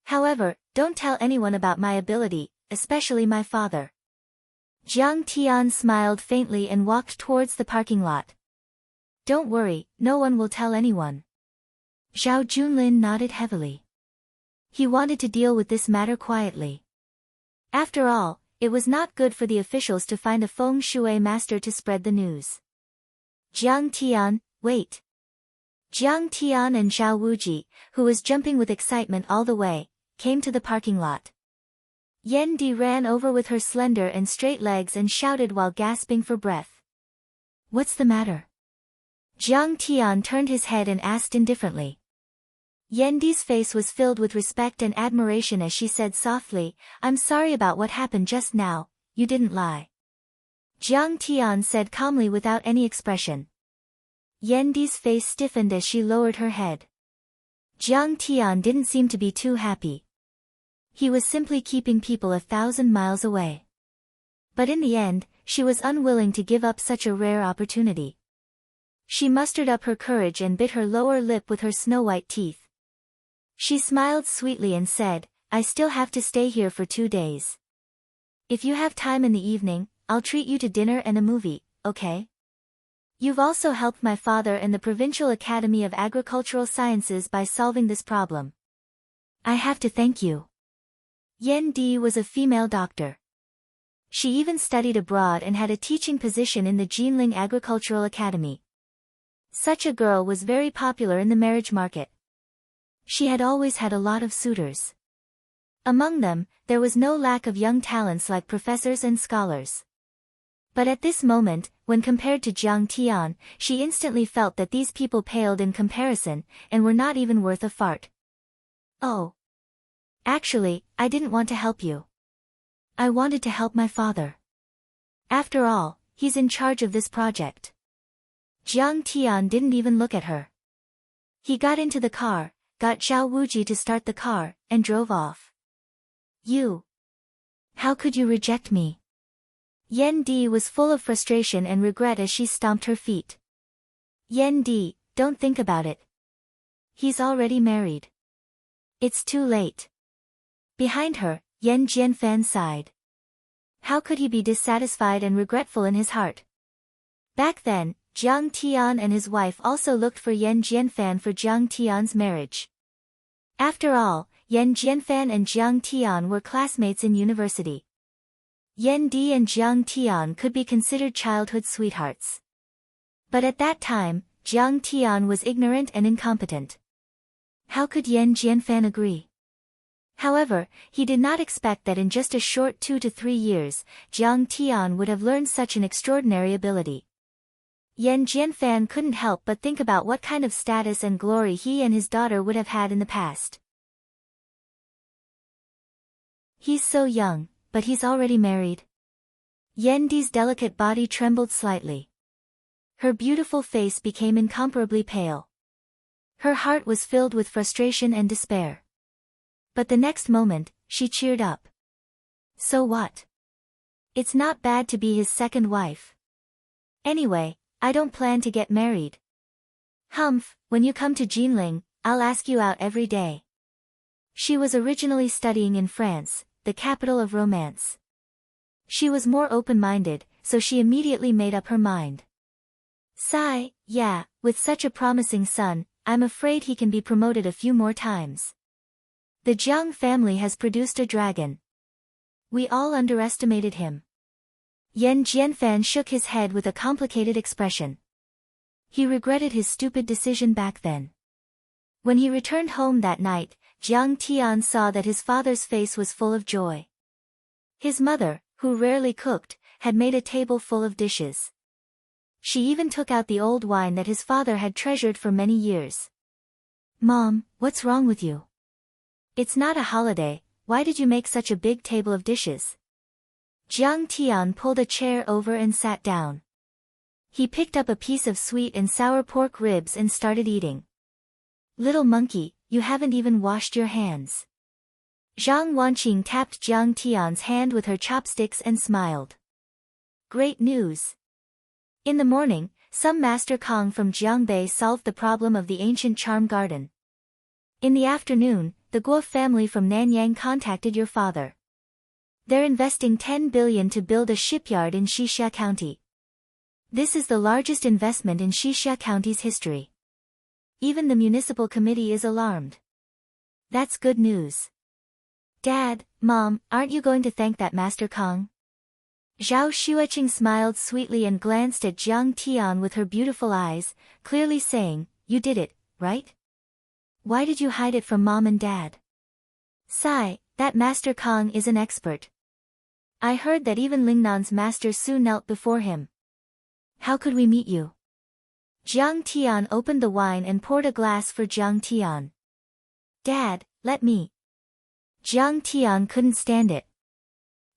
However, don't tell anyone about my ability, especially my father. Jiang Tian smiled faintly and walked towards the parking lot. Don't worry, no one will tell anyone. Zhao Junlin nodded heavily. He wanted to deal with this matter quietly. After all, it was not good for the officials to find a feng shui master to spread the news. Jiang Tian, wait. Jiang Tian and Zhao Wuji, who was jumping with excitement all the way, came to the parking lot. Yan Di ran over with her slender and straight legs and shouted while gasping for breath. What's the matter? Jiang Tian turned his head and asked indifferently. Yendi's face was filled with respect and admiration as she said softly, I'm sorry about what happened just now, you didn't lie. Jiang Tian said calmly without any expression. Yendi's face stiffened as she lowered her head. Jiang Tian didn't seem to be too happy. He was simply keeping people 1,000 miles away. But in the end, she was unwilling to give up such a rare opportunity. She mustered up her courage and bit her lower lip with her snow-white teeth. She smiled sweetly and said, I still have to stay here for 2 days. If you have time in the evening, I'll treat you to dinner and a movie, okay? You've also helped my father in the Provincial Academy of Agricultural Sciences by solving this problem. I have to thank you. Yen Di was a female doctor. She even studied abroad and had a teaching position in the Jinling Agricultural Academy. Such a girl was very popular in the marriage market. She had always had a lot of suitors. Among them, there was no lack of young talents like professors and scholars. But at this moment, when compared to Jiang Tian, she instantly felt that these people paled in comparison, and were not even worth a fart. Oh. Actually, I didn't want to help you. I wanted to help my father. After all, he's in charge of this project. Jiang Tian didn't even look at her. He got into the car, got Zhao Wuji to start the car, and drove off. You. How could you reject me? Yen Di was full of frustration and regret as she stomped her feet. Yen Di, don't think about it. He's already married. It's too late. Behind her, Yen Jianfan sighed. How could he be dissatisfied and regretful in his heart? Back then, Jiang Tian and his wife also looked for Yen Jianfan for Jiang Tian's marriage. After all, Yen Jianfan and Jiang Tian were classmates in university. Yen Di and Jiang Tian could be considered childhood sweethearts. But at that time, Jiang Tian was ignorant and incompetent. How could Yen Jianfan agree? However, he did not expect that in just a short 2 to 3 years, Jiang Tian would have learned such an extraordinary ability. Yen Jianfan couldn't help but think about what kind of status and glory he and his daughter would have had in the past. He's so young, but he's already married. Yen Di's delicate body trembled slightly. Her beautiful face became incomparably pale. Her heart was filled with frustration and despair. But the next moment, she cheered up. So what? It's not bad to be his second wife. Anyway, I don't plan to get married. Humph, when you come to Jinling, I'll ask you out every day. She was originally studying in France, the capital of romance. She was more open-minded, so she immediately made up her mind. Sigh, yeah, with such a promising son, I'm afraid he can be promoted a few more times. The Jiang family has produced a dragon. We all underestimated him. Yen Jianfan shook his head with a complicated expression. He regretted his stupid decision back then. When he returned home that night, Jiang Tian saw that his father's face was full of joy. His mother, who rarely cooked, had made a table full of dishes. She even took out the old wine that his father had treasured for many years. Mom, what's wrong with you? It's not a holiday, why did you make such a big table of dishes? Jiang Tian pulled a chair over and sat down. He picked up a piece of sweet and sour pork ribs and started eating. Little monkey, you haven't even washed your hands. Zhang Wanqing tapped Jiang Tian's hand with her chopsticks and smiled. Great news. In the morning, some Master Kong from Jiangbei solved the problem of the ancient charm garden. In the afternoon, the Guo family from Nanyang contacted your father. They're investing 10 billion to build a shipyard in Xixia County. This is the largest investment in Xixia County's history. Even the municipal committee is alarmed. That's good news. Dad, Mom, aren't you going to thank that Master Kong? Zhao Xueqing smiled sweetly and glanced at Jiang Tian with her beautiful eyes, clearly saying, you did it, right? Why did you hide it from Mom and Dad? Sigh, that Master Kong is an expert. I heard that even Lingnan's master Su knelt before him. How could we meet you? Jiang Tian opened the wine and poured a glass for Jiang Tian. Dad, let me. Jiang Tian couldn't stand it.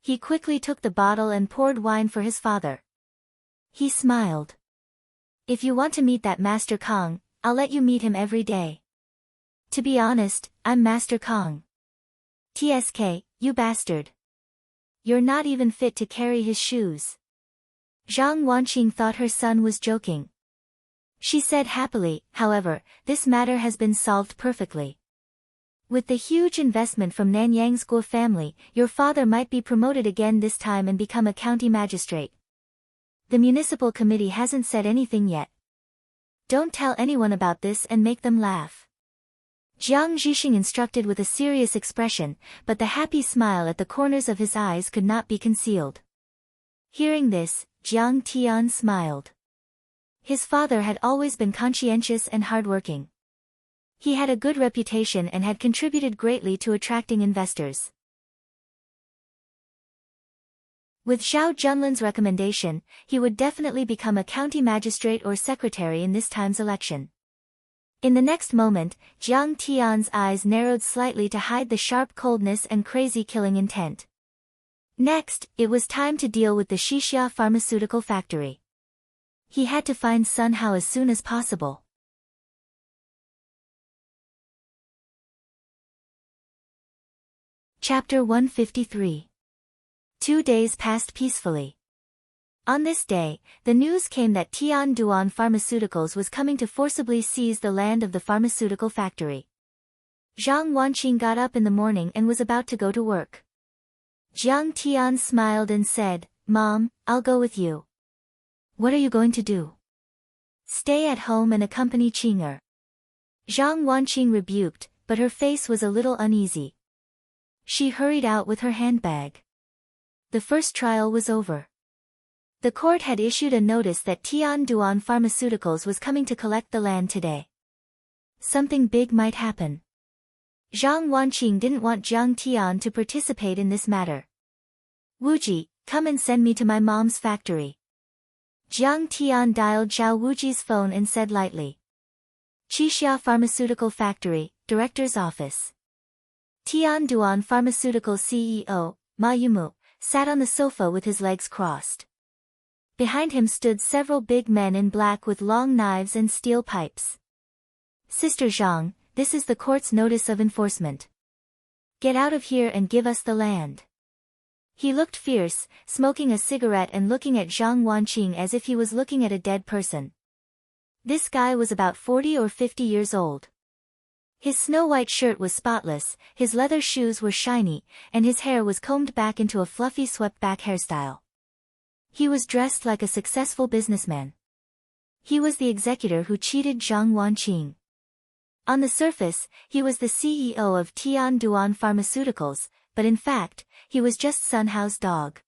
He quickly took the bottle and poured wine for his father. He smiled. If you want to meet that Master Kong, I'll let you meet him every day. To be honest, I'm Master Kong. TSK, you bastard. You're not even fit to carry his shoes. Zhang Wanqing thought her son was joking. She said happily, however, this matter has been solved perfectly. With the huge investment from Nanyang's Guo family, your father might be promoted again this time and become a county magistrate. The municipal committee hasn't said anything yet. Don't tell anyone about this and make them laugh. Jiang Zhixing instructed with a serious expression, but the happy smile at the corners of his eyes could not be concealed. Hearing this, Jiang Tian smiled. His father had always been conscientious and hardworking. He had a good reputation and had contributed greatly to attracting investors. With Zhao Junlin's recommendation, he would definitely become a county magistrate or secretary in this time's election. In the next moment, Jiang Tian's eyes narrowed slightly to hide the sharp coldness and crazy killing intent. Next, it was time to deal with the Xixia pharmaceutical factory. He had to find Sun Hao as soon as possible. Chapter 153. 2 days passed peacefully. On this day, the news came that Tian Duan Pharmaceuticals was coming to forcibly seize the land of the pharmaceutical factory. Zhang Wanqing got up in the morning and was about to go to work. Jiang Tian smiled and said, "Mom, I'll go with you." "What are you going to do?" "Stay at home and accompany Qing'er." Zhang Wanqing rebuked, but her face was a little uneasy. She hurried out with her handbag. The first trial was over. The court had issued a notice that Tian Duan Pharmaceuticals was coming to collect the land today. Something big might happen. Zhang Wanqing didn't want Jiang Tian to participate in this matter. "Wuji, come and send me to my mom's factory." Jiang Tian dialed Zhao Wuji's phone and said lightly. "Xixia Pharmaceutical Factory, Director's Office." Tian Duan Pharmaceutical CEO, Ma Yumu, sat on the sofa with his legs crossed. Behind him stood several big men in black with long knives and steel pipes. "Sister Zhang, this is the court's notice of enforcement. Get out of here and give us the land." He looked fierce, smoking a cigarette and looking at Zhang Wanqing as if he was looking at a dead person. This guy was about 40 or 50 years old. His snow-white shirt was spotless, his leather shoes were shiny, and his hair was combed back into a fluffy swept-back hairstyle. He was dressed like a successful businessman. He was the executor who cheated Zhang Wanqing. On the surface, he was the CEO of Tian Duan Pharmaceuticals, but in fact, he was just Sun Hao's dog.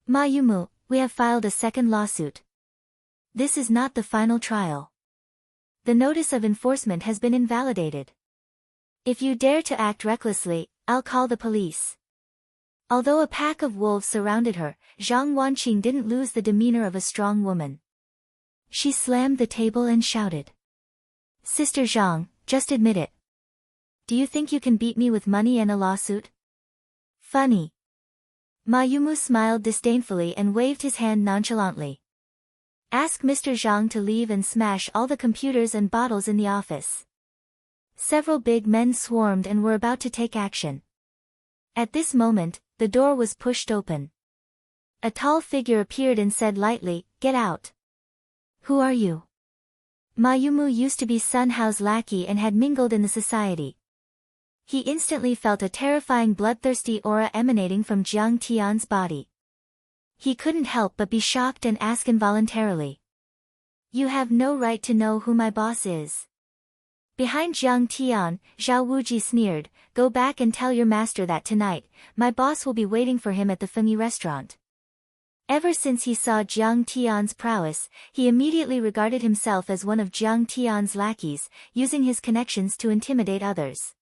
"Ma Yumu, we have filed a second lawsuit. This is not the final trial. The notice of enforcement has been invalidated. If you dare to act recklessly, I'll call the police." Although a pack of wolves surrounded her, Zhang Wanqing didn't lose the demeanor of a strong woman. She slammed the table and shouted. "Sister Zhang, just admit it. Do you think you can beat me with money and a lawsuit?" "Funny." Ma Yumu smiled disdainfully and waved his hand nonchalantly. "Ask Mr. Zhang to leave and smash all the computers and bottles in the office." Several big men swarmed and were about to take action. At this moment, the door was pushed open. A tall figure appeared and said lightly, "Get out." "Who are you?" Ma Yumu used to be Sun Hao's lackey and had mingled in the society. He instantly felt a terrifying bloodthirsty aura emanating from Jiang Tian's body. He couldn't help but be shocked and ask involuntarily. "You have no right to know who my boss is." Behind Jiang Tian, Zhao Wuji sneered, "Go back and tell your master that tonight, my boss will be waiting for him at the Fengyi restaurant." Ever since he saw Jiang Tian's prowess, he immediately regarded himself as one of Jiang Tian's lackeys, using his connections to intimidate others.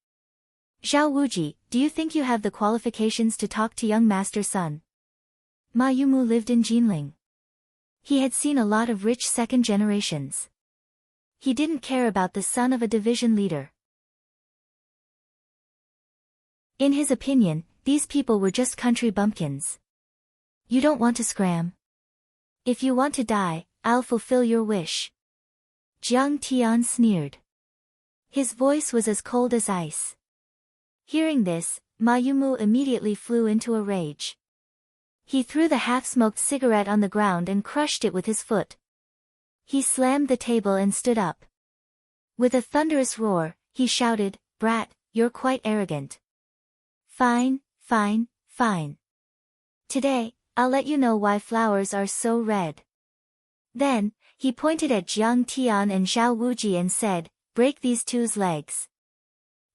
"Zhao Wuji, do you think you have the qualifications to talk to young Master Sun?" Ma Yumu lived in Jinling. He had seen a lot of rich second generations. He didn't care about the son of a division leader. In his opinion, these people were just country bumpkins. "You don't want to scram? If you want to die, I'll fulfill your wish." Jiang Tian sneered. His voice was as cold as ice. Hearing this, Ma Yumu immediately flew into a rage. He threw the half-smoked cigarette on the ground and crushed it with his foot. He slammed the table and stood up. With a thunderous roar, he shouted, "Brat, you're quite arrogant. Fine, fine, fine. Today, I'll let you know why flowers are so red." Then, he pointed at Jiang Tian and Zhao Wuji and said, "Break these two's legs."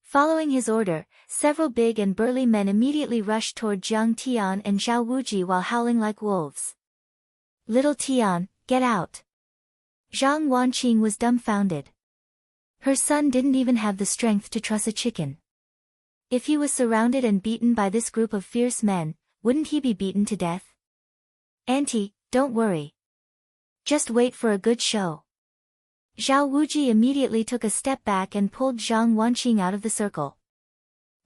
Following his order, several big and burly men immediately rushed toward Jiang Tian and Zhao Wuji while howling like wolves. "Little Tian, get out." Zhang Wanqing was dumbfounded. Her son didn't even have the strength to truss a chicken. If he was surrounded and beaten by this group of fierce men, wouldn't he be beaten to death? "Auntie, don't worry. Just wait for a good show." Zhao Wuji immediately took a step back and pulled Zhang Wanqing out of the circle.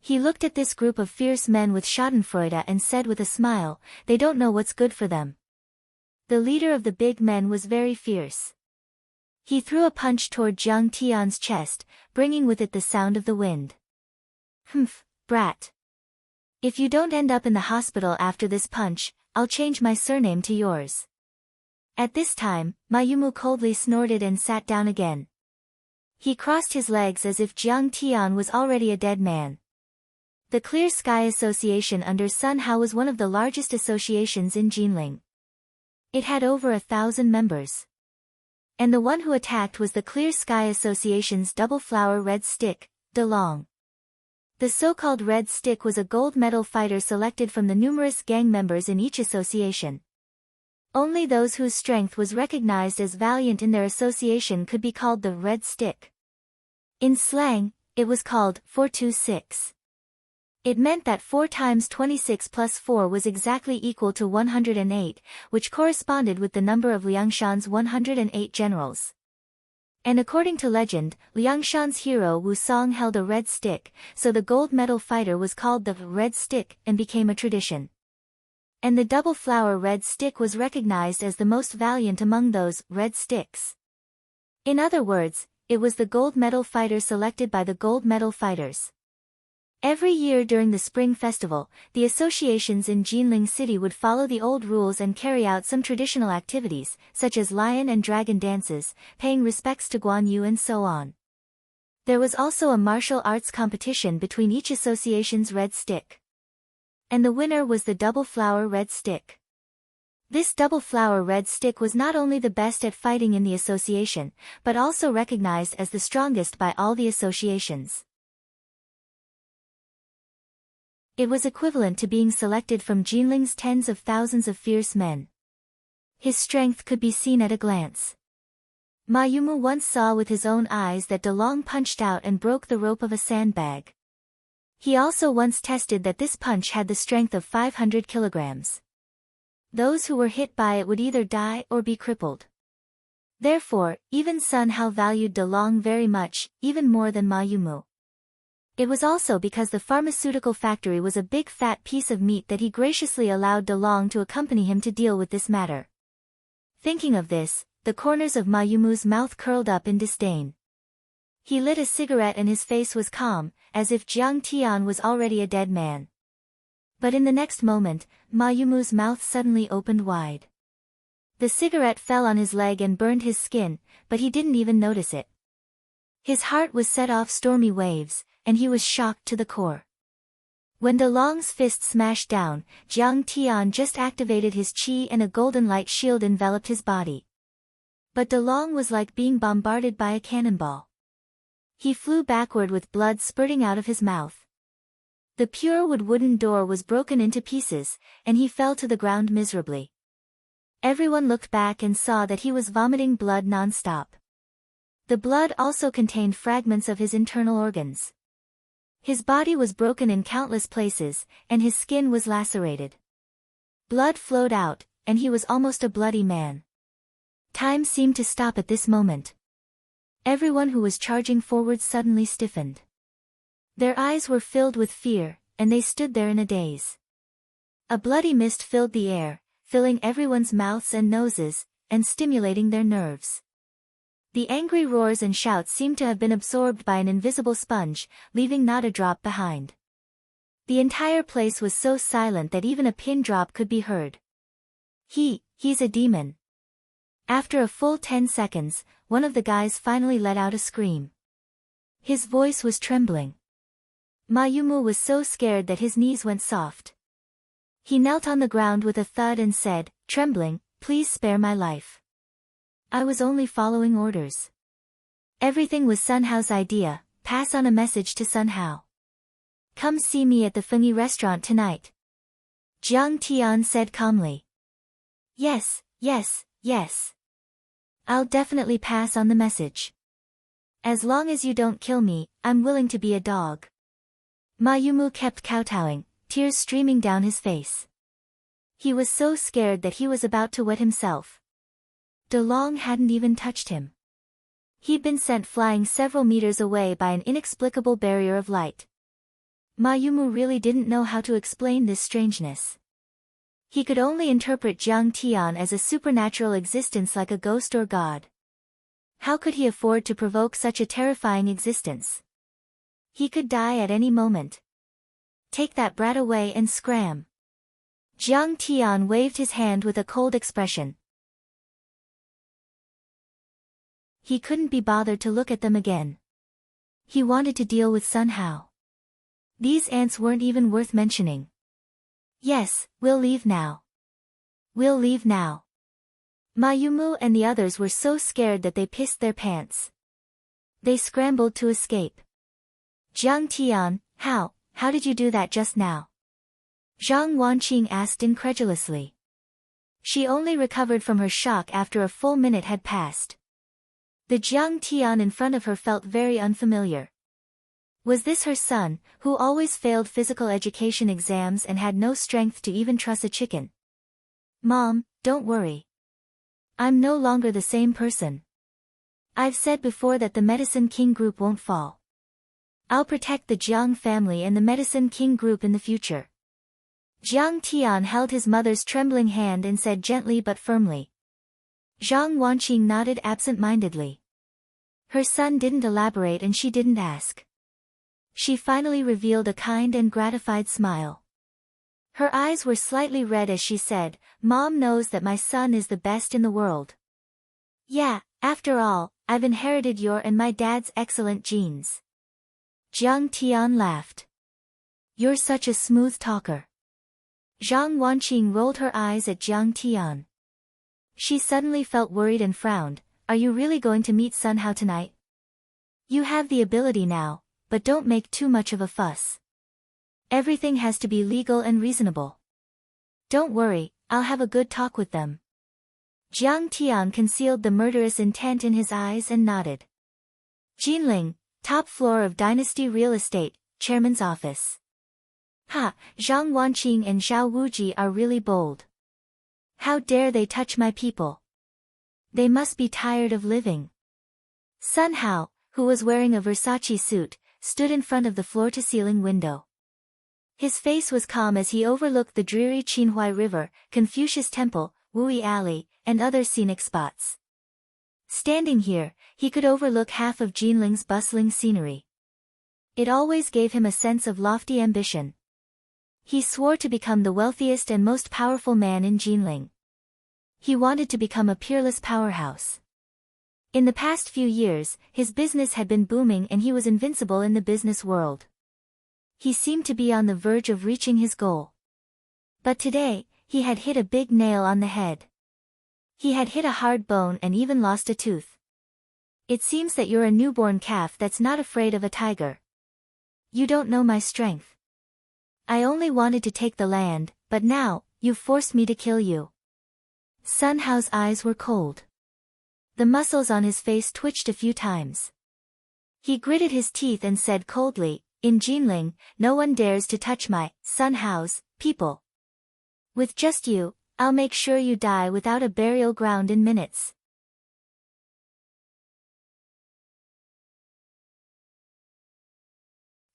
He looked at this group of fierce men with schadenfreude and said with a smile, "They don't know what's good for them." The leader of the big men was very fierce. He threw a punch toward Jiang Tian's chest, bringing with it the sound of the wind. "Humph, brat. If you don't end up in the hospital after this punch, I'll change my surname to yours." At this time, Mayumu coldly snorted and sat down again. He crossed his legs as if Jiang Tian was already a dead man. The Clear Sky Association under Sun Hao was one of the largest associations in Jinling. It had over 1,000 members. And the one who attacked was the Clear Sky Association's double flower red stick, De Long. The so-called red stick was a gold medal fighter selected from the numerous gang members in each association. Only those whose strength was recognized as valiant in their association could be called the red stick. In slang, it was called 426. It meant that 4 times 26 plus 4 was exactly equal to 108, which corresponded with the number of Liangshan's 108 generals. And according to legend, Liangshan's hero Wu Song held a red stick, so the gold medal fighter was called the red stick and became a tradition. And the double flower red stick was recognized as the most valiant among those red sticks. In other words, it was the gold medal fighter selected by the gold medal fighters. Every year during the Spring Festival, the associations in Jinling City would follow the old rules and carry out some traditional activities, such as lion and dragon dances, paying respects to Guan Yu and so on. There was also a martial arts competition between each association's red stick. And the winner was the double flower red stick. This double flower red stick was not only the best at fighting in the association, but also recognized as the strongest by all the associations. It was equivalent to being selected from Jinling's tens of thousands of fierce men. His strength could be seen at a glance. Mayumu once saw with his own eyes that De Long punched out and broke the rope of a sandbag. He also once tested that this punch had the strength of 500 kilograms. Those who were hit by it would either die or be crippled. Therefore, even Sun Hao valued De Long very much, even more than Mayumu. It was also because the pharmaceutical factory was a big fat piece of meat that he graciously allowed De Long to accompany him to deal with this matter. Thinking of this, the corners of Mayumu's mouth curled up in disdain. He lit a cigarette and his face was calm, as if Jiang Tian was already a dead man. But in the next moment, Mayumu's mouth suddenly opened wide. The cigarette fell on his leg and burned his skin, but he didn't even notice it. His heart was set off stormy waves, and he was shocked to the core. When De Long's fist smashed down, Jiang Tian just activated his qi and a golden light shield enveloped his body. But De Long was like being bombarded by a cannonball. He flew backward with blood spurting out of his mouth. The pure wood wooden door was broken into pieces, and he fell to the ground miserably. Everyone looked back and saw that he was vomiting blood non-stop. The blood also contained fragments of his internal organs. His body was broken in countless places, and his skin was lacerated. Blood flowed out, and he was almost a bloody man. Time seemed to stop at this moment. Everyone who was charging forward suddenly stiffened. Their eyes were filled with fear, and they stood there in a daze. A bloody mist filled the air, filling everyone's mouths and noses, and stimulating their nerves. The angry roars and shouts seemed to have been absorbed by an invisible sponge, leaving not a drop behind. The entire place was so silent that even a pin drop could be heard. He's a demon. After a full 10 seconds, one of the guys finally let out a scream. His voice was trembling. Mayumu was so scared that his knees went soft. He knelt on the ground with a thud and said, trembling, "Please spare my life." I was only following orders. Everything was Sun Hao's idea. Pass on a message to Sun Hao. Come see me at the Fengyi restaurant tonight. Jiang Tian said calmly. Yes, yes, yes. I'll definitely pass on the message. As long as you don't kill me, I'm willing to be a dog. Ma Yumu kept kowtowing, tears streaming down his face. He was so scared that he was about to wet himself. De Long hadn't even touched him. He'd been sent flying several meters away by an inexplicable barrier of light. Ma Yumu really didn't know how to explain this strangeness. He could only interpret Jiang Tian as a supernatural existence like a ghost or god. How could he afford to provoke such a terrifying existence? He could die at any moment. Take that brat away and scram. Jiang Tian waved his hand with a cold expression. He couldn't be bothered to look at them again. He wanted to deal with Sun Hao. These ants weren't even worth mentioning. Yes, we'll leave now. We'll leave now. Ma Yumu and the others were so scared that they pissed their pants. They scrambled to escape. Jiang Tian, how did you do that just now? Zhang Wanqing asked incredulously. She only recovered from her shock after a full minute had passed. The Jiang Tian in front of her felt very unfamiliar. Was this her son, who always failed physical education exams and had no strength to even truss a chicken? Mom, don't worry. I'm no longer the same person. I've said before that the Medicine King group won't fall. I'll protect the Jiang family and the Medicine King group in the future. Jiang Tian held his mother's trembling hand and said gently but firmly. Zhang Wanqing nodded absent-mindedly. Her son didn't elaborate and she didn't ask. She finally revealed a kind and gratified smile. Her eyes were slightly red as she said, Mom knows that my son is the best in the world. Yeah, after all, I've inherited your and my dad's excellent genes. Jiang Tian laughed. You're such a smooth talker. Zhang Wanqing rolled her eyes at Jiang Tian. She suddenly felt worried and frowned. Are you really going to meet Sun Hao tonight? You have the ability now, but don't make too much of a fuss. Everything has to be legal and reasonable. Don't worry, I'll have a good talk with them. Jiang Tian concealed the murderous intent in his eyes and nodded. Jinling, top floor of Dynasty Real Estate, Chairman's office. Ha, Zhang Wanqing and Zhao Wuji are really bold. How dare they touch my people? They must be tired of living. Sun Hao, who was wearing a Versace suit, stood in front of the floor-to-ceiling window. His face was calm as he overlooked the dreary Qinhuai River, Confucius Temple, Wui Alley, and other scenic spots. Standing here, he could overlook half of Jinling's bustling scenery. It always gave him a sense of lofty ambition. He swore to become the wealthiest and most powerful man in Jinling. He wanted to become a peerless powerhouse. In the past few years, his business had been booming and he was invincible in the business world. He seemed to be on the verge of reaching his goal. But today, he had hit a big nail on the head. He had hit a hard bone and even lost a tooth. It seems that you're a newborn calf that's not afraid of a tiger. You don't know my strength. I only wanted to take the land, but now, you've forced me to kill you. Sun Hao's eyes were cold. The muscles on his face twitched a few times. He gritted his teeth and said coldly, in Jinling, no one dares to touch my, Sun Hao's, people. With just you, I'll make sure you die without a burial ground in minutes.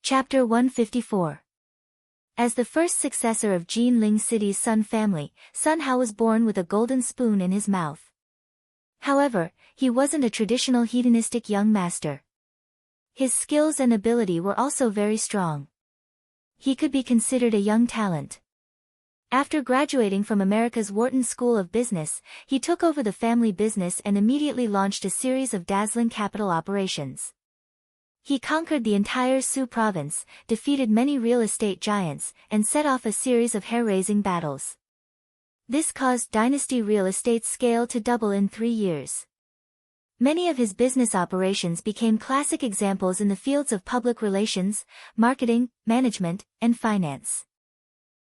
Chapter 154. As the first successor of Jinling City's Sun family, Sun Hao was born with a golden spoon in his mouth. However, he wasn't a traditional hedonistic young master. His skills and ability were also very strong. He could be considered a young talent. After graduating from America's Wharton School of Business, he took over the family business and immediately launched a series of dazzling capital operations. He conquered the entire Su province, defeated many real estate giants, and set off a series of hair-raising battles. This caused Dynasty Real Estate's scale to double in 3 years. Many of his business operations became classic examples in the fields of public relations, marketing, management, and finance.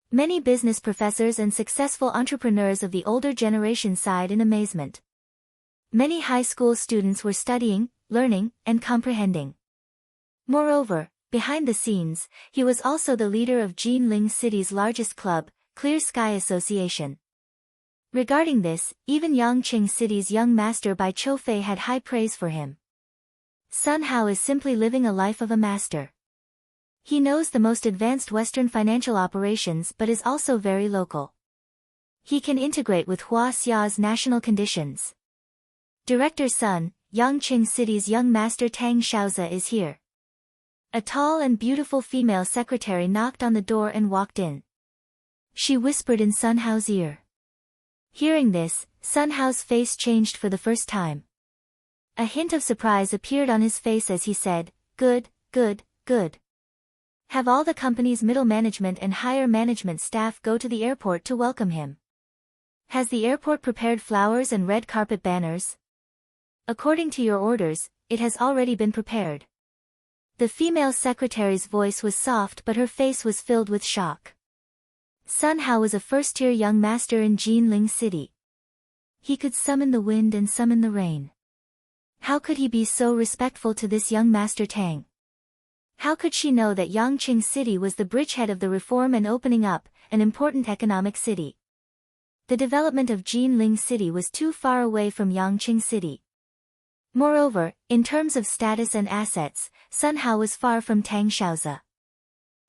Many business professors and successful entrepreneurs of the older generation sighed in amazement. Many high school students were studying, learning, and comprehending. Moreover, behind the scenes, he was also the leader of Jinling City's largest club, Clear Sky Association. Regarding this, even Yangqing City's young master Bai Choufei had high praise for him. Sun Hao is simply living a life of a master. He knows the most advanced Western financial operations but is also very local. He can integrate with Hua Xia's national conditions. Director Sun, Yangqing City's young master Tang Shaozi is here. A tall and beautiful female secretary knocked on the door and walked in. She whispered in Sun Hao's ear. Hearing this, Sun Hao's face changed for the first time. A hint of surprise appeared on his face as he said, "Good, good, good." Have all the company's middle management and higher management staff go to the airport to welcome him. Has the airport prepared flowers and red carpet banners? According to your orders, it has already been prepared. The female secretary's voice was soft but her face was filled with shock. Sun Hao was a first-tier young master in Jinling City. He could summon the wind and summon the rain. How could he be so respectful to this young master Tang? How could she know that Yangqing City was the bridgehead of the reform and opening up, an important economic city? The development of Jinling City was too far away from Yangqing City. Moreover, in terms of status and assets, Sun Hao was far from Tang Shaozi.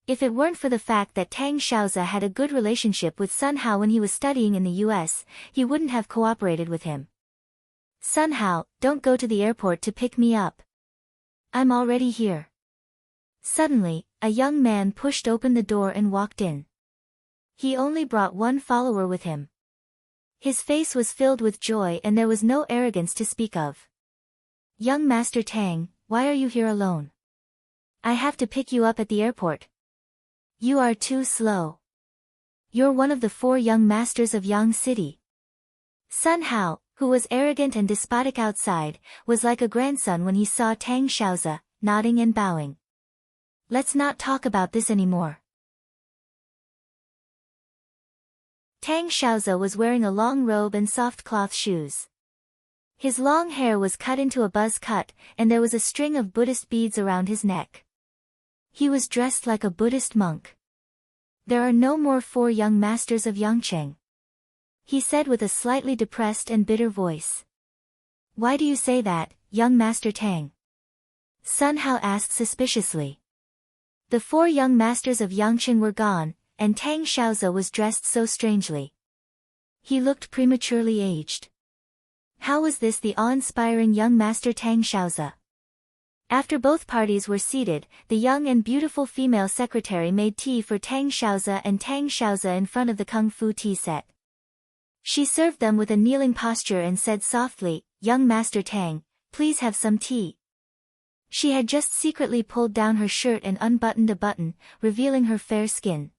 If it weren't for the fact that Tang Shaozi had a good relationship with Sun Hao when he was studying in the US, he wouldn't have cooperated with him. Sun Hao, don't go to the airport to pick me up. I'm already here. Suddenly, a young man pushed open the door and walked in. He only brought one follower with him. His face was filled with joy and there was no arrogance to speak of. Young Master Tang, why are you here alone? I have to pick you up at the airport. You are too slow. You're one of the 4 young masters of Yang City. Sun Hao, who was arrogant and despotic outside, was like a grandson when he saw Tang Shaozi, nodding and bowing. Let's not talk about this anymore. Tang Shaozi was wearing a long robe and soft cloth shoes. His long hair was cut into a buzz cut, and there was a string of Buddhist beads around his neck. He was dressed like a Buddhist monk. There are no more 4 young masters of Yangqing, he said with a slightly depressed and bitter voice. Why do you say that, young Master Tang? Sun Hao asked suspiciously. The 4 young masters of Yangqing were gone, and Tang Shaozi was dressed so strangely. He looked prematurely aged. How was this the awe-inspiring young master Tang Shaozi? After both parties were seated, the young and beautiful female secretary made tea for Tang Shaozi and Tang Shaozi in front of the kung fu tea set. She served them with a kneeling posture and said softly, "Young Master Tang, please have some tea." She had just secretly pulled down her shirt and unbuttoned a button, revealing her fair skin.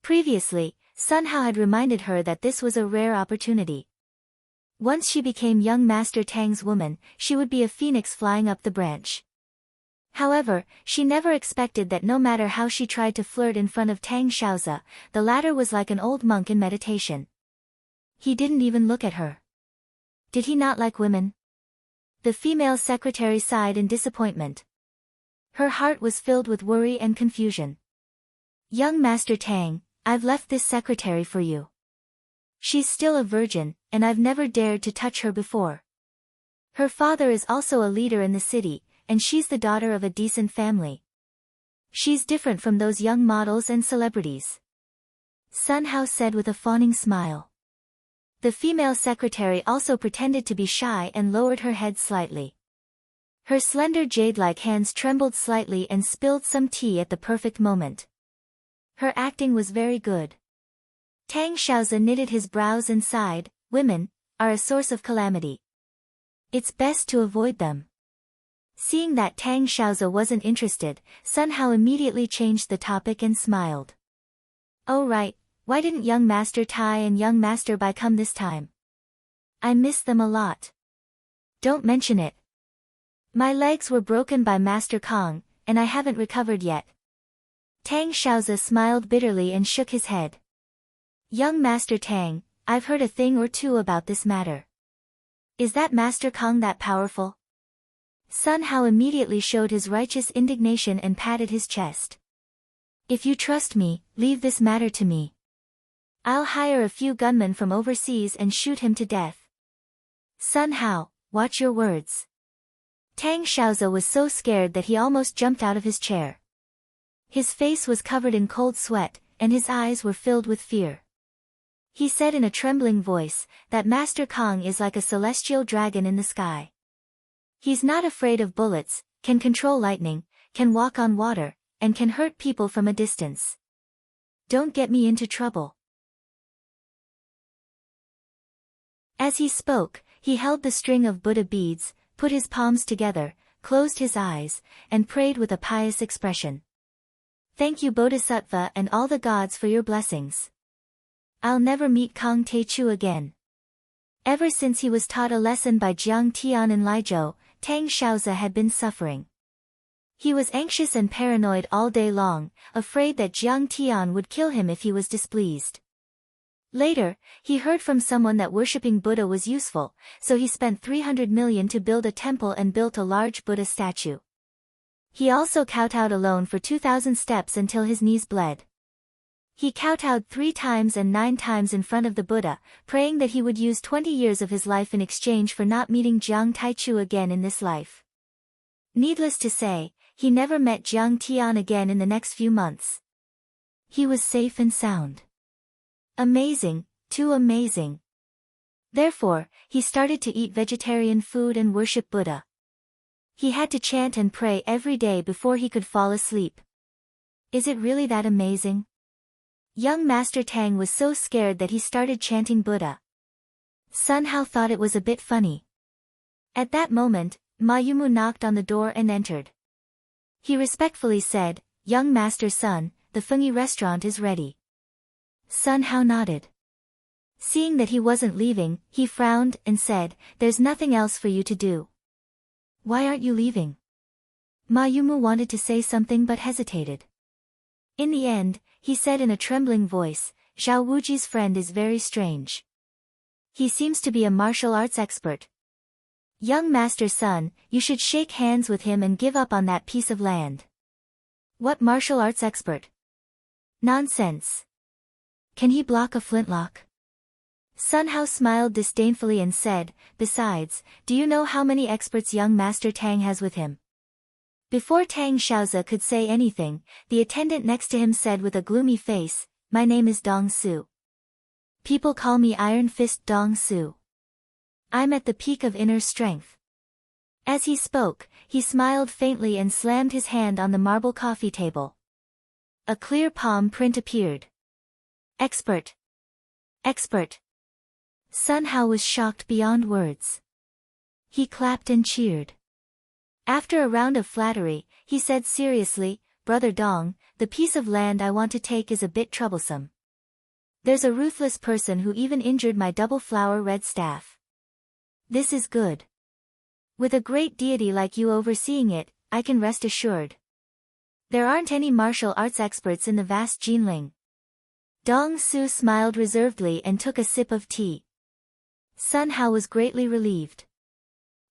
Previously, Sun Hao had reminded her that this was a rare opportunity. Once she became young Master Tang's woman, she would be a phoenix flying up the branch. However, she never expected that no matter how she tried to flirt in front of Tang Shaozi, the latter was like an old monk in meditation. He didn't even look at her. Did he not like women? The female secretary sighed in disappointment. Her heart was filled with worry and confusion. Young Master Tang, I've left this secretary for you. She's still a virgin, and I've never dared to touch her before. Her father is also a leader in the city, and she's the daughter of a decent family. She's different from those young models and celebrities. Sun Hao said with a fawning smile. The female secretary also pretended to be shy and lowered her head slightly. Her slender jade-like hands trembled slightly and spilled some tea at the perfect moment. Her acting was very good. Tang Shaozi knitted his brows and sighed, "Women are a source of calamity. It's best to avoid them." Seeing that Tang Shaozi wasn't interested, Sun Hao immediately changed the topic and smiled. "Oh right, why didn't young Master Tai and young Master Bai come this time? I miss them a lot." Don't mention it. My legs were broken by Master Kong, and I haven't recovered yet. Tang Xiaozi smiled bitterly and shook his head. Young Master Tang, I've heard a thing or two about this matter. Is that Master Kong that powerful? Sun Hao immediately showed his righteous indignation and patted his chest. If you trust me, leave this matter to me. I'll hire a few gunmen from overseas and shoot him to death. Sun Hao, watch your words. Tang Xiaozi was so scared that he almost jumped out of his chair. His face was covered in cold sweat, and his eyes were filled with fear. He said in a trembling voice, that Master Kong is like a celestial dragon in the sky. He's not afraid of bullets, can control lightning, can walk on water, and can hurt people from a distance. Don't get me into trouble. As he spoke, he held the string of Buddha beads, put his palms together, closed his eyes, and prayed with a pious expression. Thank you Bodhisattva and all the gods for your blessings. I'll never meet Kong Teichu again. Ever since he was taught a lesson by Jiang Tian in Laizhou, Tang Xiaozi had been suffering. He was anxious and paranoid all day long, afraid that Jiang Tian would kill him if he was displeased. Later, he heard from someone that worshipping Buddha was useful, so he spent 300 million to build a temple and built a large Buddha statue. He also kowtowed alone for 2,000 steps until his knees bled. He kowtowed 3 times and 9 times in front of the Buddha, praying that he would use 20 years of his life in exchange for not meeting Jiang Taichu again in this life. Needless to say, he never met Jiang Tian again in the next few months. He was safe and sound. Amazing, too amazing. Therefore, he started to eat vegetarian food and worship Buddha. He had to chant and pray every day before he could fall asleep. Is it really that amazing? Young Master Tang was so scared that he started chanting Buddha. Sun Hao thought it was a bit funny. At that moment, Ma Yumu knocked on the door and entered. He respectfully said, Young Master Sun, the Fengyi restaurant is ready. Sun Hao nodded. Seeing that he wasn't leaving, he frowned and said, There's nothing else for you to do. Why aren't you leaving? Ma Yumu wanted to say something but hesitated. In the end, he said in a trembling voice, Zhao Wuji's friend is very strange. He seems to be a martial arts expert. Young Master Sun, you should shake hands with him and give up on that piece of land. What martial arts expert? Nonsense. Can he block a flintlock? Sun Hao smiled disdainfully and said, Besides, do you know how many experts young Master Tang has with him? Before Tang Xiaozi could say anything, the attendant next to him said with a gloomy face, My name is Dong Su. People call me Iron Fist Dong Su. I'm at the peak of inner strength. As he spoke, he smiled faintly and slammed his hand on the marble coffee table. A clear palm print appeared. Expert. Expert. Sun Hao was shocked beyond words. He clapped and cheered. After a round of flattery, he said seriously, Brother Dong, the piece of land I want to take is a bit troublesome. There's a ruthless person who even injured my double flower red staff. This is good. With a great deity like you overseeing it, I can rest assured. There aren't any martial arts experts in the vast Jinling. Dong Su smiled reservedly and took a sip of tea. Sun Hao was greatly relieved.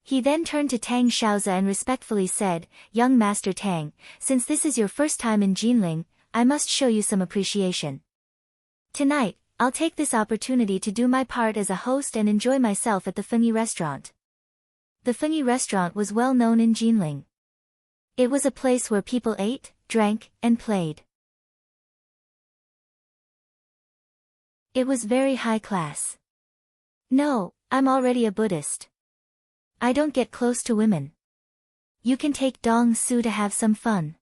He then turned to Tang Xiaozi and respectfully said, Young Master Tang, since this is your first time in Jinling, I must show you some appreciation. Tonight, I'll take this opportunity to do my part as a host and enjoy myself at the Fengyi restaurant. The Fengyi restaurant was well known in Jinling. It was a place where people ate, drank, and played. It was very high class. No, I'm already a Buddhist. I don't get close to women. You can take Dong Su to have some fun.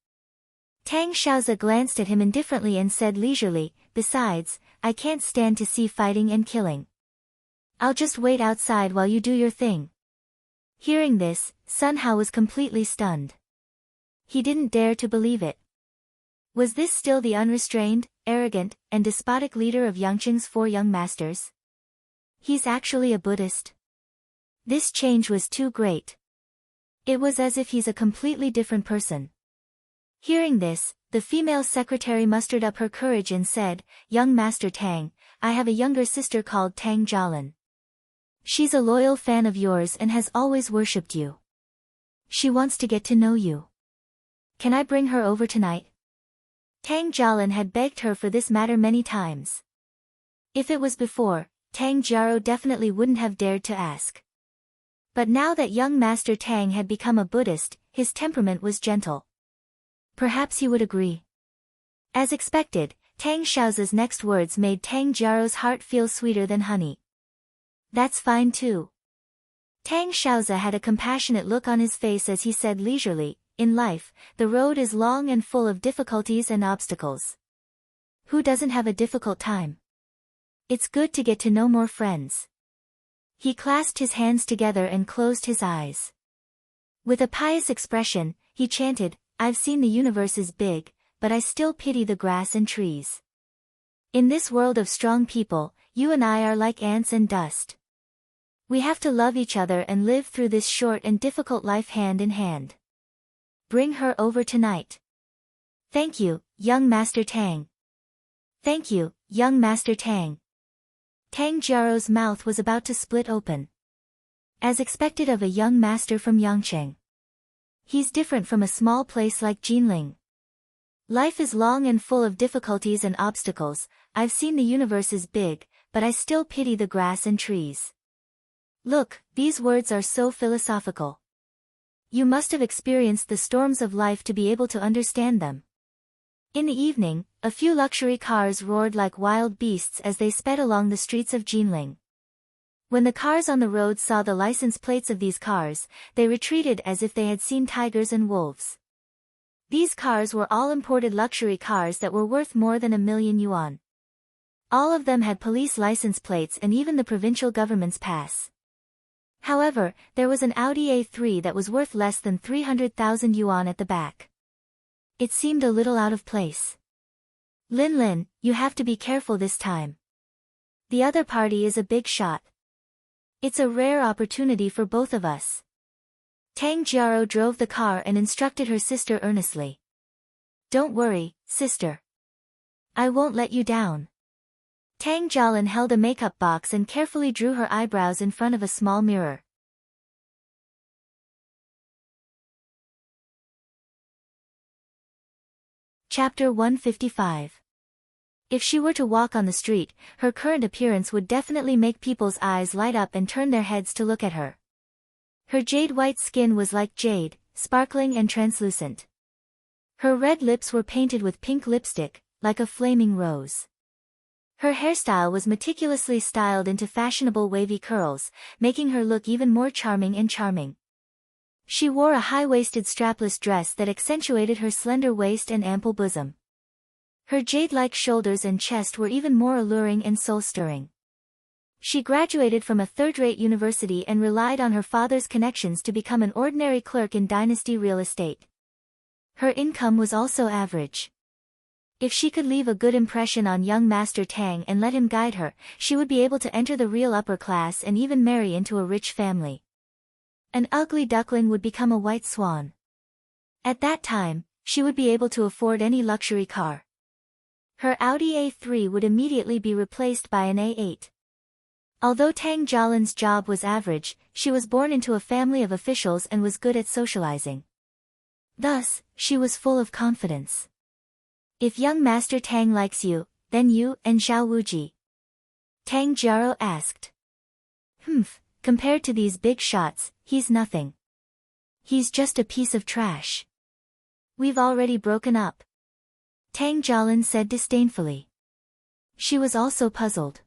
Tang Xiaozi glanced at him indifferently and said leisurely, Besides, I can't stand to see fighting and killing. I'll just wait outside while you do your thing. Hearing this, Sun Hao was completely stunned. He didn't dare to believe it. Was this still the unrestrained, arrogant, and despotic leader of Yangqing's 4 young masters? He's actually a Buddhist. This change was too great. It was as if he's a completely different person. Hearing this, the female secretary mustered up her courage and said, "Young Master Tang, I have a younger sister called Tang Jialin. She's a loyal fan of yours and has always worshipped you. She wants to get to know you. Can I bring her over tonight?" Tang Jialin had begged her for this matter many times. If it was before, Tang Jiaro definitely wouldn't have dared to ask. But now that young Master Tang had become a Buddhist, his temperament was gentle. Perhaps he would agree. As expected, Tang Xiaoza's next words made Tang Jiaro's heart feel sweeter than honey. "That's fine too." Tang Xiaoza had a compassionate look on his face as he said leisurely, "In life, the road is long and full of difficulties and obstacles. Who doesn't have a difficult time? It's good to get to know more friends." He clasped his hands together and closed his eyes. With a pious expression, he chanted, "I've seen the universe is big, but I still pity the grass and trees. In this world of strong people, you and I are like ants and dust. We have to love each other and live through this short and difficult life hand in hand. Bring her over tonight." "Thank you, young Master Tang." "Thank you, young Master Tang." Tang Jiaro's mouth was about to split open. As expected of a young master from Yangcheng. He's different from a small place like Jinling. Life is long and full of difficulties and obstacles. I've seen the universe is big, but I still pity the grass and trees. Look, these words are so philosophical. You must have experienced the storms of life to be able to understand them. In the evening, a few luxury cars roared like wild beasts as they sped along the streets of Jinling. When the cars on the road saw the license plates of these cars, they retreated as if they had seen tigers and wolves. These cars were all imported luxury cars that were worth more than 1,000,000 yuan. All of them had police license plates and even the provincial government's pass. However, there was an Audi A3 that was worth less than 300,000 yuan at the back. It seemed a little out of place. "Lin Lin, you have to be careful this time. The other party is a big shot. It's a rare opportunity for both of us." Tang Jiaro drove the car and instructed her sister earnestly. "Don't worry, sister. I won't let you down." Tang Jialin held a makeup box and carefully drew her eyebrows in front of a small mirror. Chapter 155. If she were to walk on the street, her current appearance would definitely make people's eyes light up and turn their heads to look at her. Her jade-white skin was like jade, sparkling and translucent. Her red lips were painted with pink lipstick, like a flaming rose. Her hairstyle was meticulously styled into fashionable wavy curls, making her look even more charming and charming. She wore a high-waisted strapless dress that accentuated her slender waist and ample bosom. Her jade-like shoulders and chest were even more alluring and soul-stirring. She graduated from a third-rate university and relied on her father's connections to become an ordinary clerk in Dynasty Real Estate. Her income was also average. If she could leave a good impression on young Master Tang and let him guide her, she would be able to enter the real upper class and even marry into a rich family. An ugly duckling would become a white swan. At that time, she would be able to afford any luxury car. Her Audi A3 would immediately be replaced by an A8. Although Tang Jialin's job was average, she was born into a family of officials and was good at socializing. Thus, she was full of confidence. "If young Master Tang likes you, then you and Zhao Wuji?" Tang Jiaro asked. Compared to these big shots, he's nothing. He's just a piece of trash. We've already broken up." Tang Jialin said disdainfully. She was also puzzled.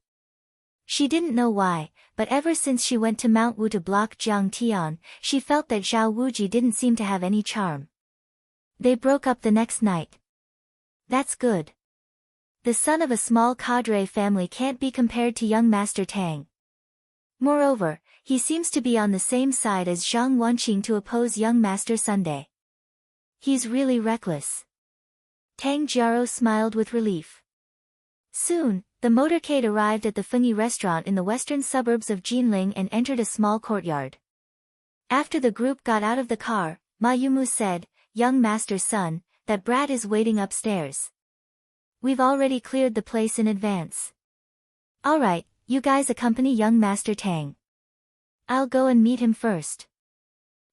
She didn't know why, but ever since she went to Mount Wu to block Jiang Tian, she felt that Zhao Wuji didn't seem to have any charm. They broke up the next night. That's good. The son of a small cadre family can't be compared to young Master Tang. Moreover, he seems to be on the same side as Zhang Wanqing to oppose young Master Sunday. He's really reckless. Tang Jiaro smiled with relief. Soon, the motorcade arrived at the Fungi restaurant in the western suburbs of Jinling and entered a small courtyard. After the group got out of the car, Ma Yumu said, "Young master's son, that brat is waiting upstairs. We've already cleared the place in advance. Alright, you guys accompany young Master Tang. I'll go and meet him first,"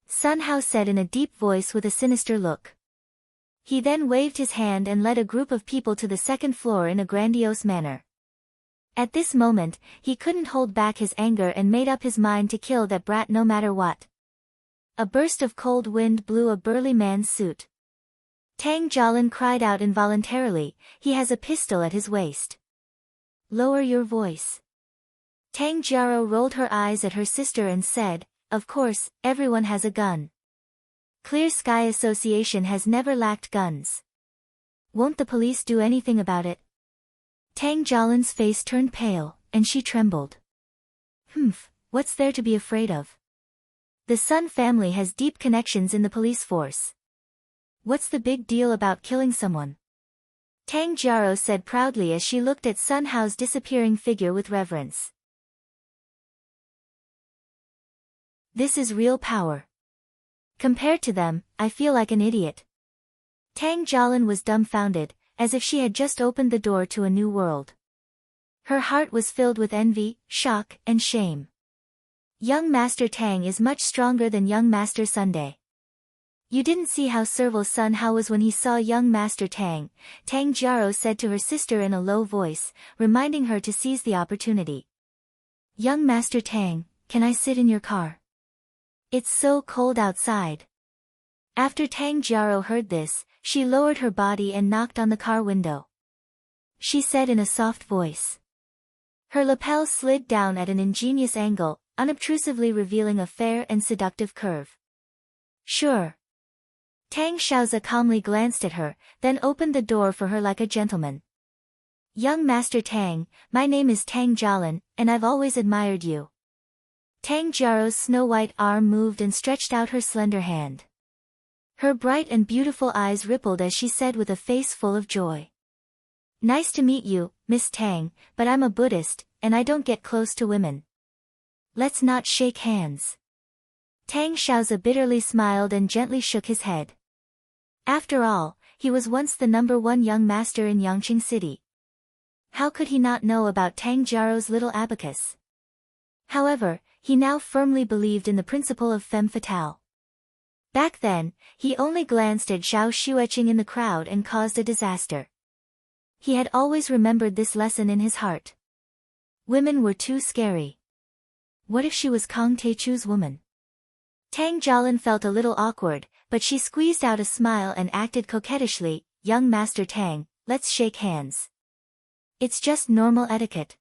Sun Hao said in a deep voice with a sinister look. He then waved his hand and led a group of people to the second floor in a grandiose manner. At this moment, he couldn't hold back his anger and made up his mind to kill that brat no matter what. A burst of cold wind blew a burly man's suit. Tang Jialin cried out involuntarily, "He has a pistol at his waist." "Lower your voice." Tang Jiaro rolled her eyes at her sister and said, "Of course, everyone has a gun. Clear Sky Association has never lacked guns. Won't the police do anything about it?" Tang Jialin's face turned pale, and she trembled. What's there to be afraid of? The Sun family has deep connections in the police force. What's the big deal about killing someone? Tang Jiaro said proudly as she looked at Sun Hao's disappearing figure with reverence. This is real power. Compared to them, I feel like an idiot. Tang Jialin was dumbfounded, as if she had just opened the door to a new world. Her heart was filled with envy, shock, and shame. Young Master Tang is much stronger than young Master Sunday. You didn't see how servile Sun Hao was when he saw young Master Tang, Tang Jiaro said to her sister in a low voice, reminding her to seize the opportunity. "Young Master Tang, can I sit in your car? It's so cold outside." After Tang Jiaro heard this, she lowered her body and knocked on the car window. She said in a soft voice. Her lapel slid down at an ingenious angle, unobtrusively revealing a fair and seductive curve. "Sure." Tang Xiaozi calmly glanced at her, then opened the door for her like a gentleman. "Young Master Tang, my name is Tang Jialin, and I've always admired you." Tang Jiaro's snow-white arm moved and stretched out her slender hand. Her bright and beautiful eyes rippled as she said with a face full of joy. "Nice to meet you, Miss Tang, but I'm a Buddhist, and I don't get close to women. Let's not shake hands." Tang Xiaozi bitterly smiled and gently shook his head. After all, he was once the #1 young master in Yangqing City. How could he not know about Tang Jiaro's little abacus? However, he now firmly believed in the principle of femme fatale. Back then, he only glanced at Zhao Xu etching in the crowd and caused a disaster. He had always remembered this lesson in his heart. Women were too scary. What if she was Kang Teichu's woman? Tang Jialin felt a little awkward, but she squeezed out a smile and acted coquettishly, "Young Master Tang, let's shake hands. It's just normal etiquette."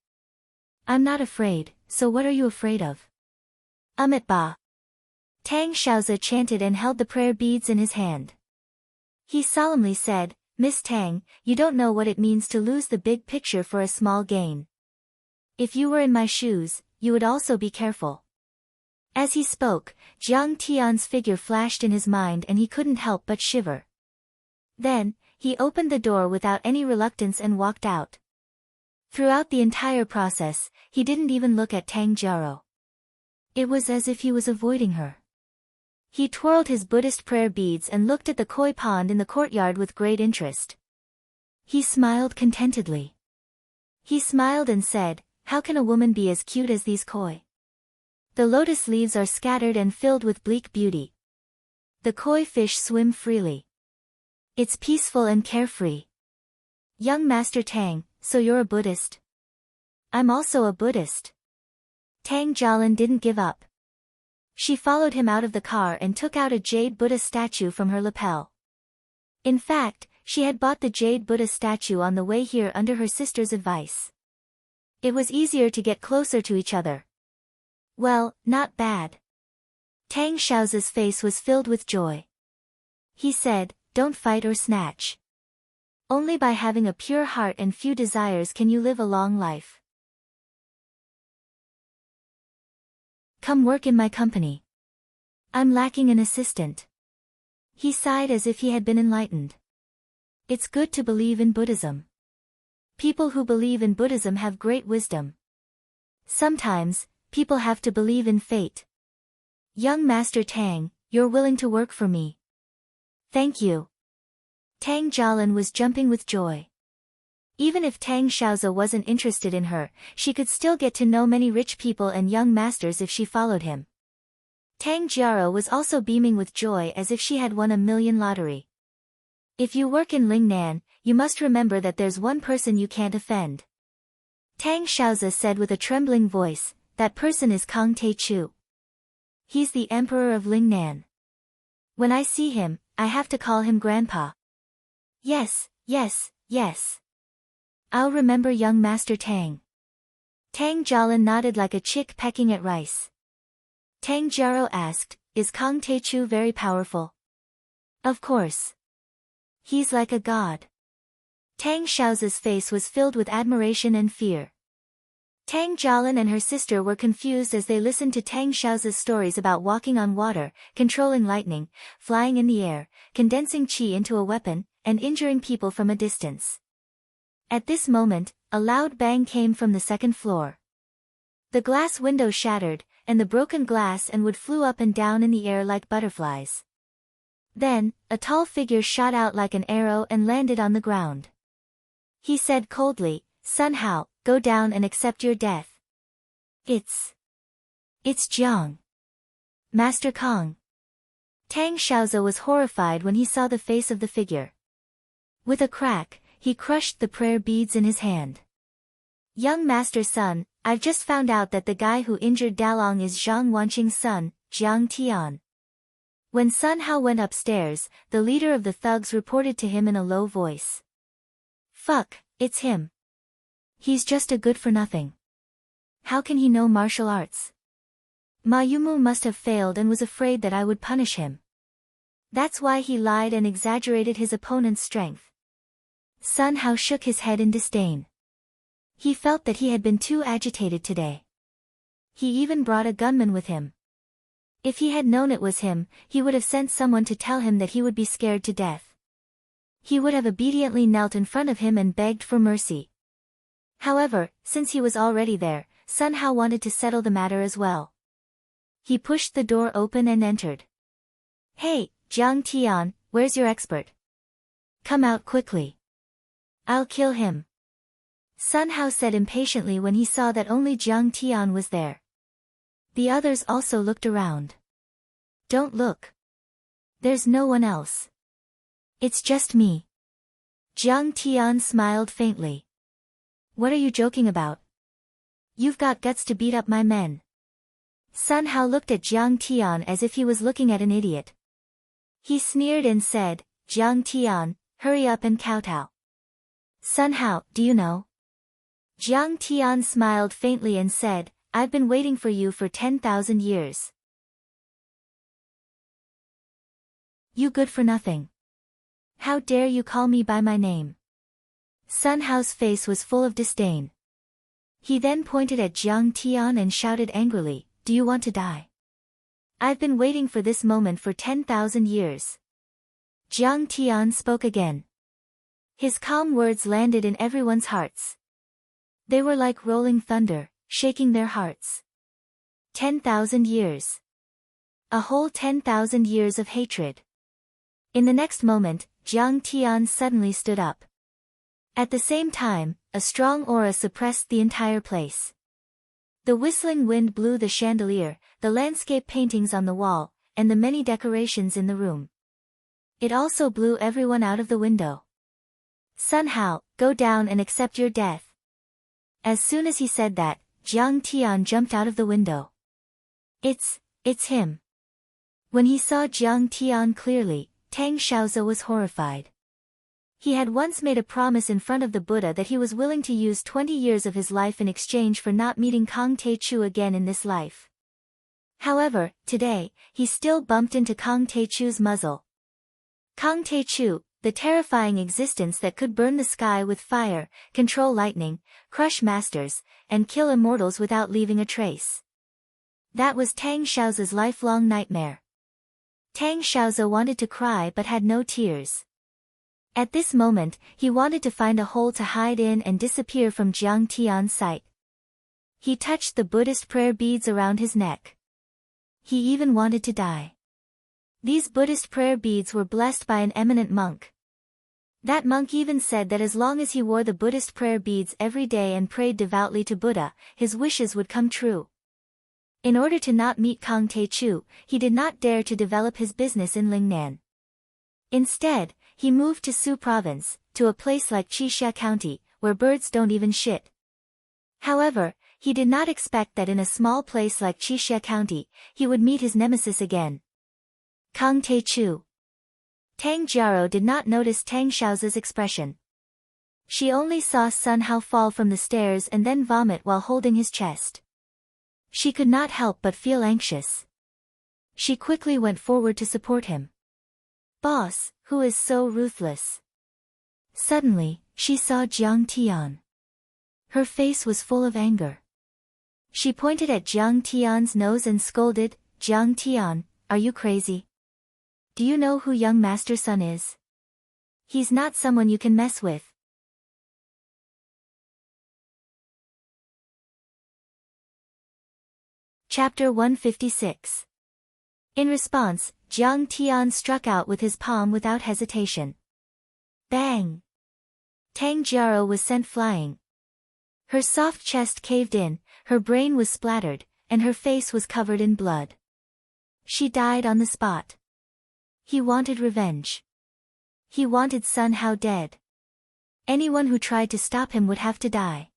"I'm not afraid, so what are you afraid of?" "Amit Ba." Tang Xiaozi chanted and held the prayer beads in his hand. He solemnly said, "Miss Tang, you don't know what it means to lose the big picture for a small gain. If you were in my shoes, you would also be careful." As he spoke, Jiang Tian's figure flashed in his mind and he couldn't help but shiver. Then, he opened the door without any reluctance and walked out. Throughout the entire process, he didn't even look at Tang Jiaro. It was as if he was avoiding her. He twirled his Buddhist prayer beads and looked at the koi pond in the courtyard with great interest. He smiled contentedly. He smiled and said, "How can a woman be as cute as these koi? The lotus leaves are scattered and filled with bleak beauty. The koi fish swim freely. It's peaceful and carefree. Young Master Tang, so you're a Buddhist?" "I'm also a Buddhist." Tang Jialin didn't give up. She followed him out of the car and took out a jade Buddha statue from her lapel. In fact, she had bought the jade Buddha statue on the way here under her sister's advice. It was easier to get closer to each other. Well, not bad. Tang Xiaozi's face was filled with joy. He said, "Don't fight or snatch. Only by having a pure heart and few desires can you live a long life. Come work in my company. I'm lacking an assistant." He sighed as if he had been enlightened. It's good to believe in Buddhism. People who believe in Buddhism have great wisdom. Sometimes, people have to believe in fate. Young Master Tang, you're willing to work for me. Thank you. Tang Jialin was jumping with joy. Even if Tang Xiaoze wasn't interested in her, she could still get to know many rich people and young masters if she followed him. Tang Jiaro was also beaming with joy as if she had won a million lottery. If you work in Lingnan, you must remember that there's one person you can't offend. Tang Xiaoze said with a trembling voice, that person is Kang Te-chu. He's the emperor of Lingnan. When I see him, I have to call him Grandpa. Yes, yes, yes. I'll remember young Master Tang. Tang Jialin nodded like a chick pecking at rice. Tang Jiaro asked, is Kang Te-chu very powerful? Of course. He's like a god. Tang Xiaoze's face was filled with admiration and fear. Tang Jialin and her sister were confused as they listened to Tang Xiaoze's stories about walking on water, controlling lightning, flying in the air, condensing qi into a weapon, and injuring people from a distance. At this moment, a loud bang came from the second floor. The glass window shattered, and the broken glass and wood flew up and down in the air like butterflies. Then, a tall figure shot out like an arrow and landed on the ground. He said coldly, Sun Hao, go down and accept your death. It's Jiang. Master Kong. Tang Xiaoze was horrified when he saw the face of the figure. With a crack, he crushed the prayer beads in his hand. Young Master Sun, I've just found out that the guy who injured Dalong is Zhang Wanqing's son, Jiang Tian. When Sun Hao went upstairs, the leader of the thugs reported to him in a low voice. Fuck, it's him. He's just a good-for-nothing. How can he know martial arts? Ma Yumu must have failed and was afraid that I would punish him. That's why he lied and exaggerated his opponent's strength. Sun Hao shook his head in disdain. He felt that he had been too agitated today. He even brought a gunman with him. If he had known it was him, he would have sent someone to tell him that he would be scared to death. He would have obediently knelt in front of him and begged for mercy. However, since he was already there, Sun Hao wanted to settle the matter as well. He pushed the door open and entered. Hey, Jiang Tian, where's your expert? Come out quickly. I'll kill him. Sun Hao said impatiently when he saw that only Jiang Tian was there. The others also looked around. Don't look. There's no one else. It's just me. Jiang Tian smiled faintly. What are you joking about? You've got guts to beat up my men. Sun Hao looked at Jiang Tian as if he was looking at an idiot. He sneered and said, Jiang Tian, hurry up and kowtow. Sun Hao, do you know? Jiang Tian smiled faintly and said, I've been waiting for you for 10,000 years. You good for nothing. How dare you call me by my name? Sun Hao's face was full of disdain. He then pointed at Jiang Tian and shouted angrily, do you want to die? I've been waiting for this moment for 10,000 years. Jiang Tian spoke again. His calm words landed in everyone's hearts. They were like rolling thunder, shaking their hearts. 10,000 years. A whole 10,000 years of hatred. In the next moment, Jiang Tian suddenly stood up. At the same time, a strong aura suppressed the entire place. The whistling wind blew the chandelier, the landscape paintings on the wall, and the many decorations in the room. It also blew everyone out of the window. Sun Hao, go down and accept your death. As soon as he said that, Jiang Tian jumped out of the window. It's him. When he saw Jiang Tian clearly, Tang Xiaoze was horrified. He had once made a promise in front of the Buddha that he was willing to use 20 years of his life in exchange for not meeting Kang Te-chu again in this life. However, today, he still bumped into Kang Te-chu's muzzle. Kang Te-chu, the terrifying existence that could burn the sky with fire, control lightning, crush masters, and kill immortals without leaving a trace. That was Tang Xiaoze's lifelong nightmare. Tang Xiaoze wanted to cry but had no tears. At this moment, he wanted to find a hole to hide in and disappear from Jiang Tian's sight. He touched the Buddhist prayer beads around his neck. He even wanted to die. These Buddhist prayer beads were blessed by an eminent monk. That monk even said that as long as he wore the Buddhist prayer beads every day and prayed devoutly to Buddha, his wishes would come true. In order to not meet Kang Tae-chu, he did not dare to develop his business in Lingnan. Instead, he moved to Su Province, to a place like Qixia County, where birds don't even shit. However, he did not expect that in a small place like Qixia County, he would meet his nemesis again. Kang Tae-chu. Tang Jiaro did not notice Tang Xiaoza's expression. She only saw Sun Hao fall from the stairs and then vomit while holding his chest. She could not help but feel anxious. She quickly went forward to support him. Boss, who is so ruthless? Suddenly, she saw Jiang Tian. Her face was full of anger. She pointed at Jiang Tian's nose and scolded, Jiang Tian, are you crazy? Do you know who young Master Sun is? He's not someone you can mess with. Chapter 156. In response, Jiang Tian struck out with his palm without hesitation. Bang! Tang Jiaro was sent flying. Her soft chest caved in, her brain was splattered, and her face was covered in blood. She died on the spot. He wanted revenge. He wanted Sun Hao dead. Anyone who tried to stop him would have to die.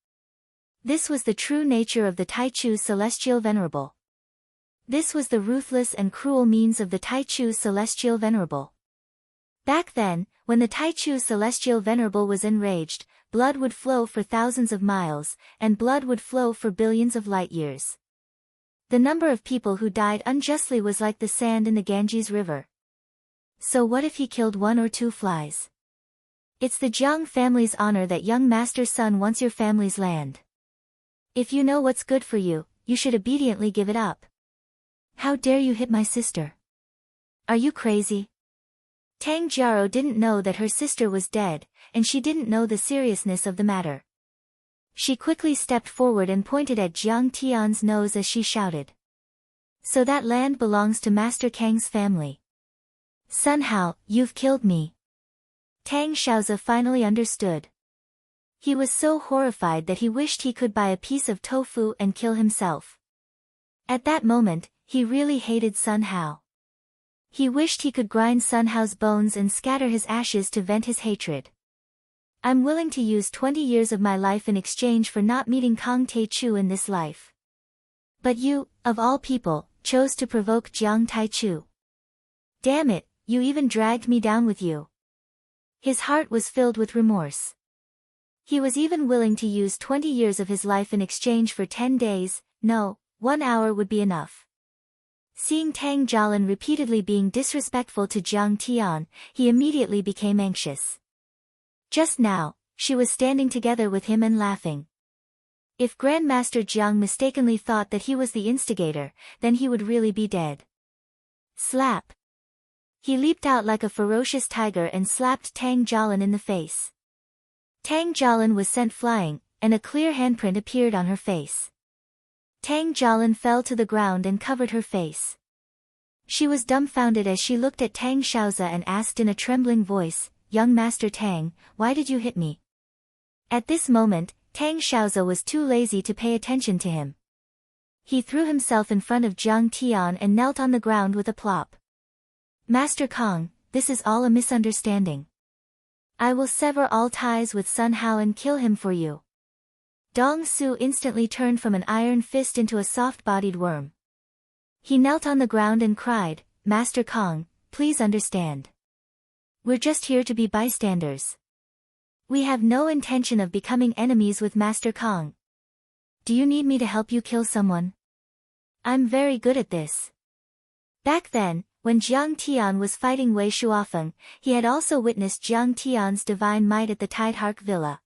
This was the true nature of the Taichu Celestial Venerable. This was the ruthless and cruel means of the Taichu Celestial Venerable. Back then, when the Taichu Celestial Venerable was enraged, blood would flow for thousands of miles, and blood would flow for billions of light years. The number of people who died unjustly was like the sand in the Ganges River. So what if he killed 1 or 2 flies? It's the Jiang family's honor that young Master Sun wants your family's land. If you know what's good for you, you should obediently give it up. How dare you hit my sister? Are you crazy? Tang Jiaro didn't know that her sister was dead, and she didn't know the seriousness of the matter. She quickly stepped forward and pointed at Jiang Tian's nose as she shouted. So that land belongs to Master Kang's family. Sun Hao, you've killed me. Tang Xiaoza finally understood. He was so horrified that he wished he could buy a piece of tofu and kill himself. At that moment, he really hated Sun Hao. He wished he could grind Sun Hao's bones and scatter his ashes to vent his hatred. I'm willing to use 20 years of my life in exchange for not meeting Kang Tae-chu in this life. But you, of all people, chose to provoke Jiang Tai-chu. Damn it, you even dragged me down with you. His heart was filled with remorse. He was even willing to use 20 years of his life in exchange for 10 days, no, 1 hour would be enough. Seeing Tang Jialin repeatedly being disrespectful to Jiang Tian, he immediately became anxious. Just now, she was standing together with him and laughing. If Grandmaster Jiang mistakenly thought that he was the instigator, then he would really be dead. Slap! He leaped out like a ferocious tiger and slapped Tang Jialin in the face. Tang Jialin was sent flying, and a clear handprint appeared on her face. Tang Jialin fell to the ground and covered her face. She was dumbfounded as she looked at Tang Xiaoza and asked in a trembling voice, Young Master Tang, why did you hit me? At this moment, Tang Xiaoza was too lazy to pay attention to him. He threw himself in front of Jiang Tian and knelt on the ground with a plop. Master Kang, this is all a misunderstanding. I will sever all ties with Sun Hao and kill him for you. Dong Su instantly turned from an iron fist into a soft-bodied worm. He knelt on the ground and cried, Master Kang, please understand. We're just here to be bystanders. We have no intention of becoming enemies with Master Kang. Do you need me to help you kill someone? I'm very good at this. Back then, when Jiang Tian was fighting Wei Shuofeng, he had also witnessed Jiang Tian's divine might at the Tidehark Villa.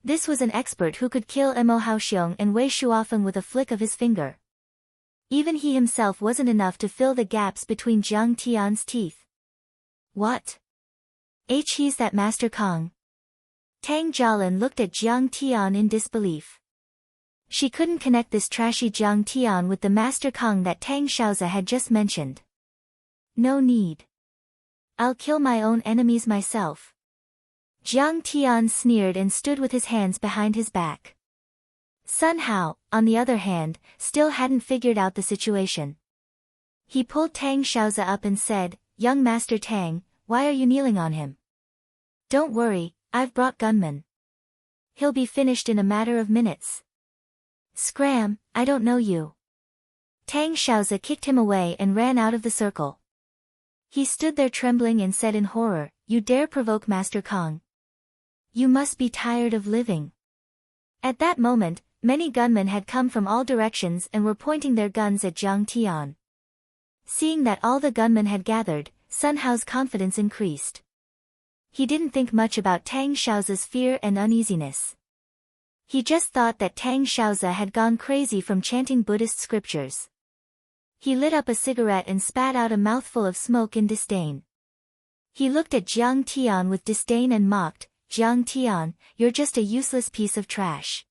This was an expert who could kill Mo Haoxiong and Wei Shuofeng with a flick of his finger. Even he himself wasn't enough to fill the gaps between Jiang Tian's teeth. What? He's that Master Kong. Tang Jialin looked at Jiang Tian in disbelief. She couldn't connect this trashy Jiang Tian with the Master Kong that Tang Xiaozi had just mentioned. No need. I'll kill my own enemies myself. Jiang Tian sneered and stood with his hands behind his back. Sun Hao, on the other hand, still hadn't figured out the situation. He pulled Tang Xiaozi up and said, "Young Master Tang, why are you kneeling on him? Don't worry, I've brought gunmen. He'll be finished in a matter of minutes." Scram, I don't know you. Tang Xiaozi kicked him away and ran out of the circle. He stood there trembling and said in horror, "You dare provoke Master Kong? You must be tired of living." At that moment, many gunmen had come from all directions and were pointing their guns at Jiang Tian. Seeing that all the gunmen had gathered, Sun Hao's confidence increased. He didn't think much about Tang Xiaozi's fear and uneasiness. He just thought that Tang Xiaozi had gone crazy from chanting Buddhist scriptures. He lit up a cigarette and spat out a mouthful of smoke in disdain. He looked at Jiang Tian with disdain and mocked, "Jiang Tian, you're just a useless piece of trash.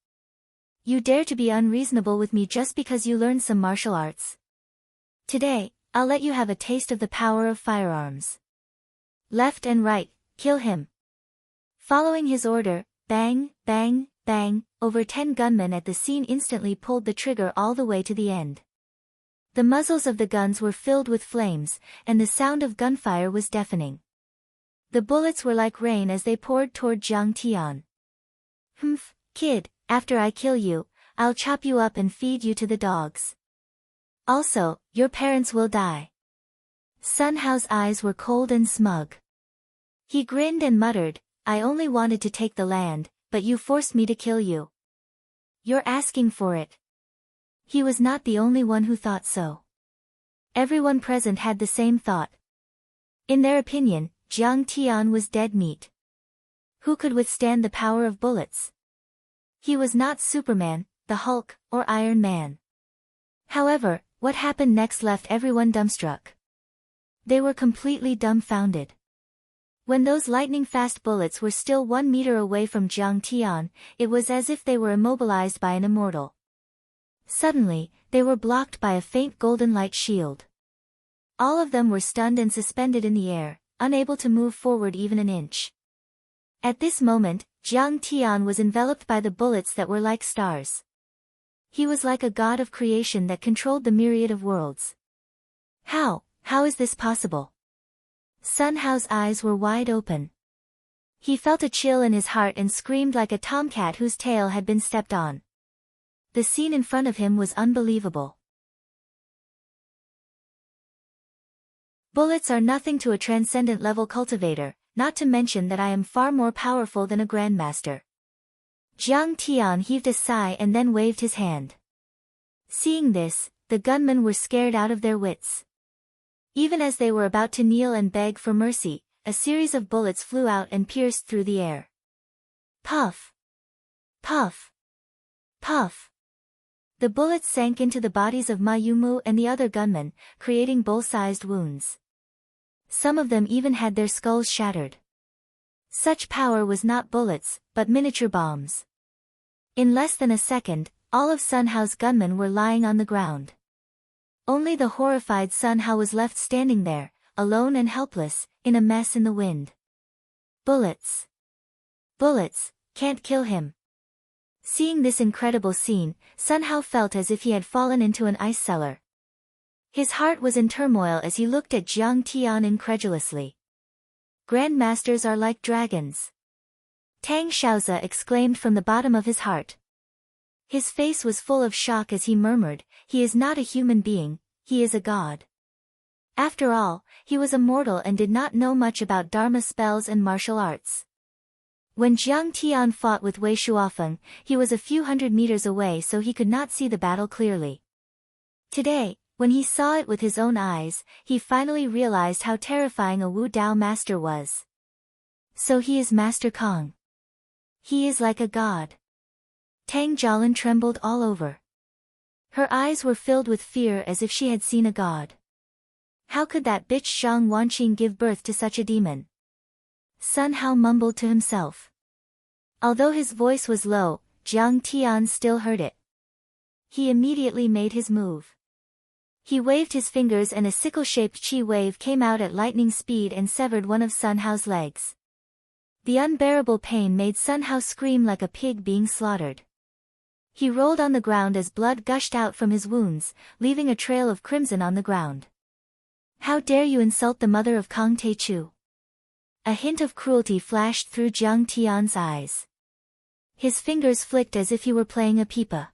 You dare to be unreasonable with me just because you learned some martial arts? Today, I'll let you have a taste of the power of firearms. Left and right, kill him." Following his order, bang, bang, bang, over 10 gunmen at the scene instantly pulled the trigger all the way to the end. The muzzles of the guns were filled with flames, and the sound of gunfire was deafening. The bullets were like rain as they poured toward Jiang Tian. "Humph, kid, after I kill you, I'll chop you up and feed you to the dogs. Also, your parents will die." Sun Hao's eyes were cold and smug. He grinned and muttered, "I only wanted to take the land, but you forced me to kill you. You're asking for it." He was not the only one who thought so. Everyone present had the same thought. In their opinion, Jiang Tian was dead meat. Who could withstand the power of bullets? He was not Superman, the Hulk, or Iron Man. However, what happened next left everyone dumbstruck. They were completely dumbfounded. When those lightning-fast bullets were still 1 meter away from Jiang Tian, it was as if they were immobilized by an immortal. Suddenly, they were blocked by a faint golden light shield. All of them were stunned and suspended in the air, unable to move forward even an inch. At this moment, Jiang Tian was enveloped by the bullets that were like stars. He was like a god of creation that controlled the myriad of worlds. How is this possible? Sun Hao's eyes were wide open. He felt a chill in his heart and screamed like a tomcat whose tail had been stepped on. The scene in front of him was unbelievable. Bullets are nothing to a transcendent-level cultivator, not to mention that I am far more powerful than a grandmaster. Jiang Tian heaved a sigh and then waved his hand. Seeing this, the gunmen were scared out of their wits. Even as they were about to kneel and beg for mercy, a series of bullets flew out and pierced through the air. Puff! Puff! Puff! The bullets sank into the bodies of Ma Yumu and the other gunmen, creating bowl-sized wounds. Some of them even had their skulls shattered. Such power was not bullets, but miniature bombs. In less than a second, all of Sun Hao's gunmen were lying on the ground. Only the horrified Sun Hao was left standing there, alone and helpless, in a mess in the wind. Bullets! Bullets, can't kill him. Seeing this incredible scene, Sun Hao felt as if he had fallen into an ice cellar. His heart was in turmoil as he looked at Jiang Tian incredulously. Grandmasters are like dragons. Tang Xiaozi exclaimed from the bottom of his heart. His face was full of shock as he murmured, "He is not a human being, he is a god." After all, he was a mortal and did not know much about Dharma spells and martial arts. When Jiang Tian fought with Wei Shuofeng, he was a few hundred meters away so he could not see the battle clearly. Today, when he saw it with his own eyes, he finally realized how terrifying a Wu Dao master was. So he is Master Kong. He is like a god. Tang Jialin trembled all over. Her eyes were filled with fear as if she had seen a god. How could that bitch Zhang Wanqing give birth to such a demon? Sun Hao mumbled to himself. Although his voice was low, Jiang Tian still heard it. He immediately made his move. He waved his fingers and a sickle-shaped chi wave came out at lightning speed and severed one of Sun Hao's legs. The unbearable pain made Sun Hao scream like a pig being slaughtered. He rolled on the ground as blood gushed out from his wounds, leaving a trail of crimson on the ground. How dare you insult the mother of Kang Teichu? A hint of cruelty flashed through Jiang Tian's eyes. His fingers flicked as if he were playing a pipa.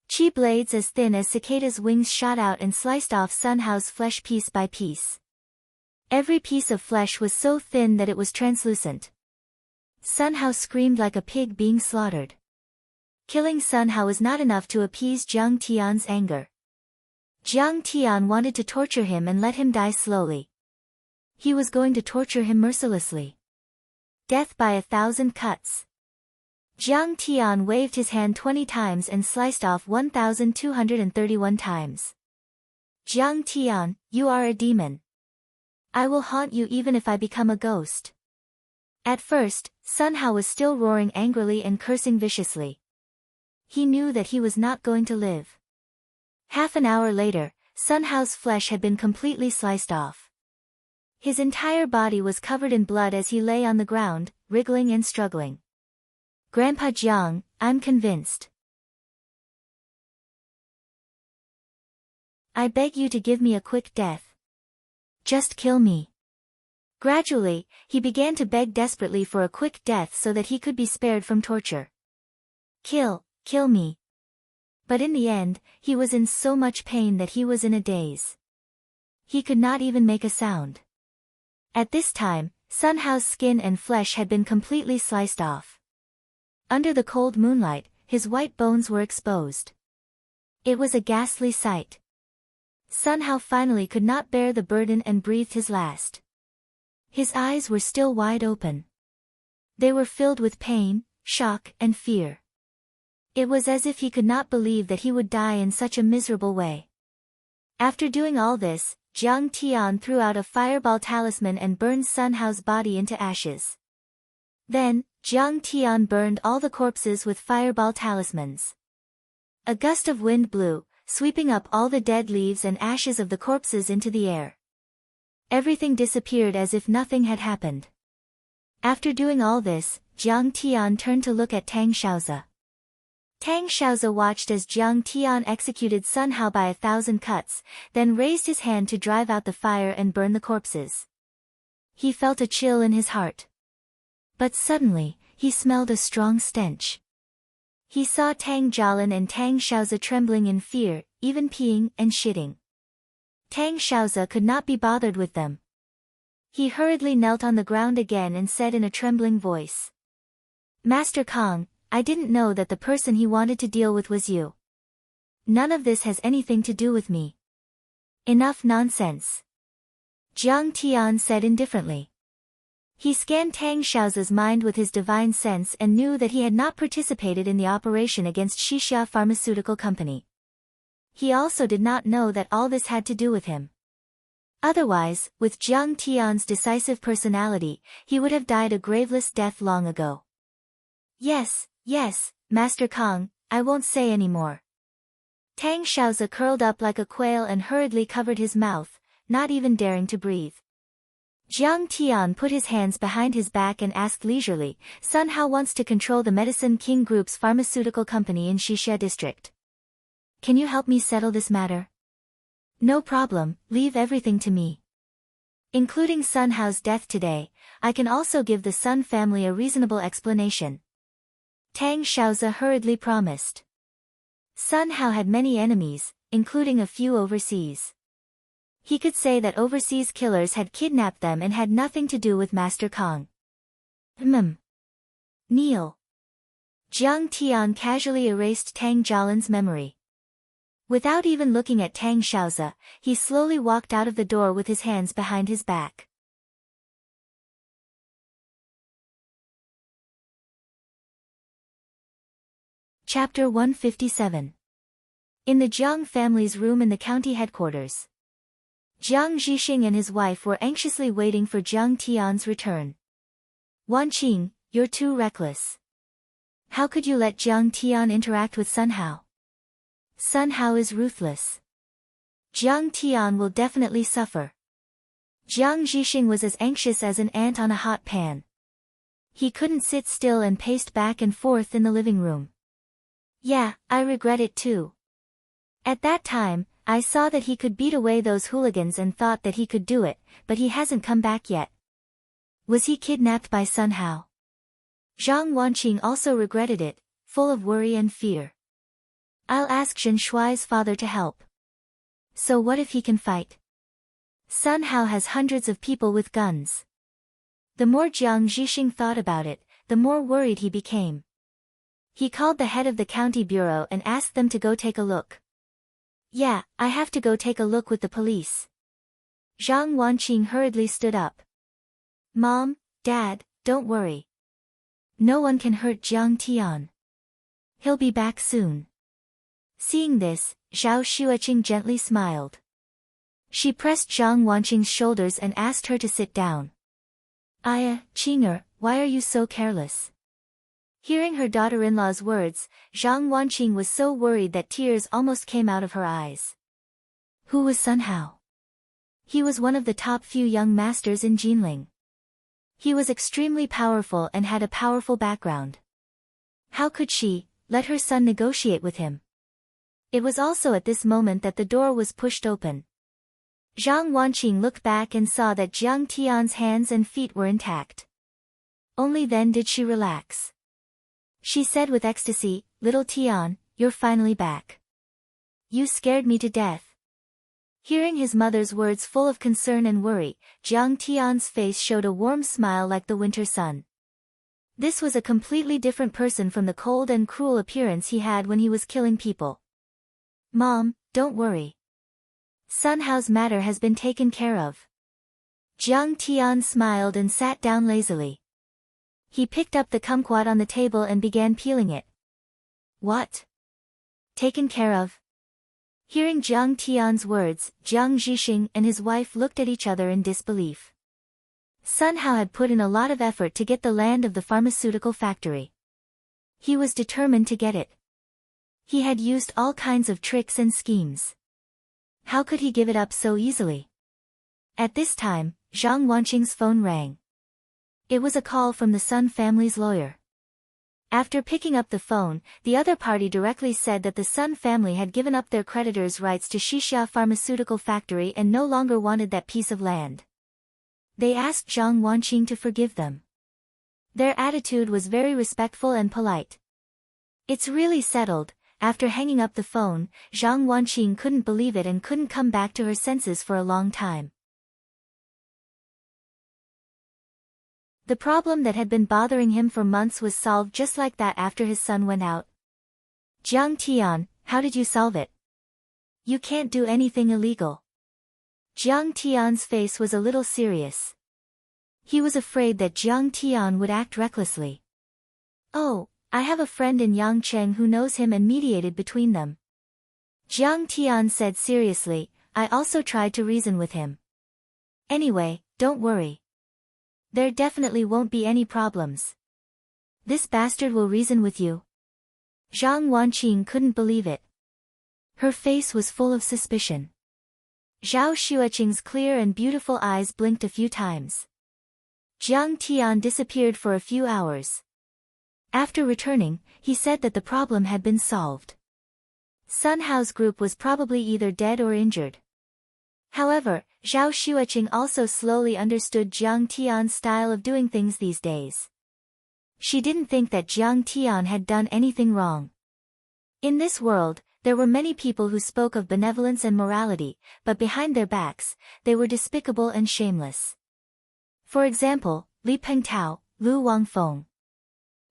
Chi blades as thin as cicada's wings shot out and sliced off Sun Hao's flesh piece by piece. Every piece of flesh was so thin that it was translucent. Sun Hao screamed like a pig being slaughtered. Killing Sun Hao was not enough to appease Jiang Tian's anger. Jiang Tian wanted to torture him and let him die slowly. He was going to torture him mercilessly. Death by 1,000 cuts. Jiang Tian waved his hand 20 times and sliced off 1,231 times. Jiang Tian, you are a demon. I will haunt you even if I become a ghost. At first, Sun Hao was still roaring angrily and cursing viciously. He knew that he was not going to live. Half an hour later, Sun Hao's flesh had been completely sliced off. His entire body was covered in blood as he lay on the ground, wriggling and struggling. Grandpa Jiang, I'm convinced. I beg you to give me a quick death. Just kill me. Gradually, he began to beg desperately for a quick death so that he could be spared from torture. Kill me. But in the end, he was in so much pain that he was in a daze. He could not even make a sound. At this time, Sun Hao's skin and flesh had been completely sliced off. Under the cold moonlight, his white bones were exposed. It was a ghastly sight. Sun Hao finally could not bear the burden and breathed his last. His eyes were still wide open. They were filled with pain, shock, and fear. It was as if he could not believe that he would die in such a miserable way. After doing all this, Jiang Tian threw out a fireball talisman and burned Sun Hao's body into ashes. Then, Jiang Tian burned all the corpses with fireball talismans. A gust of wind blew, sweeping up all the dead leaves and ashes of the corpses into the air. Everything disappeared as if nothing had happened. After doing all this, Jiang Tian turned to look at Tang Xiaozi. Tang Xiaozi watched as Jiang Tian executed Sun Hao by 1,000 cuts, then raised his hand to drive out the fire and burn the corpses. He felt a chill in his heart. But suddenly, he smelled a strong stench. He saw Tang Jialin and Tang Xiaozi trembling in fear, even peeing and shitting. Tang Xiaozi could not be bothered with them. He hurriedly knelt on the ground again and said in a trembling voice. Master Kang, I didn't know that the person he wanted to deal with was you. None of this has anything to do with me. Enough nonsense. Jiang Tian said indifferently. He scanned Tang Xiaozi's mind with his divine sense and knew that he had not participated in the operation against Xixia Pharmaceutical Company. He also did not know that all this had to do with him. Otherwise, with Jiang Tian's decisive personality, he would have died a graveless death long ago. Yes, Master Kang, I won't say any more. Tang Xiaozi curled up like a quail and hurriedly covered his mouth, not even daring to breathe. Jiang Tian put his hands behind his back and asked leisurely, Sun Hao wants to control the Medicine King Group's pharmaceutical company in Xixia district. Can you help me settle this matter? No problem, leave everything to me. Including Sun Hao's death today, I can also give the Sun family a reasonable explanation. Tang Xiaozi hurriedly promised. Sun Hao had many enemies, including a few overseas. He could say that overseas killers had kidnapped them and had nothing to do with Master Kang. Kneel. Jiang Tian casually erased Tang Jialin's memory. Without even looking at Tang Xiaozi, he slowly walked out of the door with his hands behind his back. Chapter 157. In the Jiang family's room in the county headquarters. Jiang Zhixing and his wife were anxiously waiting for Jiang Tian's return. Wanqing, you're too reckless. How could you let Jiang Tian interact with Sun Hao? Sun Hao is ruthless. Jiang Tian will definitely suffer. Jiang Zhixing was as anxious as an ant on a hot pan. He couldn't sit still and paced back and forth in the living room. Yeah, I regret it too. At that time, I saw that he could beat away those hooligans and thought that he could do it, but he hasn't come back yet. Was he kidnapped by Sun Hao? Zhang Wanqing also regretted it, full of worry and fear. I'll ask Zhen Shuai's father to help. So what if he can fight? Sun Hao has hundreds of people with guns. The more Jiang Zhixing thought about it, the more worried he became. He called the head of the county bureau and asked them to go take a look. Yeah, I have to go take a look with the police. Zhang Wanqing hurriedly stood up. Mom, Dad, don't worry. No one can hurt Jiang Tian. He'll be back soon. Seeing this, Zhao Xueqing gently smiled. She pressed Zhang Wanqing's shoulders and asked her to sit down. Aya, Qinger, why are you so careless? Hearing her daughter-in-law's words, Zhang Wanqing was so worried that tears almost came out of her eyes. Who was Sun Hao? He was one of the top few young masters in Jinling. He was extremely powerful and had a powerful background. How could she let her son negotiate with him? It was also at this moment that the door was pushed open. Zhang Wanqing looked back and saw that Jiang Tian's hands and feet were intact. Only then did she relax. She said with ecstasy, Little Tian, you're finally back. You scared me to death. Hearing his mother's words full of concern and worry, Jiang Tian's face showed a warm smile like the winter sun. This was a completely different person from the cold and cruel appearance he had when he was killing people. Mom, don't worry. Sun Hao's matter has been taken care of. Jiang Tian smiled and sat down lazily. He picked up the kumquat on the table and began peeling it. What? Taken care of? Hearing Jiang Tian's words, Jiang Zhixing and his wife looked at each other in disbelief. Sun Hao had put in a lot of effort to get the land of the pharmaceutical factory. He was determined to get it. He had used all kinds of tricks and schemes. How could he give it up so easily? At this time, Zhang Wanqing's phone rang. It was a call from the Sun family's lawyer. After picking up the phone, the other party directly said that the Sun family had given up their creditors' rights to Xixia Pharmaceutical Factory and no longer wanted that piece of land. They asked Zhang Wanqing to forgive them. Their attitude was very respectful and polite. It's really settled. After hanging up the phone, Zhang Wanqing couldn't believe it and couldn't come back to her senses for a long time. The problem that had been bothering him for months was solved just like that after his son went out. Jiang Tian, how did you solve it? You can't do anything illegal. Jiang Tian's face was a little serious. He was afraid that Jiang Tian would act recklessly. Oh, I have a friend in Yangcheng who knows him and mediated between them. Jiang Tian said seriously, I also tried to reason with him. Anyway, don't worry. There definitely won't be any problems. This bastard will reason with you. Zhang Wanqing couldn't believe it. Her face was full of suspicion. Zhao Xueqing's clear and beautiful eyes blinked a few times. Jiang Tian disappeared for a few hours. After returning, he said that the problem had been solved. Sun Hao's group was probably either dead or injured. However, Zhao Xueqing also slowly understood Jiang Tian's style of doing things these days. She didn't think that Jiang Tian had done anything wrong. In this world, there were many people who spoke of benevolence and morality, but behind their backs, they were despicable and shameless. For example, Li Pengtao, Lu Wangfeng.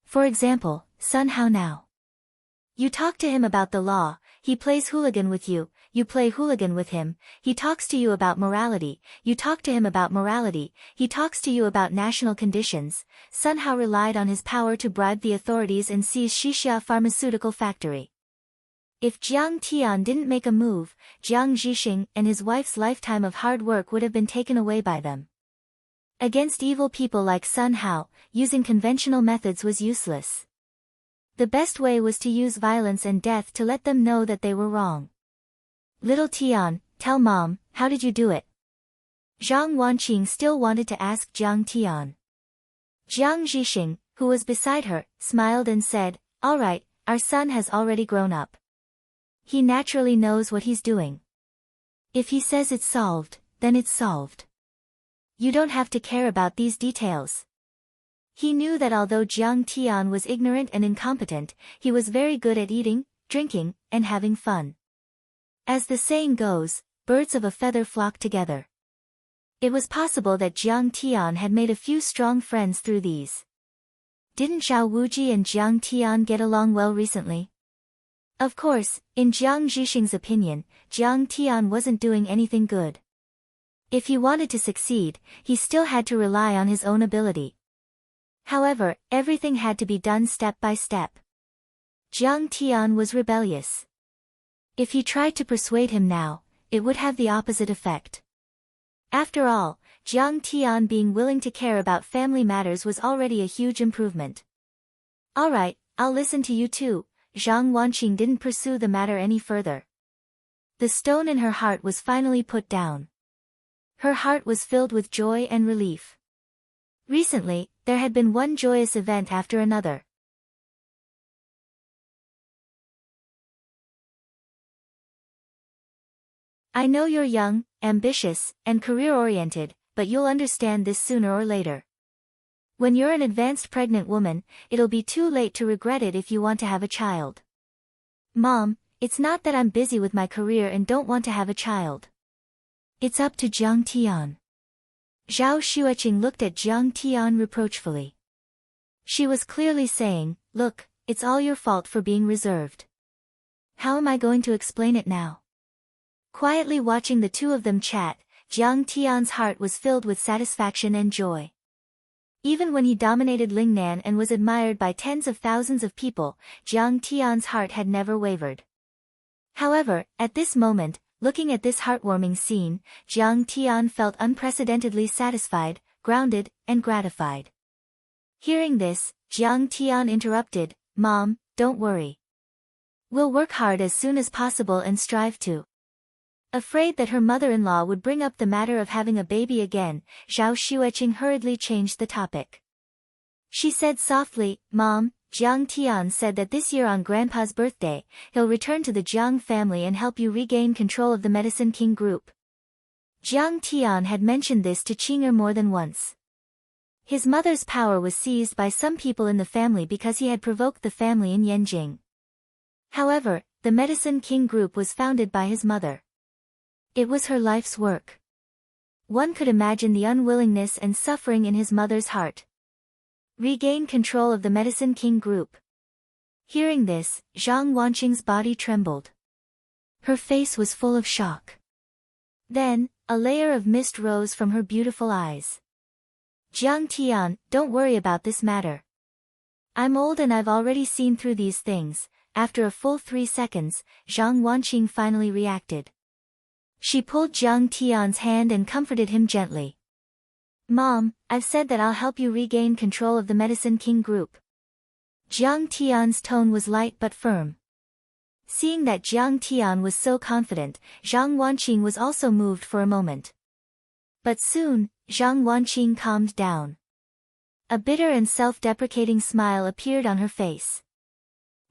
For example, Sun Hao now. You talk to him about the law, he plays hooligan with you, you play hooligan with him, he talks to you about morality, you talk to him about morality, he talks to you about national conditions. Sun Hao relied on his power to bribe the authorities and seize Xixia Pharmaceutical Factory. If Jiang Tian didn't make a move, Jiang Zhixing and his wife's lifetime of hard work would have been taken away by them. Against evil people like Sun Hao, using conventional methods was useless. The best way was to use violence and death to let them know that they were wrong. Little Tian, tell mom, how did you do it? Zhang Wanqing still wanted to ask Jiang Tian. Jiang Zhixing, who was beside her, smiled and said, all right, our son has already grown up. He naturally knows what he's doing. If he says it's solved, then it's solved. You don't have to care about these details. He knew that although Jiang Tian was ignorant and incompetent, he was very good at eating, drinking, and having fun. As the saying goes, birds of a feather flock together. It was possible that Jiang Tian had made a few strong friends through these. Didn't Zhao Wuji and Jiang Tian get along well recently? Of course, in Jiang Zhixing's opinion, Jiang Tian wasn't doing anything good. If he wanted to succeed, he still had to rely on his own ability. However, everything had to be done step by step. Jiang Tian was rebellious. If he tried to persuade him now, it would have the opposite effect. After all, Jiang Tian being willing to care about family matters was already a huge improvement. All right, I'll listen to you too. Zhang Wanqing didn't pursue the matter any further. The stone in her heart was finally put down. Her heart was filled with joy and relief. Recently, there had been one joyous event after another. I know you're young, ambitious, and career-oriented, but you'll understand this sooner or later. When you're an advanced pregnant woman, it'll be too late to regret it if you want to have a child. Mom, it's not that I'm busy with my career and don't want to have a child. It's up to Jiang Tian. Zhao Xueqing looked at Jiang Tian reproachfully. She was clearly saying, look, it's all your fault for being reserved. How am I going to explain it now? Quietly watching the two of them chat, Jiang Tian's heart was filled with satisfaction and joy. Even when he dominated Lingnan and was admired by tens of thousands of people, Jiang Tian's heart had never wavered. However, at this moment, looking at this heartwarming scene, Jiang Tian felt unprecedentedly satisfied, grounded, and gratified. Hearing this, Jiang Tian interrupted, Mom, don't worry. We'll work hard as soon as possible and strive to. Afraid that her mother-in-law would bring up the matter of having a baby again, Zhao Xueqing hurriedly changed the topic. She said softly, Mom, Jiang Tian said that this year on Grandpa's birthday, he'll return to the Jiang family and help you regain control of the Medicine King group. Jiang Tian had mentioned this to Qing'er more than once. His mother's power was seized by some people in the family because he had provoked the family in Yanjing. However, the Medicine King group was founded by his mother. It was her life's work. One could imagine the unwillingness and suffering in his mother's heart. Regain control of the Medicine King group. Hearing this, Zhang Wanqing's body trembled. Her face was full of shock. Then, a layer of mist rose from her beautiful eyes. Jiang Tian, don't worry about this matter. I'm old and I've already seen through these things. After a full 3 seconds, Zhang Wanqing finally reacted. She pulled Jiang Tian's hand and comforted him gently. Mom, I've said that I'll help you regain control of the Medicine King group. Jiang Tian's tone was light but firm. Seeing that Jiang Tian was so confident, Zhang Wanqing was also moved for a moment. But soon, Zhang Wanqing calmed down. A bitter and self-deprecating smile appeared on her face.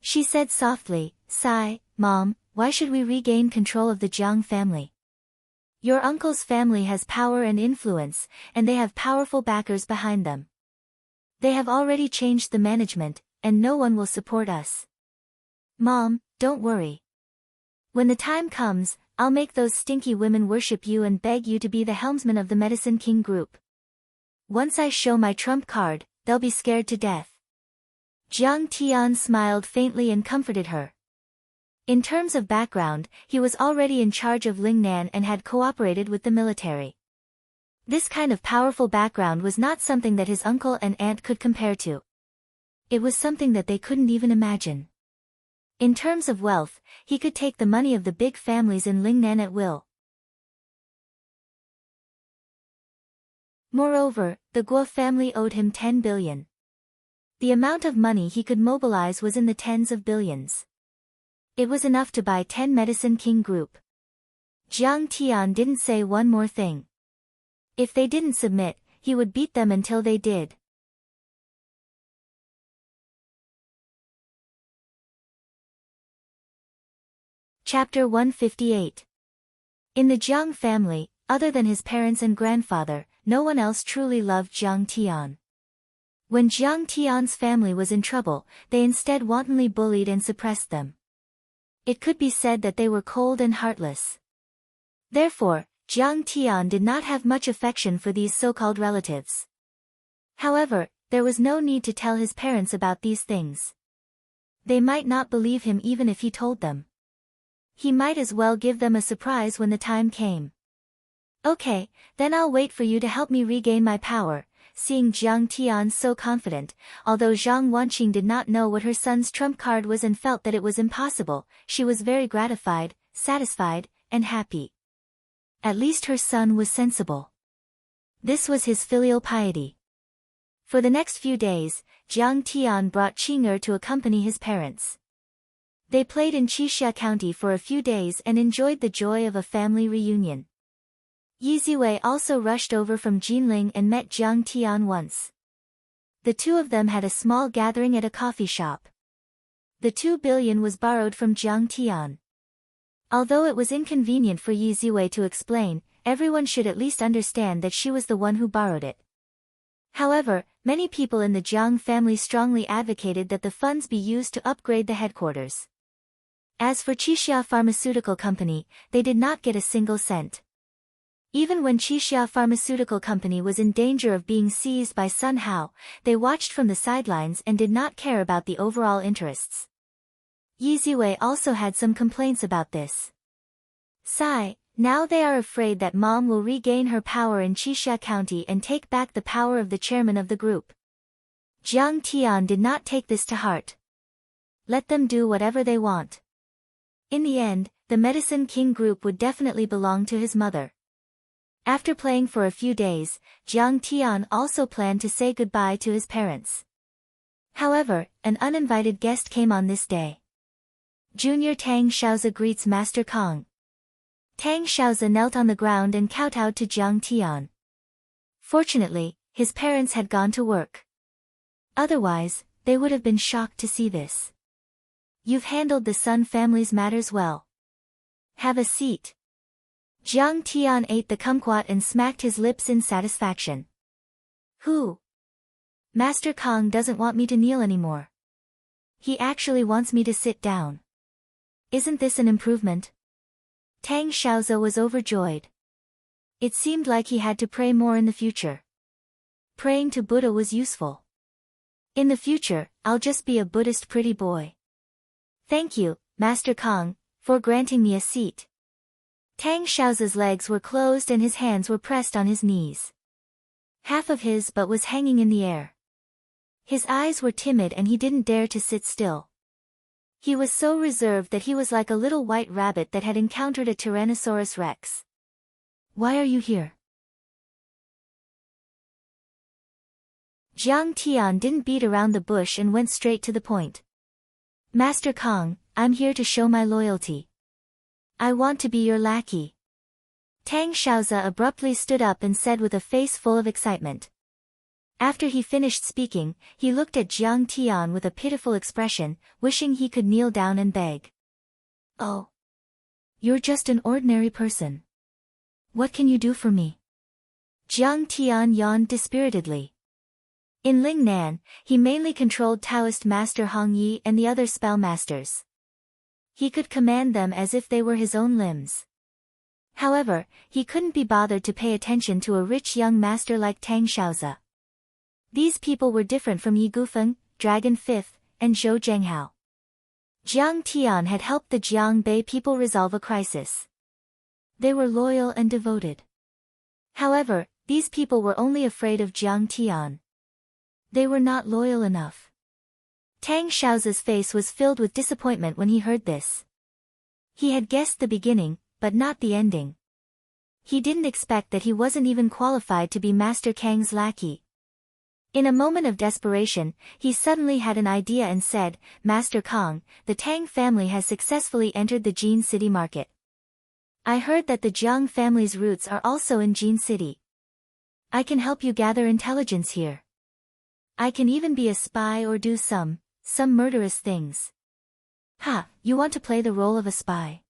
She said softly, Sigh, Mom, why should we regain control of the Jiang family? Your uncle's family has power and influence, and they have powerful backers behind them. They have already changed the management, and no one will support us. Mom, don't worry. When the time comes, I'll make those stinky women worship you and beg you to be the helmsman of the Medicine King group. Once I show my trump card, they'll be scared to death. Jiang Tian smiled faintly and comforted her. In terms of background, he was already in charge of Lingnan and had cooperated with the military. This kind of powerful background was not something that his uncle and aunt could compare to. It was something that they couldn't even imagine. In terms of wealth, he could take the money of the big families in Lingnan at will. Moreover, the Guo family owed him 10 billion. The amount of money he could mobilize was in the tens of billions. It was enough to buy 10 Medicine King Group. Jiang Tian didn't say one more thing. If they didn't submit, he would beat them until they did. Chapter 158. In the Jiang family, other than his parents and grandfather, no one else truly loved Jiang Tian. When Jiang Tian's family was in trouble, they instead wantonly bullied and suppressed them. It could be said that they were cold and heartless. Therefore, Jiang Tian did not have much affection for these so-called relatives. However, there was no need to tell his parents about these things. They might not believe him even if he told them. He might as well give them a surprise when the time came. Okay, then I'll wait for you to help me regain my power. Seeing Jiang Tian so confident, although Zhang Wanqing did not know what her son's trump card was and felt that it was impossible, she was very gratified, satisfied, and happy. At least her son was sensible. This was his filial piety. For the next few days, Jiang Tian brought Qing'er to accompany his parents. They played in Qixia County for a few days and enjoyed the joy of a family reunion. Yi Ziwei also rushed over from Jinling and met Jiang Tian once. The two of them had a small gathering at a coffee shop. The 2 billion was borrowed from Jiang Tian. Although it was inconvenient for Yi Ziwei to explain, everyone should at least understand that she was the one who borrowed it. However, many people in the Jiang family strongly advocated that the funds be used to upgrade the headquarters. As for Qixia Pharmaceutical Company, they did not get a single cent. Even when Qixia Pharmaceutical Company was in danger of being seized by Sun Hao, they watched from the sidelines and did not care about the overall interests. Yi Ziwei also had some complaints about this. Sigh, now they are afraid that Mom will regain her power in Qixia County and take back the power of the chairman of the group. Jiang Tian did not take this to heart. Let them do whatever they want. In the end, the Medicine King Group would definitely belong to his mother. After playing for a few days, Jiang Tian also planned to say goodbye to his parents. However, an uninvited guest came on this day. Junior Tang Xiaozi greets Master Kong. Tang Xiaozi knelt on the ground and kowtowed to Jiang Tian. Fortunately, his parents had gone to work. Otherwise, they would have been shocked to see this. You've handled the Sun family's matters well. Have a seat. Jiang Tian ate the kumquat and smacked his lips in satisfaction. Who? Master Kong doesn't want me to kneel anymore. He actually wants me to sit down. Isn't this an improvement? Tang Xiaozi was overjoyed. It seemed like he had to pray more in the future. Praying to Buddha was useful. In the future, I'll just be a Buddhist pretty boy. Thank you, Master Kong, for granting me a seat. Tang Xiaozi's legs were closed and his hands were pressed on his knees. Half of his butt was hanging in the air. His eyes were timid and he didn't dare to sit still. He was so reserved that he was like a little white rabbit that had encountered a Tyrannosaurus Rex. Why are you here? Jiang Tian didn't beat around the bush and went straight to the point. Master Kong, I'm here to show my loyalty. I want to be your lackey. Tang Xiaozi abruptly stood up and said with a face full of excitement. After he finished speaking, he looked at Jiang Tian with a pitiful expression, wishing he could kneel down and beg. Oh. You're just an ordinary person. What can you do for me? Jiang Tian yawned dispiritedly. In Lingnan, he mainly controlled Taoist Master Hong Yi and the other spell masters. He could command them as if they were his own limbs. However, he couldn't be bothered to pay attention to a rich young master like Tang Xiaozi. These people were different from Yi Gufeng, Dragon Fifth, and Zhou Zhenghao. Jiang Tian had helped the Jiangbei people resolve a crisis. They were loyal and devoted. However, these people were only afraid of Jiang Tian. They were not loyal enough. Tang Xiaozu's face was filled with disappointment when he heard this. He had guessed the beginning, but not the ending. He didn't expect that he wasn't even qualified to be Master Kang's lackey. In a moment of desperation, he suddenly had an idea and said, "Master Kang, the Tang family has successfully entered the Jin City market. I heard that the Jiang family's roots are also in Jin City. I can help you gather intelligence here. I can even be a spy or do some murderous things." "Ha, you want to play the role of a spy?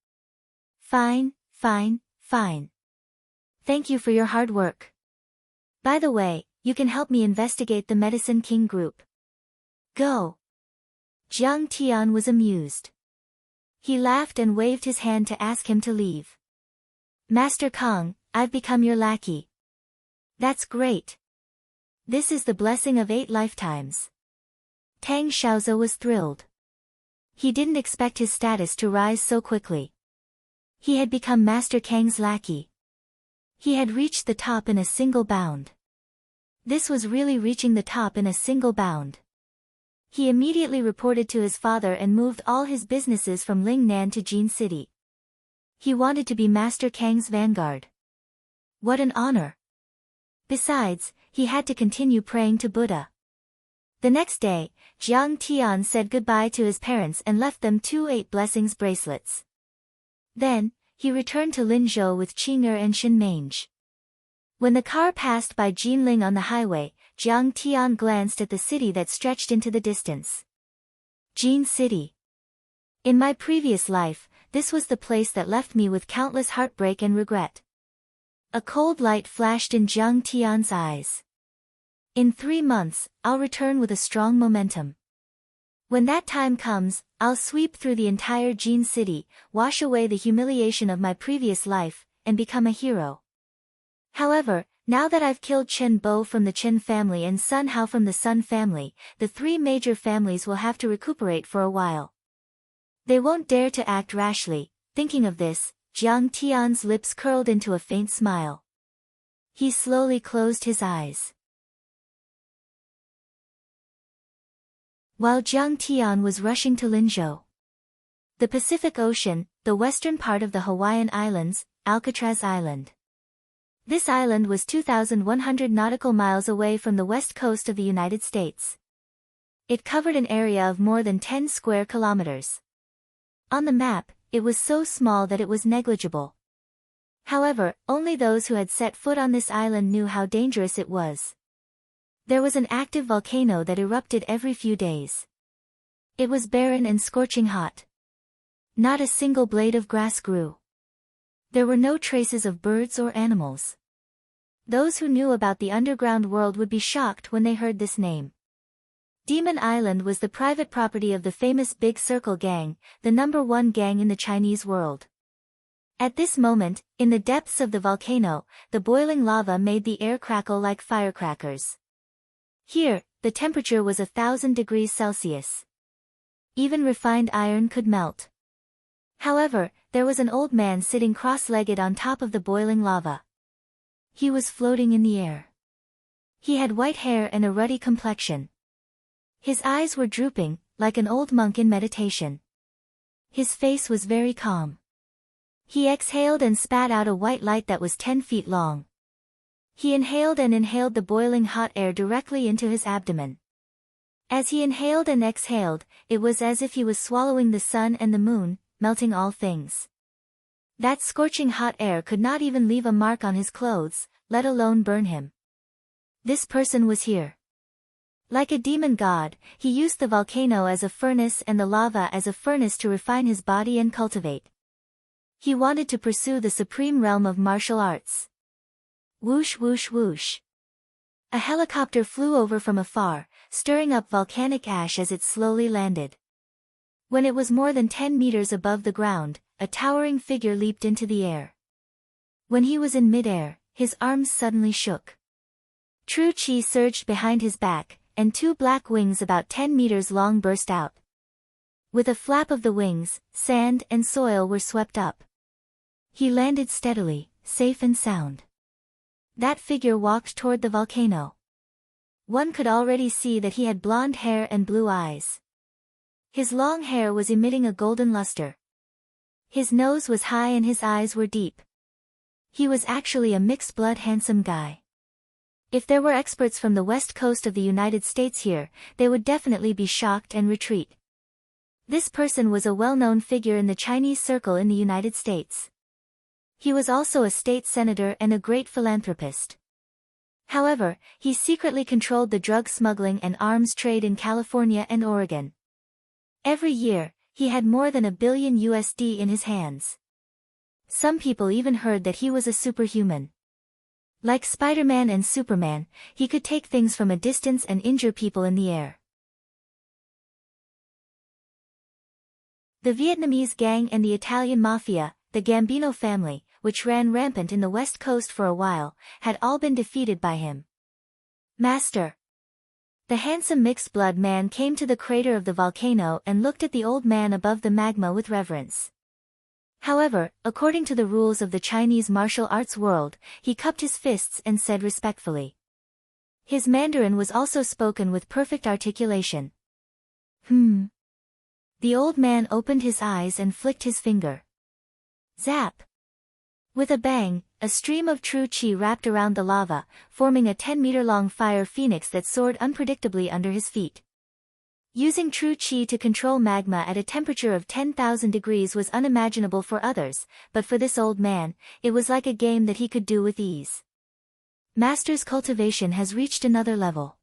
Fine, fine, fine. Thank you for your hard work. By the way, you can help me investigate the Medicine King group. Go." Jiang Tian was amused. He laughed and waved his hand to ask him to leave. "Master Kang, I've become your lackey." "That's great. This is the blessing of 8 lifetimes." Tang Xiaozu was thrilled. He didn't expect his status to rise so quickly. He had become Master Kang's lackey. He had reached the top in a single bound. This was really reaching the top in a single bound. He immediately reported to his father and moved all his businesses from Lingnan to Jin City. He wanted to be Master Kang's vanguard. What an honor! Besides, he had to continue praying to Buddha. The next day, Jiang Tian said goodbye to his parents and left them 2 8 blessings bracelets. Then, he returned to Linzhou with Qing'er and Shinmange. When the car passed by Jinling on the highway, Jiang Tian glanced at the city that stretched into the distance. Jin City. In my previous life, this was the place that left me with countless heartbreak and regret. A cold light flashed in Jiang Tian's eyes. In 3 months, I'll return with a strong momentum. When that time comes, I'll sweep through the entire Jin City, wash away the humiliation of my previous life, and become a hero. However, now that I've killed Chen Bo from the Chen family and Sun Hao from the Sun family, the 3 major families will have to recuperate for a while. They won't dare to act rashly. Thinking of this, Jiang Tian's lips curled into a faint smile. He slowly closed his eyes. While Jiang Tian was rushing to Linzhou, the Pacific Ocean, the western part of the Hawaiian Islands, Alcatraz Island. This island was 2,100 nautical miles away from the west coast of the United States. It covered an area of more than 10 square kilometers. On the map, it was so small that it was negligible. However, only those who had set foot on this island knew how dangerous it was. There was an active volcano that erupted every few days. It was barren and scorching hot. Not a single blade of grass grew. There were no traces of birds or animals. Those who knew about the underground world would be shocked when they heard this name. Demon Island was the private property of the famous Big Circle Gang, the #1 gang in the Chinese world. At this moment, in the depths of the volcano, the boiling lava made the air crackle like firecrackers. Here, the temperature was 1,000 degrees Celsius. Even refined iron could melt. However, there was an old man sitting cross-legged on top of the boiling lava. He was floating in the air. He had white hair and a ruddy complexion. His eyes were drooping, like an old monk in meditation. His face was very calm. He exhaled and spat out a white light that was 10 feet long. He inhaled and inhaled the boiling hot air directly into his abdomen. As he inhaled and exhaled, it was as if he was swallowing the sun and the moon, melting all things. That scorching hot air could not even leave a mark on his clothes, let alone burn him. This person was here. Like a demon god, he used the volcano as a furnace and the lava as a furnace to refine his body and cultivate. He wanted to pursue the supreme realm of martial arts. Whoosh whoosh whoosh. A helicopter flew over from afar, stirring up volcanic ash as it slowly landed. When it was more than 10 meters above the ground, a towering figure leaped into the air. When he was in midair, his arms suddenly shook. True chi surged behind his back, and 2 black wings about 10 meters long burst out. With a flap of the wings, sand and soil were swept up. He landed steadily, safe and sound. That figure walked toward the volcano. One could already see that he had blonde hair and blue eyes. His long hair was emitting a golden luster. His nose was high and his eyes were deep. He was actually a mixed-blood handsome guy. If there were experts from the west coast of the United States here, they would definitely be shocked and retreat. This person was a well-known figure in the Chinese circle in the United States. He was also a state senator and a great philanthropist. However, he secretly controlled the drug smuggling and arms trade in California and Oregon. Every year, he had more than $1 billion in his hands. Some people even heard that he was a superhuman. Like Spider-Man and Superman, he could take things from a distance and injure people in the air. The Vietnamese gang and the Italian mafia, the Gambino family, which ran rampant in the West Coast for a while, had all been defeated by him. Master. The handsome mixed-blood man came to the crater of the volcano and looked at the old man above the magma with reverence. However, according to the rules of the Chinese martial arts world, he cupped his fists and said respectfully. His Mandarin was also spoken with perfect articulation. The old man opened his eyes and flicked his finger. Zap! With a bang, a stream of true qi wrapped around the lava, forming a 10-meter-long fire phoenix that soared unpredictably under his feet. Using true qi to control magma at a temperature of 10,000 degrees was unimaginable for others, but for this old man, it was like a game that he could do with ease. Master's cultivation has reached another level.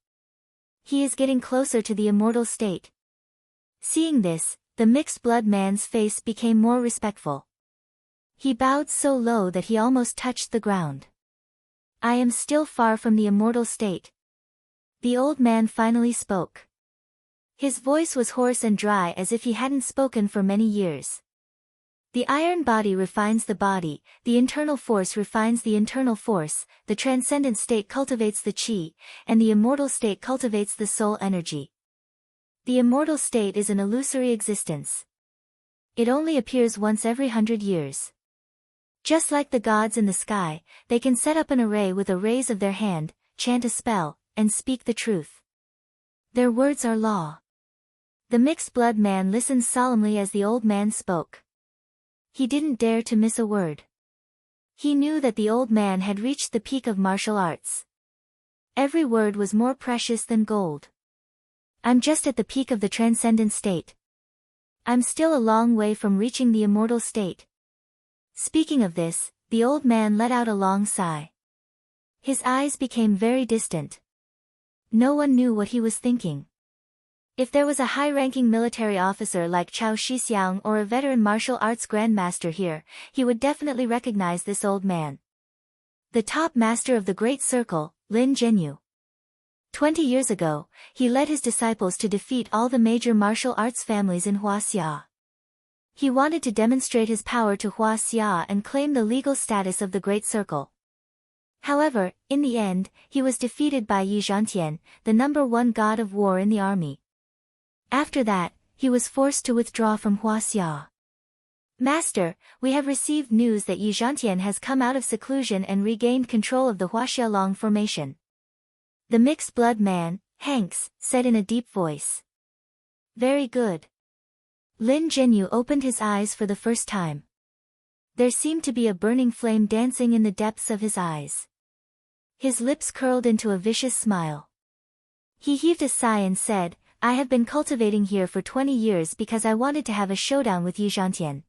He is getting closer to the immortal state. Seeing this, the mixed-blood man's face became more respectful. He bowed so low that he almost touched the ground. I am still far from the immortal state. The old man finally spoke. His voice was hoarse and dry as if he hadn't spoken for many years. The iron body refines the body, the internal force refines the internal force, the transcendent state cultivates the qi, and the immortal state cultivates the soul energy. The immortal state is an illusory existence. It only appears once every 100 years. Just like the gods in the sky, they can set up an array with a raise of their hand, chant a spell, and speak the truth. Their words are law. The mixed-blood man listened solemnly as the old man spoke. He didn't dare to miss a word. He knew that the old man had reached the peak of martial arts. Every word was more precious than gold. I'm just at the peak of the transcendent state. I'm still a long way from reaching the immortal state. Speaking of this, the old man let out a long sigh. His eyes became very distant. No one knew what he was thinking. If there was a high-ranking military officer like Chao Shixiang or a veteran martial arts grandmaster here, he would definitely recognize this old man. The top master of the Great Circle, Lin Zhenyu. 20 years ago, he led his disciples to defeat all the major martial arts families in Huaxia. He wanted to demonstrate his power to Huaxia and claim the legal status of the Great Circle. However, in the end, he was defeated by Yi Zhantian, the #1 god of war in the army. After that, he was forced to withdraw from Huaxia. Master, we have received news that Yi Zhantian has come out of seclusion and regained control of the Huaxialong formation. The mixed-blood man, Hanks, said in a deep voice. Very good. Lin Zhenyu opened his eyes for the first time. There seemed to be a burning flame dancing in the depths of his eyes. His lips curled into a vicious smile. He heaved a sigh and said, I have been cultivating here for 20 years because I wanted to have a showdown with Yi Zhantian.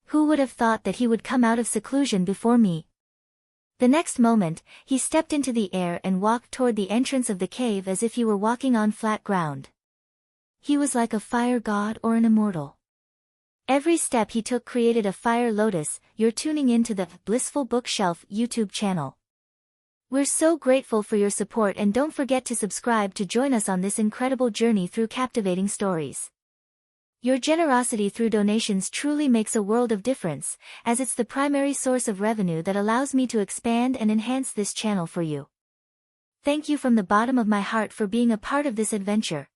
Who would have thought that he would come out of seclusion before me? The next moment, he stepped into the air and walked toward the entrance of the cave as if he were walking on flat ground. He was like a fire god or an immortal. Every step he took created a fire lotus. You're tuning into the Blissful Bookshelf YouTube channel. We're so grateful for your support and don't forget to subscribe to join us on this incredible journey through captivating stories. Your generosity through donations truly makes a world of difference, as it's the primary source of revenue that allows me to expand and enhance this channel for you. Thank you from the bottom of my heart for being a part of this adventure.